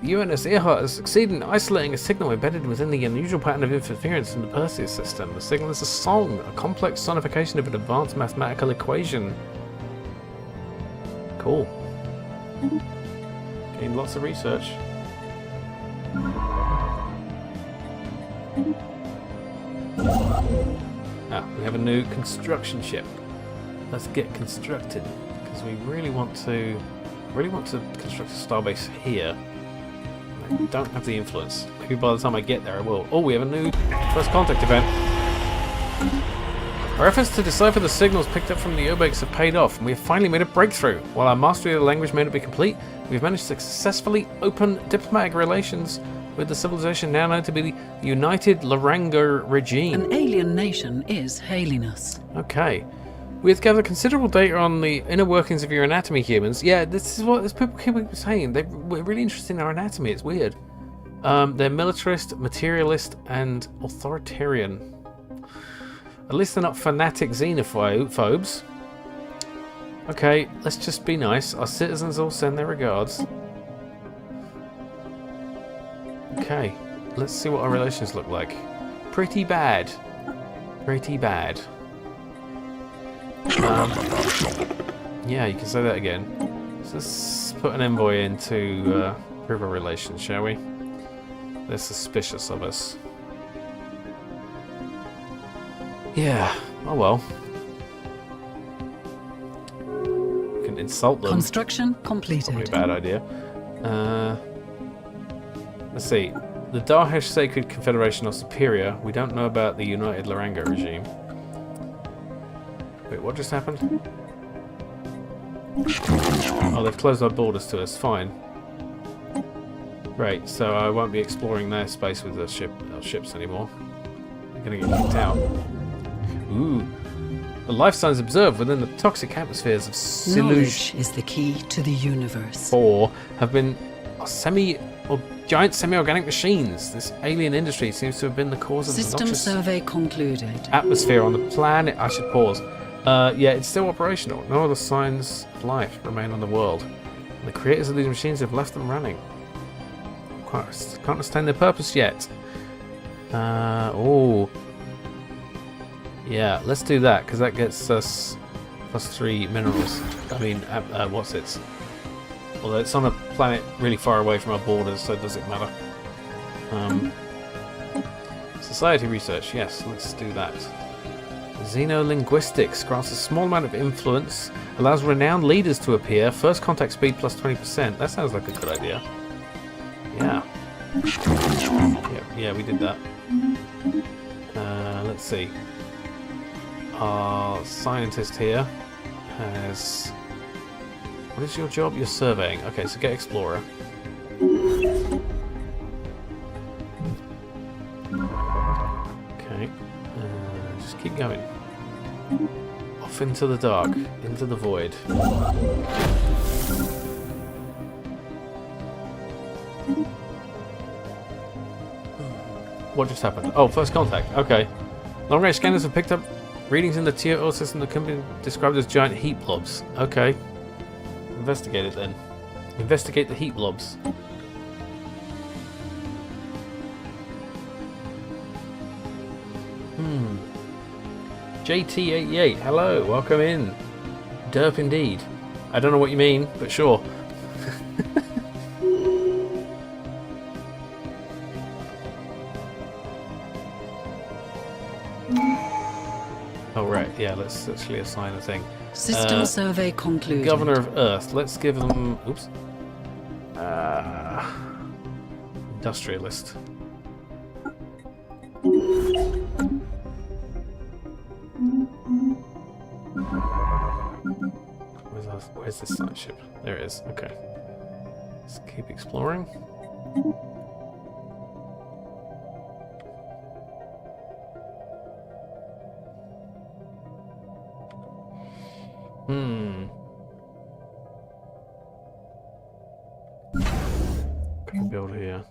A: UNS Earhart has succeeded in isolating a signal embedded within the unusual pattern of interference in the Perseus system. The signal is a song, a complex sonification of an advanced mathematical equation. Cool. Gained lots of research. Ah, we have a new construction ship. Let's get constructed because we really want to construct a starbase here. I don't have the influence. Maybe by the time I get there I will. Oh, we have a new first contact event. Our efforts to decipher the signals picked up from the Obeks have paid off, and we have finally made a breakthrough. While our mastery of the language may not be complete, we've managed to successfully open diplomatic relations with the civilization now known to be the United Laranger Regime.
C: An alien nation is hailing us.
A: Okay. We have gathered considerable data on the inner workings of your anatomy, humans. Yeah, this is what people keep saying. We're really interested in our anatomy. It's weird. They're militarist, materialist, and authoritarian. At least they're not fanatic xenophobes. Okay, let's just be nice. Our citizens all send their regards. Okay, let's see what our relations look like. Pretty bad. Pretty bad. Yeah, you can say that again. So let's put an envoy in to improve our relations, shall we? They're suspicious of us. Yeah, oh well. We can insult them.
C: Construction completed.
A: Probably a bad idea. Let's see. The Dahesh Sacred Confederation are superior. We don't know about the United Laranger regime. Wait, what just happened? Oh, they've closed our borders to us. Fine. Great, so I won't be exploring their space with our ships anymore. They're going to get kicked out. Ooh. The life signs observed within the toxic atmospheres of
C: Knowledge is the key to the universe.
A: 4 have been giant semi-organic machines. This alien industry seems to have been the cause of the
C: System
A: noxious
C: survey concluded.
A: atmosphere on the planet. I should pause. Yeah, it's still operational. No other signs of life remain on the world. And the creators of these machines have left them running. Can't understand their purpose yet. Oh. Yeah, let's do that, because that gets us +3 minerals. I mean, what's it? Although it's on a planet really far away from our borders, so does it matter? Society research, yes, let's do that. Xenolinguistics grants a small amount of influence, allows renowned leaders to appear, first contact speed +20%. That sounds like a good idea. Yeah. Yeah, we did that. Let's see. Our scientist here has... What is your job? You're surveying. Okay, so get Explorer. Okay. Just keep going. Off into the dark. Into the void. What just happened? Oh, first contact. Okay. Long-range scanners have picked up readings in the TO system that can be described as giant heat blobs. Okay. Investigate it then. Investigate the heat blobs. JT88, hello, welcome in. Derp indeed. I don't know what you mean, but sure. Oh right, yeah, let's actually assign a thing.
C: System survey concluded.
A: Governor of Earth. Let's give them... Oops. Industrialist. Where's this science ship? There it is. Okay. Let's keep exploring. can we build here?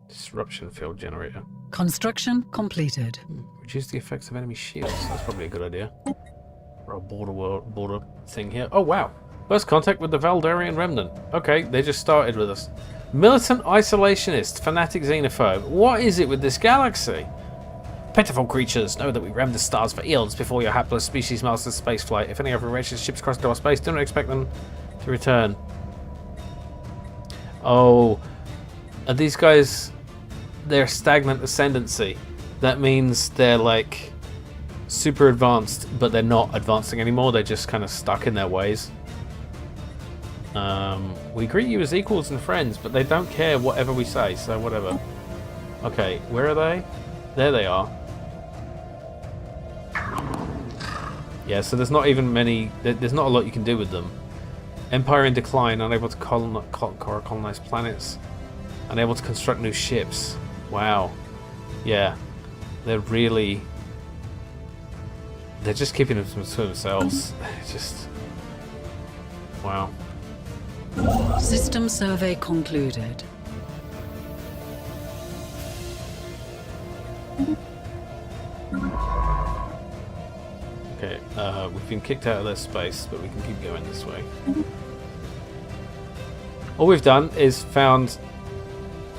A: Disruption field generator.
C: Construction completed.
A: Reduce the effects of enemy shields. That's probably a good idea. For a border thing here. Oh wow! First contact with the Valdarian remnant. Okay, they just started with us. Militant isolationist, fanatic xenophobe. What is it with this galaxy? Pitiful creatures, know that we rammed the stars for eons before your hapless species masters spaceflight. If any other racial ships cross into our space, do not expect them to return. Oh, are these guys? They're stagnant ascendancy. That means they're like super advanced, but they're not advancing anymore. They're just kind of stuck in their ways. We greet you as equals and friends, but they don't care whatever we say, so whatever. Okay, where are they? There they are. Yeah, so there's not even many... There's not a lot you can do with them. Empire in decline, unable to colonize planets. Unable to construct new ships. Wow. Yeah. They're really... They're just keeping them to themselves. Just... Wow.
C: System survey concluded.
A: Okay, we've been kicked out of their space, but we can keep going this way. All we've done is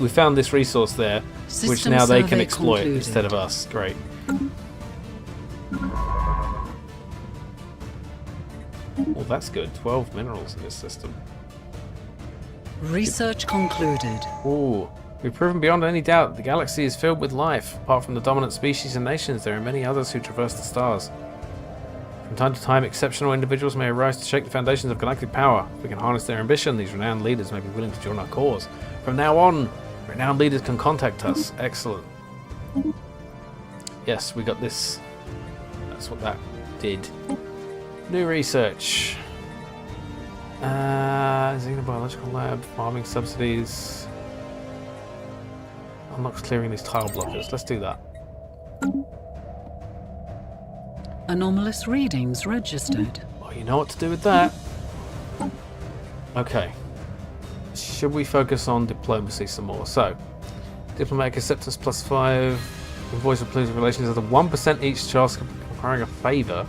A: we found this resource there, which now they can exploit instead of us. Great. Oh, that's good. 12 minerals in this system.
C: Research concluded.
A: Ooh. We've proven beyond any doubt that the galaxy is filled with life. Apart from the dominant species and nations, there are many others who traverse the stars. From time to time, exceptional individuals may arise to shake the foundations of galactic power. If we can harness their ambition, these renowned leaders may be willing to join our cause. From now on, renowned leaders can contact us. Excellent. Yes, we got this. That's what that did. New research. Xenobiological lab, farming subsidies. Unlocks clearing these tile blockers. Let's do that.
C: Anomalous readings registered.
A: Well, you know what to do with that. Okay. Should we focus on diplomacy some more? So, diplomatic acceptance +5. Invoice of political relations at a 1% each chance requiring a favour.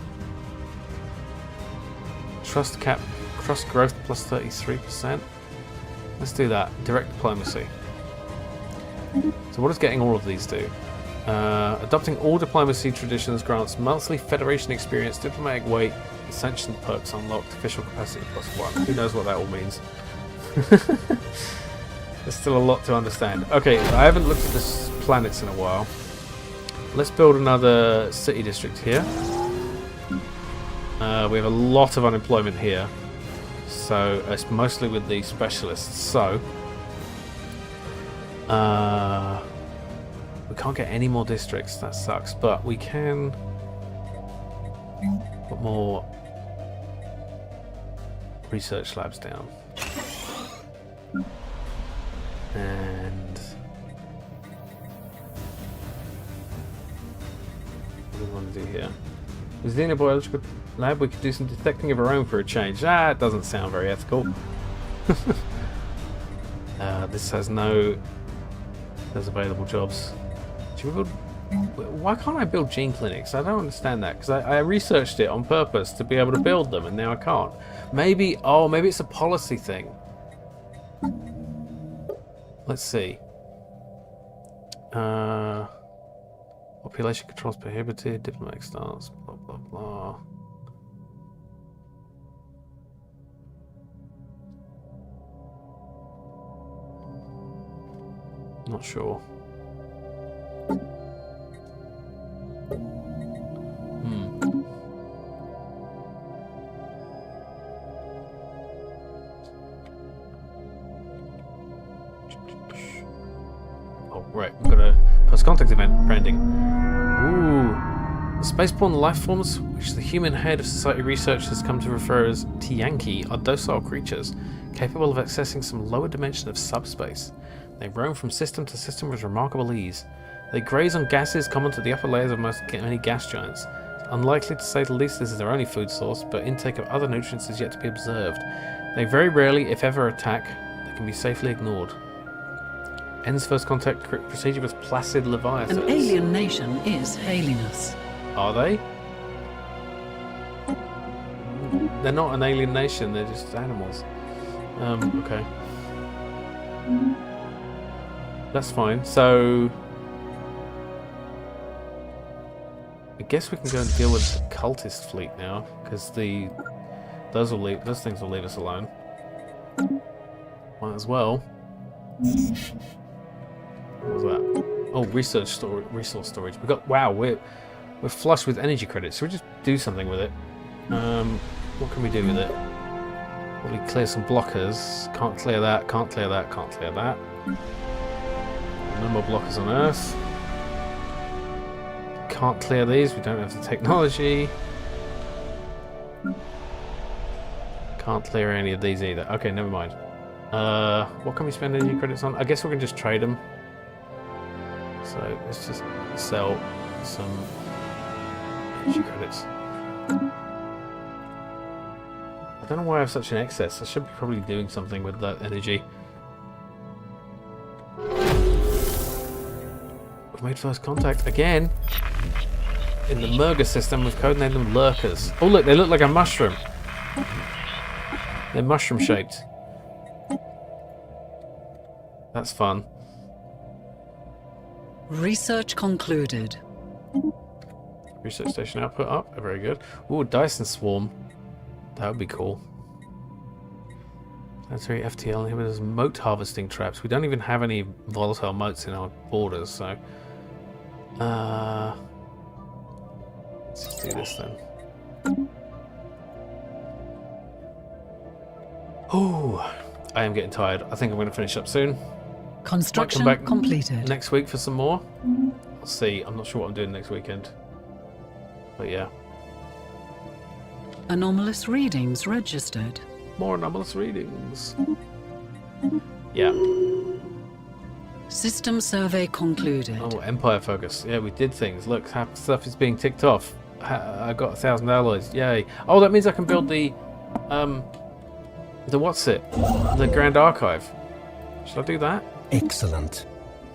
A: Trust growth +33%. Let's do that. Direct diplomacy. So what does getting all of these do? Adopting all diplomacy traditions grants monthly Federation experience, diplomatic weight, and sanctioned perks unlocked, official capacity +1. Who knows what that all means? There's still a lot to understand. Okay, I haven't looked at the planets in a while. Let's build another city district here. We have a lot of unemployment here. So it's mostly with the specialists. So we can't get any more districts. That sucks. But we can put more research labs down. And what do we want to do here? With the Xenobiological lab, we could do some detecting of our own for a change. Ah, it doesn't sound very ethical. This has no... There's available jobs. Should we build... Why can't I build gene clinics? I don't understand that, because I researched it on purpose to be able to build them, and now I can't. Maybe... Oh, maybe it's a policy thing. Let's see. Population controls prohibited, diplomatic stance, blah blah blah. Not sure. Oh, right, we've got a post-contact event pending. Ooh. The spaceborne life forms, which the human head of society research has come to refer as Tiyanki, are docile creatures, capable of accessing some lower dimension of subspace. They roam from system to system with remarkable ease. They graze on gases common to the upper layers of many gas giants. It's unlikely to say the least this is their only food source, but intake of other nutrients is yet to be observed. They very rarely, if ever, attack. They can be safely ignored. Ends first contact procedure with placid leviathans.
C: An alien nation is hailing us.
A: Are they? They're not an alien nation, they're just animals. Okay. That's fine. So I guess we can go and deal with the cultist fleet now, because those things will leave us alone. Might as well. What was that? Oh, resource storage. We got we're flush with energy credits, so we just do something with it. What can we do with it? Well, we clear some blockers. Can't clear that. Can't clear that. Can't clear that. No more blockers on Earth. Can't clear these. We don't have the technology. Can't clear any of these either. Okay, never mind. What can we spend energy credits on? I guess we can just trade them. So let's just sell some energy credits. I don't know why I have such an excess. I should be probably doing something with that energy. We've made first contact again. In the Murga system, we've codenamed them lurkers. Oh look, they look like a mushroom. They're mushroom shaped. That's fun.
C: Research concluded.
A: Research station output up. Very good. Ooh, Dyson swarm. That would be cool. Planetary FTL inhibitors, moat harvesting traps. We don't even have any volatile moats in our borders, so let's just do this then. Oh, I am getting tired. I think I'm going to finish up soon.
C: Construction
A: Might come back
C: completed.
A: next week for some more. I'll see. I'm not sure what I'm doing next weekend, but yeah.
C: Anomalous readings registered.
A: More anomalous readings. Yeah.
C: System survey concluded.
A: Oh, Empire focus. Yeah, we did things. Look, stuff is being ticked off. I got 1,000 alloys. Yay. Oh, that means I can build the what's it? The Grand Archive. Should I do that?
B: Excellent.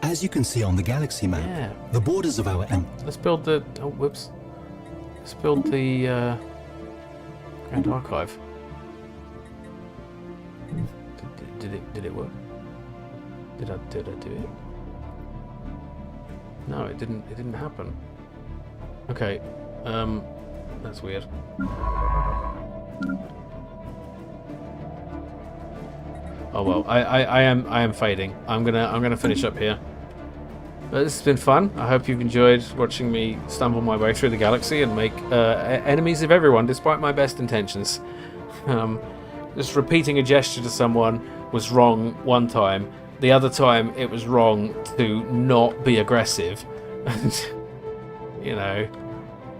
B: As you can see on the galaxy map,
A: Yeah.
B: the borders of our
A: Let's build the... Oh, whoops. Let's build the Grand Archive. Did it work? Did I do it? No, it didn't happen. Okay. That's weird. Oh well, I am fading. I'm gonna finish up here. But this has been fun. I hope you've enjoyed watching me stumble my way through the galaxy and make enemies of everyone, despite my best intentions. Just repeating a gesture to someone was wrong one time. The other time, it was wrong to not be aggressive. And, you know,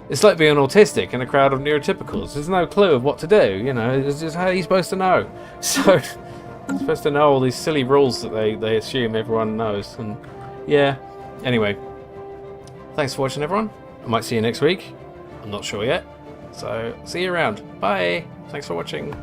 A: it's like being autistic in a crowd of neurotypicals. There's no clue of what to do. You know, it's just how are you supposed to know? So, you're supposed to know all these silly rules that they assume everyone knows. And yeah. Anyway, thanks for watching, everyone. I might see you next week. I'm not sure yet. So, see you around. Bye. Thanks for watching.